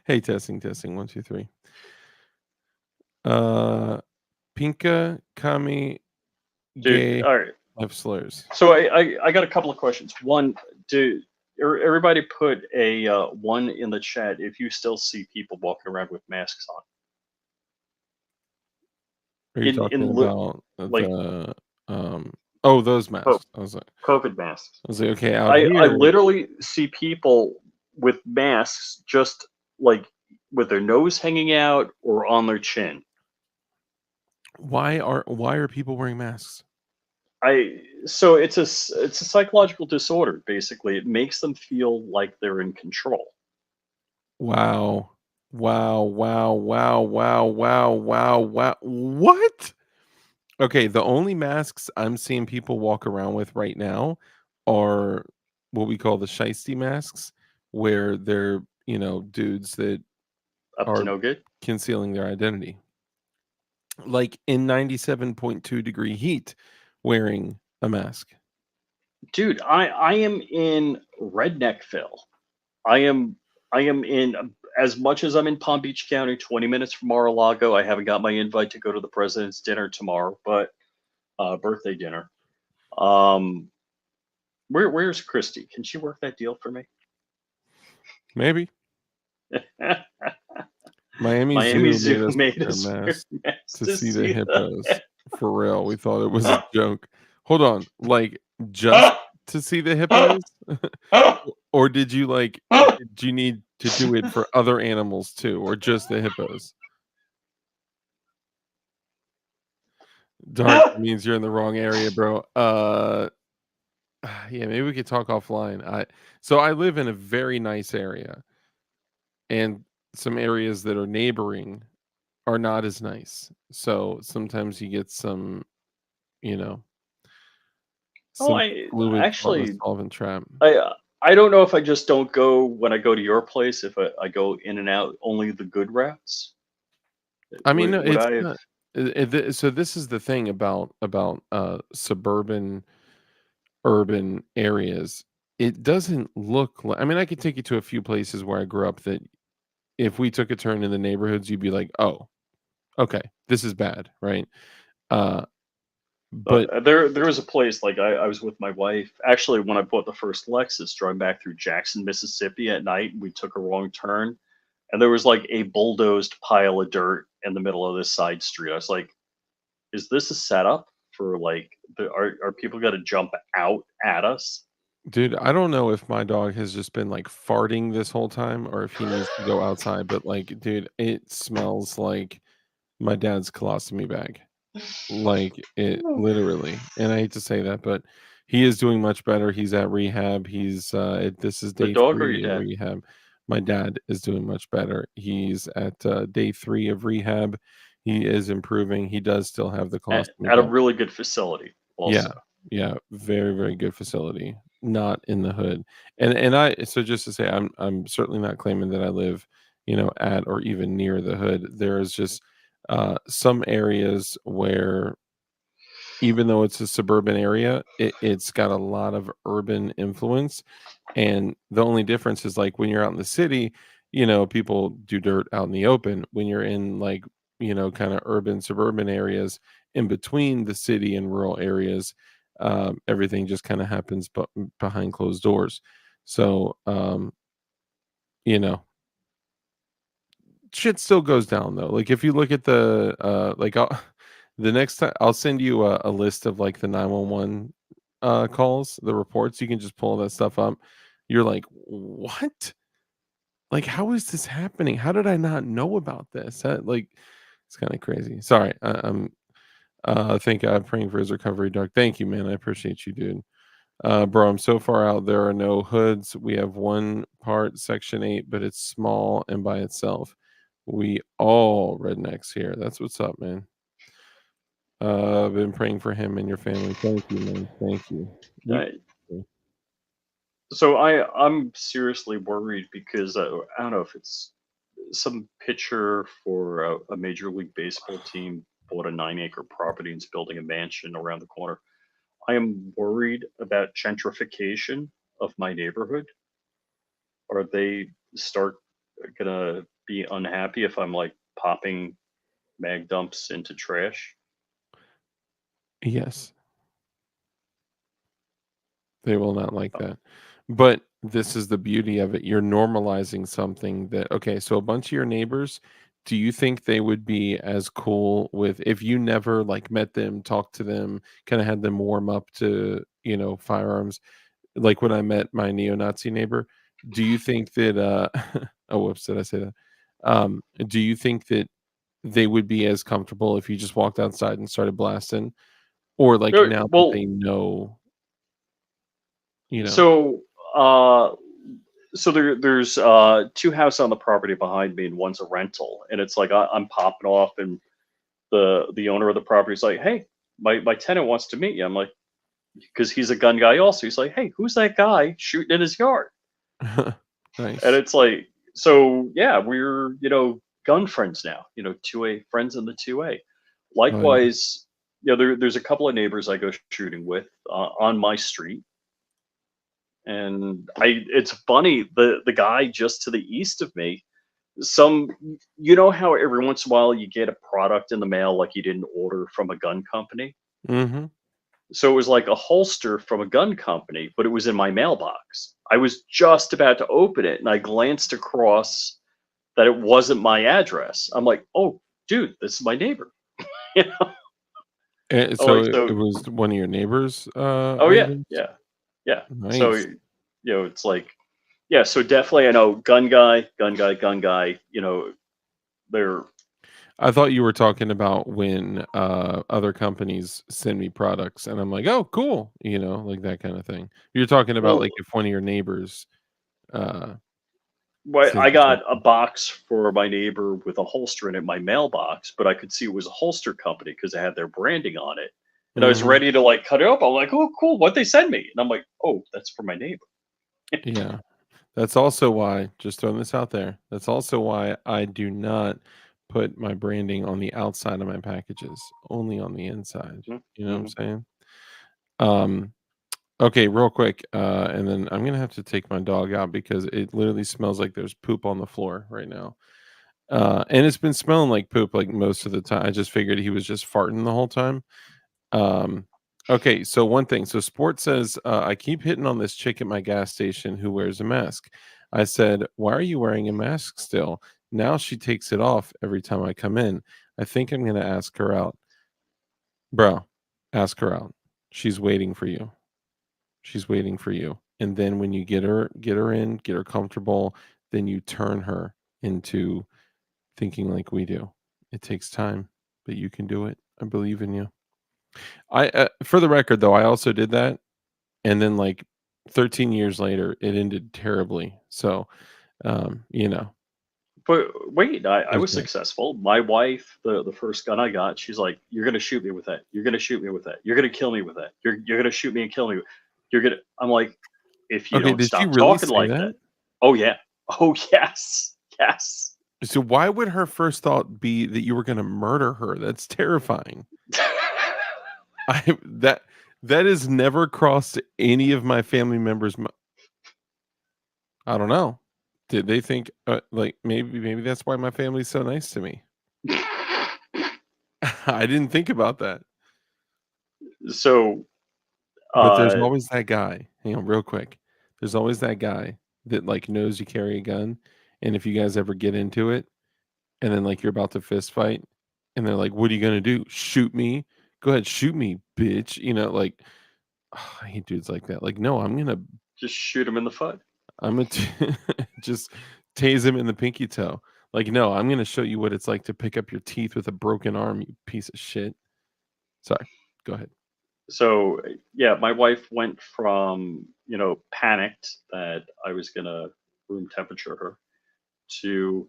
Hey, testing, 1, 2, 3. Pinka, Kami, Dude, gay, all right. life slurs. So I got a couple of questions. One, everybody put a 1 in the chat if you still see people walking around with masks on. Are you talking about the those masks? I was like, COVID masks. okay, I literally see people with masks just like with their nose hanging out or on their chin. Why are people wearing masks? So it's a psychological disorder. Basically, it makes them feel like they're in control. Wow. What? Okay, the only masks I'm seeing people walk around with right now are what we call the shiesty masks, where they're, dudes that Up are to no good. concealing their identity. Like in 97.2 degree heat wearing a mask. Dude, I am in Redneckville. I am in, as much as I'm in Palm Beach County, 20 minutes from Mar-a-Lago. I haven't got my invite to go to the president's dinner tomorrow, but birthday dinner. Where's Christy? Can she work that deal for me? Maybe. Miami Zoo made us wear masks to see the hippos. For real, we thought it was a joke. Hold on, like just to see the hippos, or did you need to do it for other animals too, or just the hippos? Dark means you're in the wrong area, bro. Yeah, maybe we could talk offline. I live in a very nice area, and some areas that are neighboring are not as nice. So sometimes you get some, actually solvent trap. I don't know if I just don't go when I go to your place. If I go in and out only the good routes. I mean, no, it's not. So this is the thing about suburban, urban areas. It doesn't look like. I mean, I could take you to a few places where I grew up that, if we took a turn in the neighborhoods, you'd be like, oh, okay, this is bad, right? But there was a place, like I was with my wife actually when I bought the first Lexus, driving back through Jackson, Mississippi at night. We took a wrong turn, and there was like a bulldozed pile of dirt in the middle of this side street. I was like, is this a setup for like are people going to jump out at us? dude, I don't know if my dog has just been like farting this whole time or if he needs to go outside, but like, dude, it smells like my dad's colostomy bag. Like it literally. And I hate to say that, but he is doing much better. He's at rehab. He's this is The day dog or 3 your in dad? rehab. My dad is doing much better. He's at day 3 of rehab. He is improving. He does still have the colostomy At a bag. really good facility, Yeah, also. yeah, very, very good facility. Not in the hood. And I so just to say, I'm certainly not claiming that I live, at or even near the hood. There is just some areas where even though it's a suburban area, it's got a lot of urban influence. And the only difference is like when you're out in the city, people do dirt out in the open. When you're in like, kind of urban, suburban areas in between the city and rural areas, everything just kind of happens behind closed doors. So, you know, shit still goes down though. Like if you look at the next time I'll send you a list of like the 911 calls, the reports. You can just pull that stuff up. You're like, what? Like, how is this happening? How did I not know about this? Like, it's kind of crazy. Sorry, thank God, I'm praying for his recovery, Doug. Thank you, man. I appreciate you, dude. Bro, I'm so far out. There are no hoods. We have one part, section 8, but it's small and by itself. We all rednecks here. That's what's up, man. I've been praying for him and your family. Thank you, man. Thank you. You I, so I'm seriously worried because I don't know if it's some pitcher for a Major League Baseball team bought a 9-acre property and is building a mansion around the corner. I am worried about gentrification of my neighborhood. Are they start gonna be unhappy if I'm like popping mag dumps into trash? Yes, they will not like that. But this is the beauty of it. You're normalizing something that okay, so a bunch of your neighbors, do you think they would be as cool with if you never like met them, talked to them, kind of had them warm up to, firearms? Like when I met my neo-Nazi neighbor, do you think that oh whoops, did I say that? Do you think that they would be as comfortable if you just walked outside and started blasting? Or like now that Well, they know, you know? so there's two houses on the property behind me, and one's a rental, and it's like I'm popping off, and the owner of the property is like, "Hey, my tenant wants to meet you." I'm like, because he's a gun guy also. He's like, "Hey, who's that guy shooting in his yard?" And Nice. it's like, so yeah, we're gun friends now. 2A friends in the 2A. Oh, yeah. Likewise, there's a couple of neighbors I go shooting with on my street. And it's funny, the guy just to the east of me, some how every once in a while you get a product in the mail like you didn't order from a gun company. Mhm. So it was like a holster from a gun company, but it was in my mailbox. I was just about to open it and I glanced across that it wasn't my address. I'm like, oh dude, this is my neighbor. you know I'm So like, it so was one of your neighbors' oh yeah, items? yeah. So Nice. it's like, yeah, so definitely I know gun guy, gun guy, they're I thought you were talking about when, other companies send me products, and I'm like, "Oh, cool," like that kinda thing. You're talking about, well, like, if one of your neighbors, uh, I sends you got a something. box for my neighbor with a holster in it, my mailbox, but I could see it was a holster company because they had their branding on it. And I was Mhm. ready to like cut it up. I'm like, oh, cool. What they send me? And I'm like, oh, that's for my neighbor. Yeah. That's also why just throwing this out there, that's also why I do not put my branding on the outside of my packages, only on the inside. You know what I'm Mm-hmm. saying? Um, okay, real quick, and then I'm gonna have to take my dog out because it literally smells like there's poop on the floor right now. And it's been smelling like poop like most of the time. I just figured he was just farting the whole time. Um, okay, so one thing. So Sport says, I keep hitting on this chick at my gas station who wears a mask. I said, why are you wearing a mask still? Now she takes it off every time I come in. I think I'm gonna ask her out. Bro, ask her out. She's waiting for you. She's waiting for you. And then when you get her in, get her comfortable, then you turn her into thinking like we do. It takes time, but you can do it. I believe in you. For the record though, I also did that, and then like 13 years later, it ended terribly. So You know, But wait, I there's was that. successful. My wife, the first gun I got, she's like, "You're gonna shoot me with that. You're gonna shoot me with that. You're gonna kill me with that. You're gonna shoot me and kill me. You're gonna." I'm like, "If you Okay, don't did she stop really talking say like that? that." Oh yeah. Oh yes. Yes. So why would her first thought be that you were going to murder her? That's terrifying. I that has never crossed any of my family members' I don't know. Did they think like maybe that's why my family's so nice to me? I didn't think about that. So, But there's uh, always that guy. Hang on, real quick. There's always that guy that like knows you carry a gun, and if you guys ever get into it, and then like you're about to fist fight, and they're like, "What are you gonna do? Shoot me? Go ahead, shoot me, bitch!" You know, like I hate dudes like that. Like, no, just shoot him in the foot. I'm gonna just tase him in the pinky toe. Like, no, I'm gonna show you what it's like to pick up your teeth with a broken arm, you piece of shit. Sorry, go ahead. So yeah, my wife went from panicked that I was gonna room temperature her to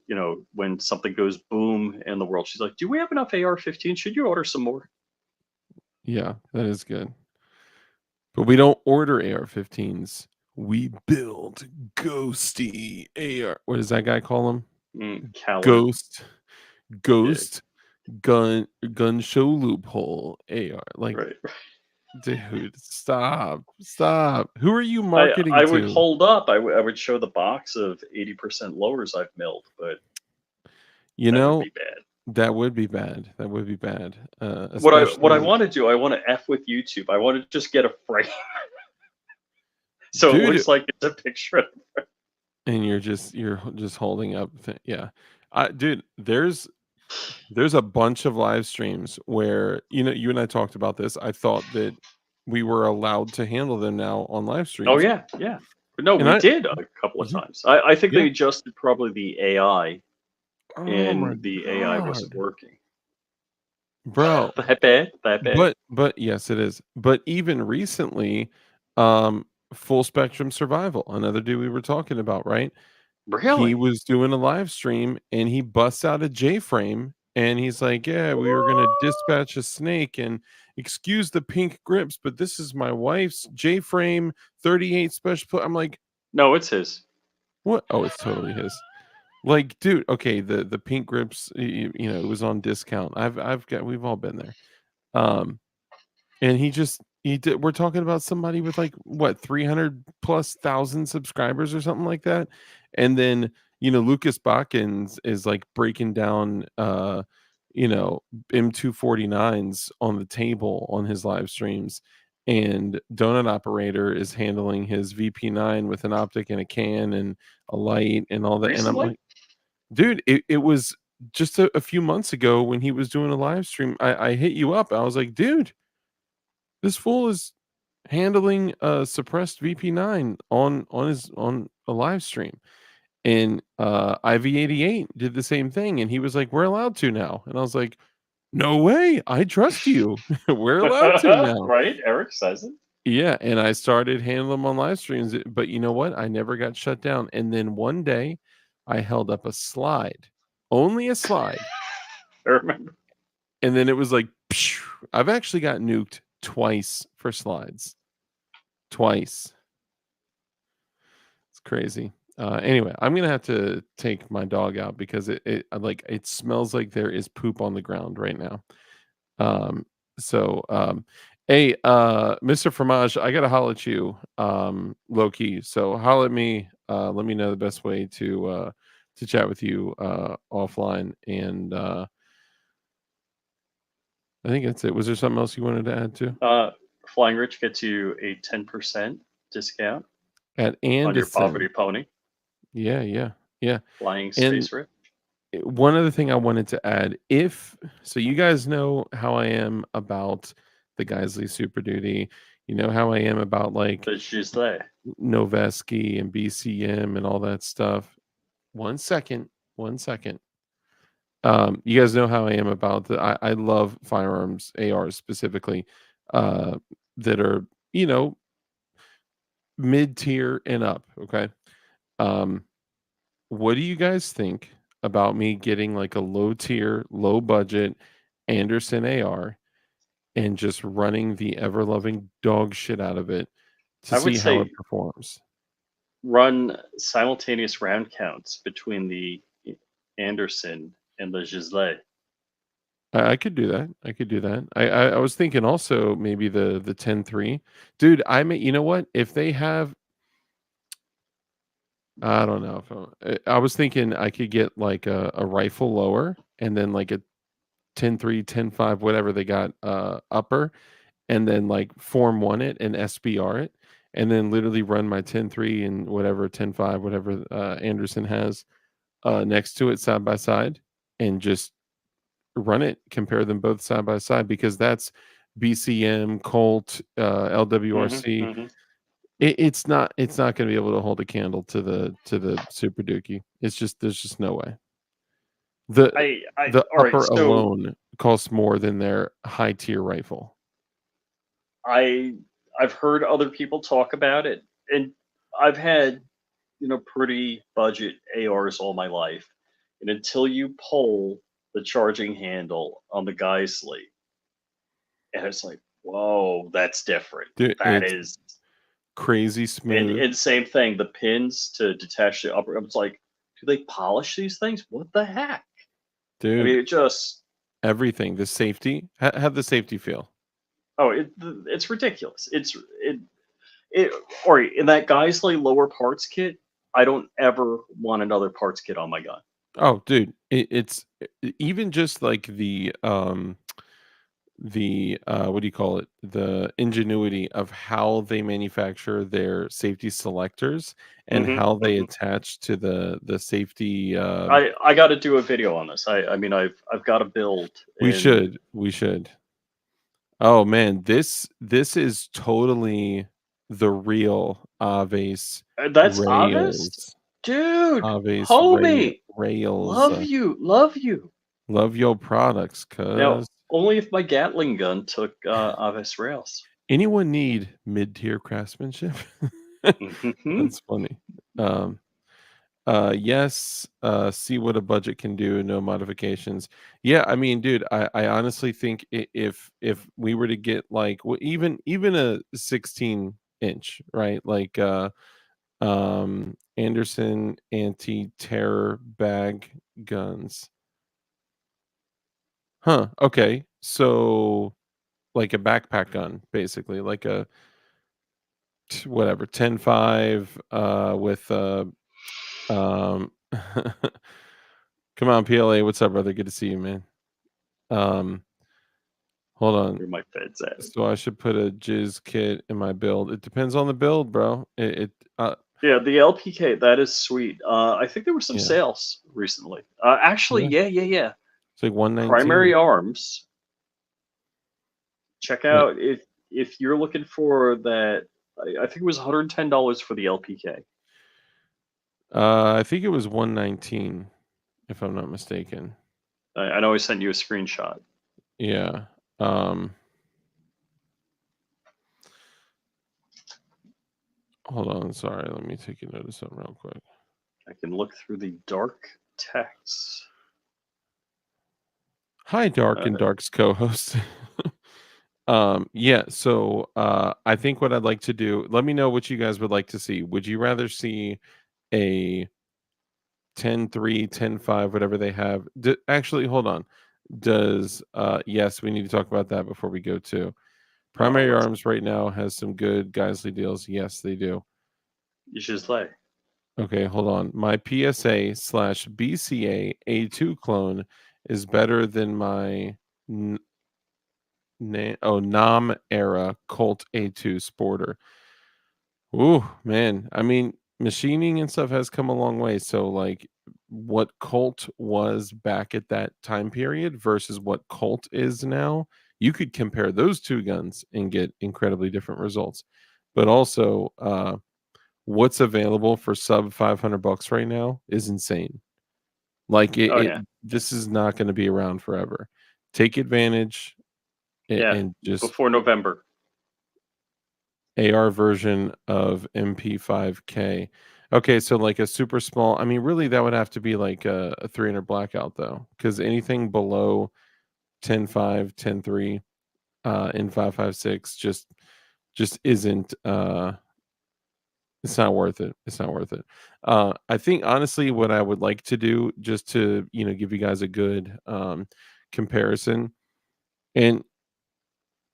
when something goes boom in the world, she's like, "Do we have enough AR-15? Should you order some more?" Yeah, that is good. But we don't order AR-15s. We build ghosty AR. What does that guy call them? Caliber. Ghost, Yeah, ghost, gun show loophole AR. Like, right. dude, stop. Who are you I marketing I would to? hold up. I would show the box of 80% lowers I've milled, but You that would know, be bad. that would be bad. That would be bad. What I Especially, want to do, I want to F with YouTube. I want to just get a frame so it dude. looks like it's a picture. And you're just holding up. Yeah, dude. There's a bunch of live streams where you and I talked about this. I thought that we were allowed to handle them now on live Oh streams, yeah, yeah. But no, and we did a couple of yeah, times. I think yeah. they adjusted probably the AI, Oh my and the AI wasn't god, working. bro. That bad? That bad? But yes, it is. But even recently, um, Full Spectrum Survival, another dude we were talking about, right? He Really? was doing a live stream and he busts out a J-frame and he's like, "Yeah, we were gonna dispatch a snake and excuse the pink grips, but this is my wife's J-frame 38 special." I'm like, No, it's his. "What? Oh, it's totally his." Like, dude, okay, the pink grips, it was on discount. We've all been there. Um, and he did we're talking about somebody with like what 300 plus thousand subscribers or something like that. And then, Lucas Bakkens is like breaking down you know, M249s on the table on his live streams. And Donut Operator is handling his VP9 with an optic and a can and a light and all that. And I'm Recently? like, dude, it was just a few months ago when he was doing a live stream. I hit you up. I was like, dude, this fool is handling a suppressed VP9 on a live stream. And IV88 did the same thing, and he was like, "We're allowed to now." And I was like, "No way! I trust you. We're allowed to now." Right? Eric says it. Yeah, and I started handling them on live streams, but you know what? I never got shut down. And then one day, I held up a slide, only a slide, I remember. and then it was like, phew. I've actually got nuked twice for slides. Twice. It's crazy. Anyway, I'm gonna have to take my dog out because it smells like there is poop on the ground right now. Um, so hey, Mr. Fromage, I gotta holler at you, low key. So holler at me. Let me know the best way to chat with you offline. And I think that's it. Was there something else you wanted to add to? Flying Rich gets you a 10% discount At on your poverty Anderson. pony. Yeah. Flying And Space Rich. one other thing I wanted to add, if so, you guys know how I am about the Geisley Super Duty. You know how I am about like That she's there. Noveski and BCM and all that stuff. One second. You guys know how I am about I love firearms, ARs specifically, uh, that are, mid tier and up. Okay. Um, what do you guys think about me getting like a low tier, low budget Anderson AR and just running the ever loving dog shit out of it to I would see how it say performs? run simultaneous round counts between the Anderson and the Gisley. I could do that. I could do that. I was thinking also maybe the 10-3. Dude, I may, you know what? If they have, I don't know if I was thinking I could get like a rifle lower and then like a 10-3, 10-5, whatever they got upper, and then like form one it and SBR it, and then literally run my 10-3 and whatever 10-5, whatever Anderson has next to it side by side, and just run it, compare them both side by side, because that's BCM, Colt, LWRC. Hmm. It's not going to be able to hold a candle to the Super Dookie. It's just there's just no way. The the All right. upper So alone costs more than their high tier rifle. I I've heard other people talk about it, and I've had pretty budget ARs all my life, and until you pull the charging handle on the Geisley, and it's like, whoa, that's different. Dude, That it's is, crazy smooth. and same thing, the pins to detach the upper. It's like, do they polish these things? What the heck? I Dude, mean, it just, everything. The safety. How'd the safety feel? it's ridiculous. It All right, in that Geisley lower parts kit, I don't ever want another parts kit on my gun. Oh, dude, it's even just like the what do you call it? The ingenuity of how they manufacture their safety selectors and Hmm. how they Hmm. attach to the safety. I got to do a video on this. I mean, I've got to build, We and should. We should. Oh man, this is totally the real Aves that's Avis, rails. dude, Aves homie, rails. love you, love you. Love your products, Now, cuz. only if my Gatling gun took Avis rails. Anyone need mid-tier craftsmanship? Hmm. That's funny. Um, yes, see what a budget can do, no modifications. Yeah, I mean, dude, I honestly think if we were to get like even a 16-inch, right? Like Anderson anti-terror bag guns. Huh, okay. So like a backpack gun, basically, like a whatever 10-5 with um come on PLA, what's up, brother? Good to see you, man. um Hold on. Where my feds at? So I should put a jizz kit in my build. It depends on the build, bro. Yeah, the LPK, that is sweet. I think there were some Yeah, sales recently. Actually, yeah, yeah. it's like 119. Primary Arms. Check Yeah. out if you're looking for that. I think it was $110 for the LPK. I think it was 119 if I'm not mistaken. I know I sent you a screenshot. Yeah. Hold on, sorry, let me take a note of something real quick. I can look through the dark text. Hi, Dark and Dark's co-host. Yeah, so I think what I'd like to do, let me know what you guys would like to see. Would you rather see a 10-3, 10-5, whatever they have? Actually, hold on. Does yes, we need to talk about that before we go to Primary Arms right now has some good Geisley deals. Yes, they do. You just lay. Okay, hold on. My PSA/BCA A2 clone is better than my NAM era Colt A2 Sporter. Ooh, man. I mean, machining and stuff has come a long way. So, like, what Colt was back at that time period versus what Colt is now, you could compare those two guns and get incredibly different results. But also, what's available for sub $500 right now is insane. Like, Oh yeah, this is not going to be around forever. Take advantage yeah. and just Before November. AR version of MP5K. Okay, so like a super small. I mean, really, that would have to be like a 300 blackout though, because anything below 10.5, 10.3, in 5.56 just isn't. It's not worth it. It's not worth it. I think honestly, what I would like to do, just to give you guys a good comparison, and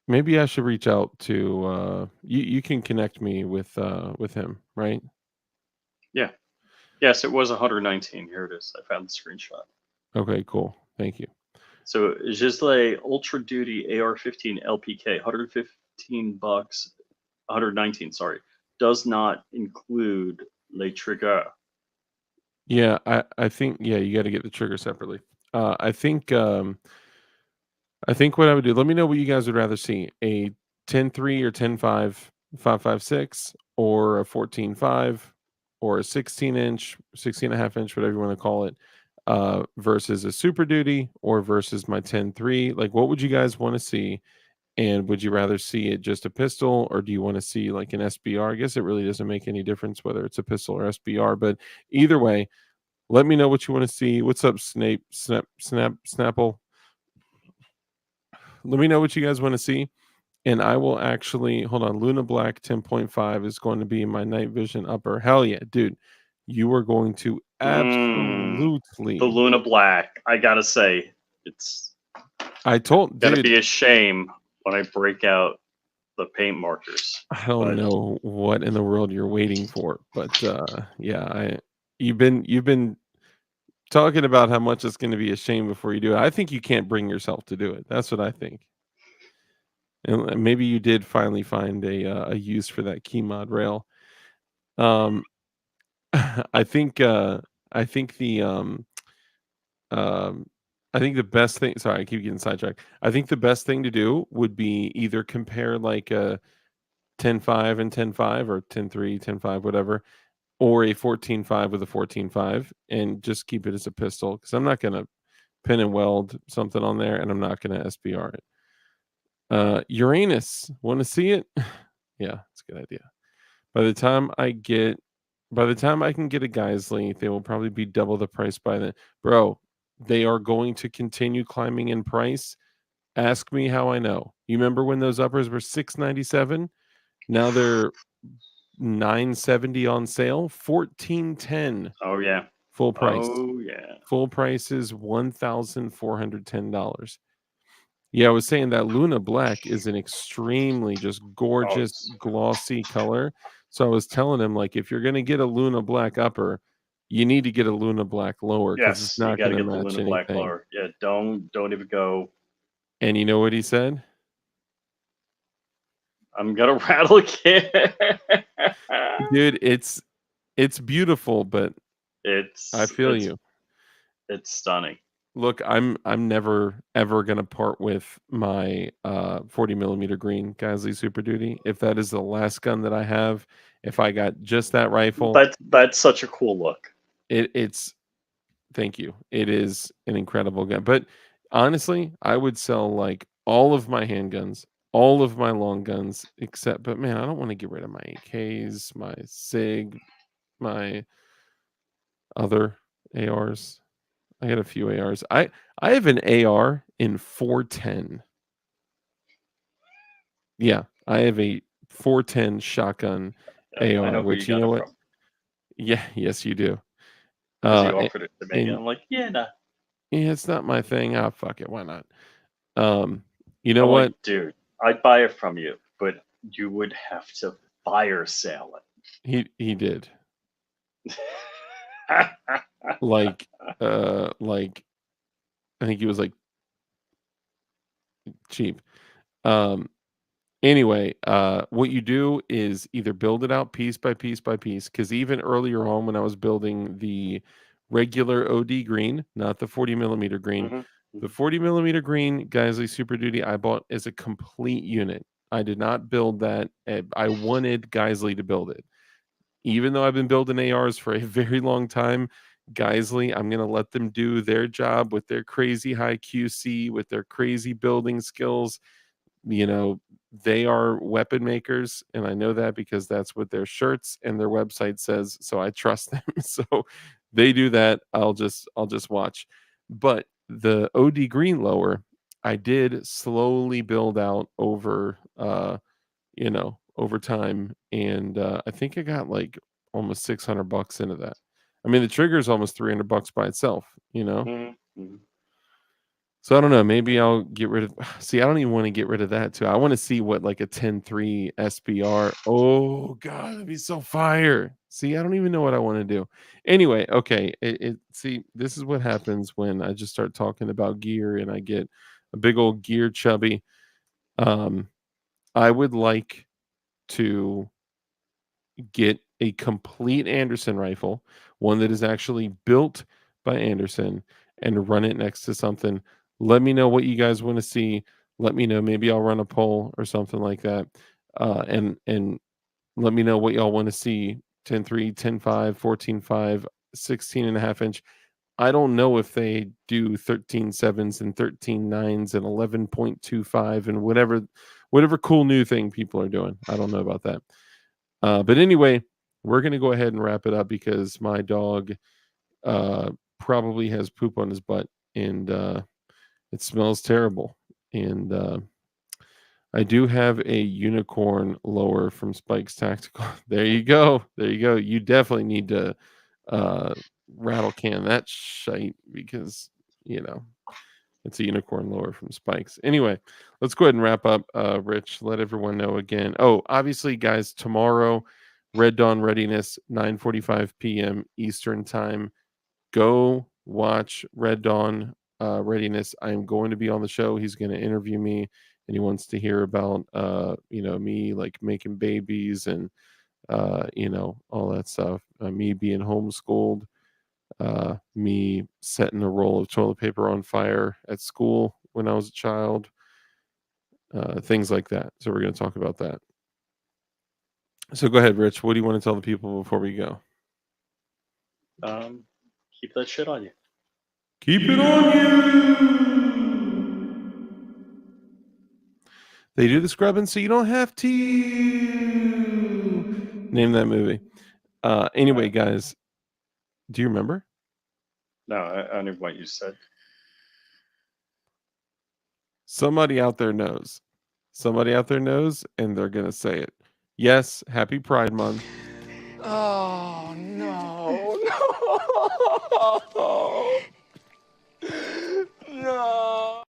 maybe I should reach out to you. You can connect me with him, right? Yeah. Yes, it was 119. Here it is. I found the screenshot. Okay, cool. Thank you. So Gisley Ultra Duty AR-15 LPK, 115 bucks, 119. Sorry, does not include Le Trigger. Yeah, I think you got to get the trigger separately. I think what I would do. Let me know what you guys would rather see: a 10.3 or 10.5 5.56, or a 14.5, or a 16-inch, 16.5-inch, whatever you want to call it, versus a Super Duty, or versus my 10.3. Like, what would you guys want to see? And would you rather see it just a pistol, or do you want to see like an SBR? I guess it really doesn't make any difference whether it's a pistol or SBR, but either way, let me know what you want to see. What's up, Snapple? Let me know what you guys want to see, and I will actually hold on. Luna Black 10.5 is going to be my night vision upper. Hell yeah, dude! You are going to The absolutely. Luna Black. I gotta say, it's I told gotta dude. be a shame when I break out the paint markers. I don't know what in the world you're waiting for, but yeah, you've been talking about how much it's going to be a shame before you do it. I think you can't bring yourself to do it. That's what I think. And maybe you did finally find a use for that key mod rail. Um, I think I think the um, I think the best thing. Sorry, I keep getting sidetracked. I think the best thing to do would be either compare like a 10.5 and 10.5, or 10.3, 10.5, whatever, or a 14.5 with a 14.5, and just keep it as a pistol, because I'm not going to pin and weld something on there, and I'm not going to SBR it. Uranus, want to see it? Yeah, it's a good idea. By the time I can get a Geisley, they will probably be double the price by then. Bro, they are going to continue climbing in price. Ask me how I know. You remember when those uppers were $697? Now they're $970 on sale, $1,410 Oh yeah. full price. Oh yeah. Full price is $1,410. Yeah, I was saying that Luna Black is an extremely just gorgeous, glossy color. So I was telling him, like, if you're gonna get a Luna Black upper, you need to get a Luna Black lower, because it's Yes, you not gotta gonna get the match Luna Black anything. lower. Yeah, don't even go. And you know what he said? I'm gonna rattle again. Dude, it's beautiful, but I feel you. It's stunning. Look, I'm never ever gonna part with my 40 millimeter green Geisley Super Duty. If that is the last gun that I have, if I got just that rifle, That's such a cool look. it's thank you. It is an incredible gun. But honestly, I would sell like all of my handguns, all of my long guns, except, but man, I don't want to get rid of my AKs, my SIG, my other ARs. I got a few ARs. I have an AR in 410. Yeah, I have a 410 shotgun I AR, know who you which, you got know it what? from. Yeah, yes, you do. Because he A- offered it to me. and I'm like, yeah, nah. yeah, it's not my thing. Ah, fuck it, why not? You know I'm what? like, dude, I'd buy it from you, but you would have to fire sale He did. it. Like I think he was like cheap. Um Anyway, what you do is either build it out piece by piece by piece, because even earlier on when I was building the regular OD green, not the 40 millimeter green, Mhm. the 40 millimeter green Geisley Super Duty I bought as a complete unit. I did not build that. I wanted Geisley to build it. Even though I've been building ARs for a very long time, Geisley, I'm going to let them do their job with their crazy high QC, with their crazy building skills. You know, they are weapon makers, and I know that because that's what their shirts and their website says, so I trust them. So they do that. I'll just watch. But the OD green lower, I did slowly build out over over time, and I think I got like almost $600 into that. I mean, the trigger is almost $300 by itself, you know? Mm-hmm. So I don't know. Maybe I'll get rid of. See, I don't even want to get rid of that too. I want to see what like a 10.3 SBR. Oh God, that'd be so fire. See, I don't even know what I want to do. Anyway, okay. See, this is what happens when I just start talking about gear and I get a big old gear chubby. Um, I would like to get a complete Anderson rifle, one that is actually built by Anderson, and run it next to something. Let me know what you guys want to see. Let me know. Maybe I'll run a poll or something like that. And let me know what y'all want to see. 10.3, 10.5, 14.5, 16.5 inch. I don't know if they do 13.7s and 13.9s and 11.25 and whatever cool new thing people are doing. I don't know about that. But anyway, we're going to go ahead and wrap it up because my dog probably has poop on his butt and it smells terrible. And I do have a unicorn lower from Spike's Tactical. There you go. There you go. You definitely need to rattle can that shite because, it's a unicorn lower from Spikes. Anyway, let's go ahead and wrap up. Rich, let everyone know again. Oh, obviously, guys, tomorrow, Red Dawn Readiness, 9:45 p.m. Eastern Time. Go watch Red Dawn Readiness. I'm going to be on the show. He's going to interview me, and he wants to hear about, me like making babies and, all that stuff. Me being homeschooled. Me setting a roll of toilet paper on fire at school when I was a child, things like that. So we're going to talk about that. So go ahead, Rich. What do you want to tell the people before we go? Keep that shit on you. Keep it on you. They do the scrubbing so you don't have to. Name that movie. Anyway, guys, do you remember? No, I know what you said. Somebody out there knows. Somebody out there knows, and they're going to say it. Yes, happy Pride Month. Oh, no. No. No.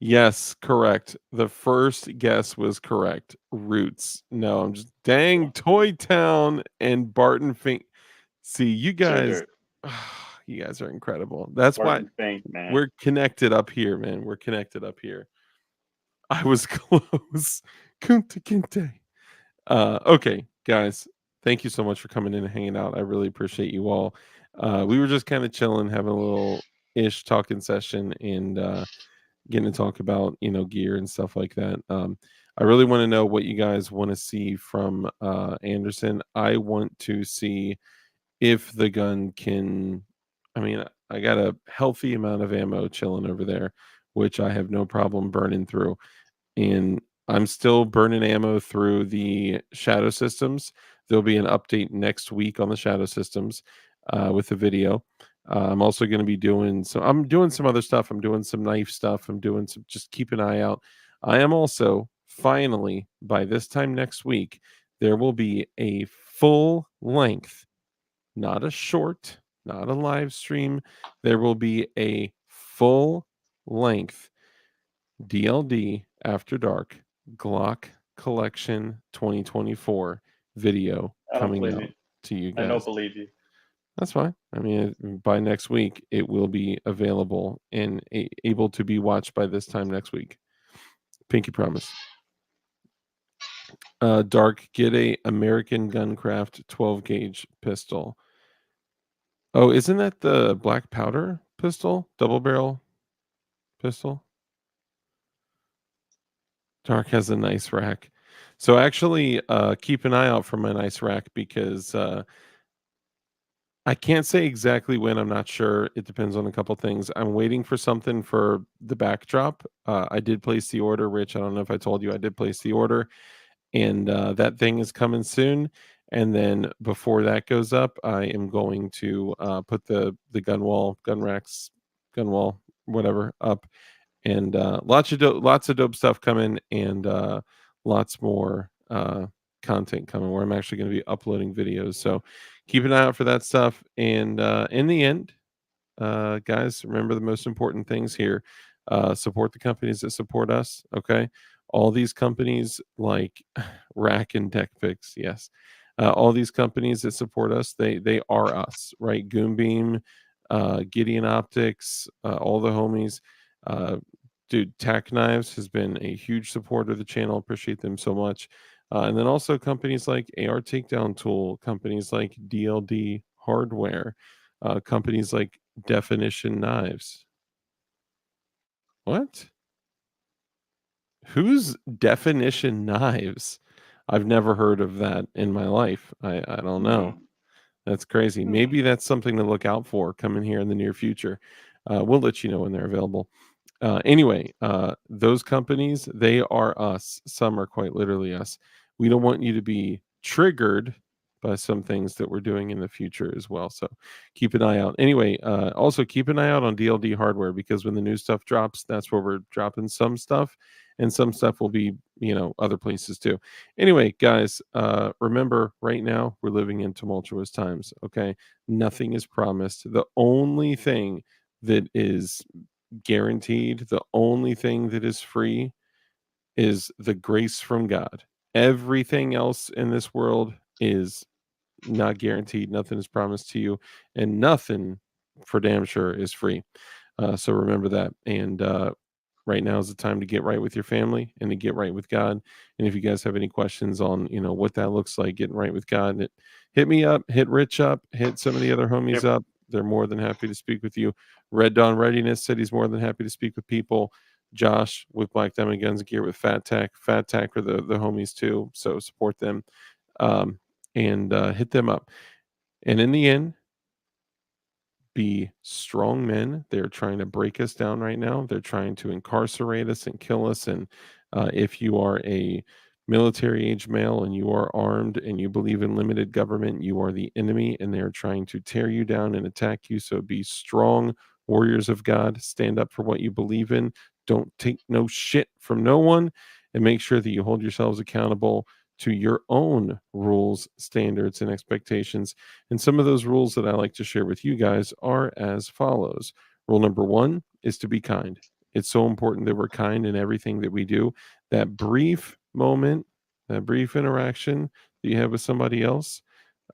Yes, correct. The first guess was correct. Roots. No, I'm just dang Toy Town and Barton Fink. See, you guys, you guys are incredible. That's why Barton Fink, man. we're connected up here, man. We're connected up here. I was close. Kunta Kinte. Okay, guys, thank you so much for coming in and hanging out. I really appreciate you all. We were just kind of chilling, having a little ish talking session, and getting to talk about gear and stuff like that. I really want to know what you guys want to see from Anderson. I want to see if the gun can. I mean, I got a healthy amount of ammo chilling over there, which I have no problem burning through, and I'm still burning ammo through the shadow systems. There'll be an update next week on the shadow systems with a video. I'm also going to be doing I'm doing some other stuff. I'm doing some knife stuff. I'm doing some, just keep an eye out. I am also finally, by this time next week, there will be a full length, not a short, not a live stream. There will be a full length DLD After Dark Glock Collection 2024 video I don't coming believe out you. to you I guys. don't believe you. That's fine. I mean, by next week, it will be available and able to be watched by this time next week. Pinky promise. Dark, get a American Guncraft 12 gauge pistol. Oh, isn't that the black powder pistol? Double barrel pistol? Dark has a nice rack. So actually, keep an eye out for my nice rack because I can't say exactly when. I'm not sure. It depends on a couple things. I'm waiting for something for the backdrop. I did place the order, Rich. I don't know if I told you I did place the order, and that thing is coming soon. And then before that goes up, I am going to put the gun wall, gun racks, gun wall, whatever up, and lots of dope stuff coming, and lots more content coming where I'm actually going to be uploading videos. So keep an eye out for that stuff. And in the end, guys, remember the most important things here. Support the companies that support us. Okay, all these companies like Rack and Deck Picks, yes. All these companies that support us, they are us, right? Goonbeam, Gideon Optics, all the homies. Dude, Tack Knives has been a huge supporter of the channel. Appreciate them so much. And then also companies like AR Takedown Tool, companies like DLD Hardware, companies like Definition Knives. What? Who's Definition Knives? I've never heard of that in my life. I don't know. That's crazy. Maybe that's something to look out for coming here in the near future. We'll let you know when they're available. Anyway, those companies, they are us. Some are quite literally us. We don't want you to be triggered by some things that we're doing in the future as well. So keep an eye out. Anyway, also keep an eye out on DLD hardware, because when the new stuff drops, that's where we're dropping some stuff, and some stuff will be, other places too. Anyway, guys, remember right now we're living in tumultuous times. Okay. Nothing is promised. The only thing that is guaranteed, the only thing that is free, is the grace from God. Everything else in this world is not guaranteed. Nothing is promised to you, and nothing for damn sure is free. So remember that. And right now is the time to get right with your family and to get right with God. And if you guys have any questions on, what that looks like, getting right with God, hit me up, hit Rich up, hit some of the other homies up. They're more than happy to speak with you. Red Dawn Readiness said he's more than happy to speak with people. Josh with Black Diamond Guns and Gear with Fat Tech are the homies too. So support them, and hit them up. And in the end, be strong men. They're trying to break us down right now. They're trying to incarcerate us and kill us. And if you are a military age male and you are armed and you believe in limited government, you are the enemy, and they're trying to tear you down and attack you. So be strong warriors of God. Stand up for what you believe in. Don't take no shit from no one, and make sure that you hold yourselves accountable to your own rules, standards, and expectations. And some of those rules that I like to share with you guys are as follows. Rule number 1 is to be kind. It's so important that we're kind in everything that we do. That brief moment, that brief interaction that you have with somebody else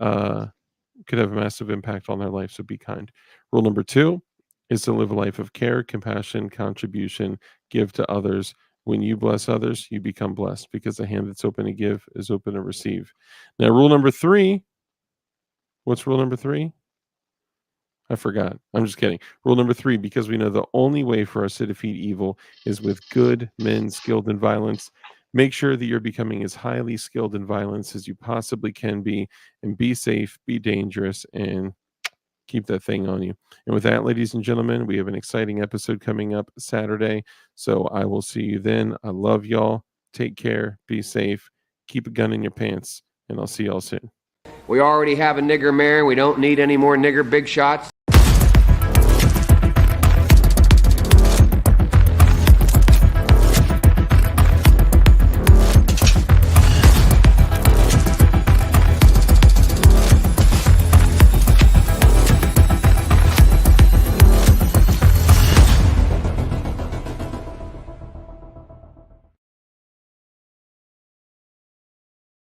could have a massive impact on their life. So be kind. Rule number 2 is to live a life of care, compassion, contribution, give to others. When you bless others, you become blessed, because the hand that's open to give is open to receive. Now, rule number 3. What's rule number 3? I forgot. I'm just kidding. Rule number 3, because we know the only way for us to defeat evil is with good men skilled in violence. Make sure that you're becoming as highly skilled in violence as you possibly can be, and be safe, be dangerous, and keep that thing on you. And with that, ladies and gentlemen, we have an exciting episode coming up Saturday. So I will see you then. I love y'all. Take care. Be safe. Keep a gun in your pants. And I'll see y'all soon. We already have a nigger mayor. We don't need any more nigger big shots.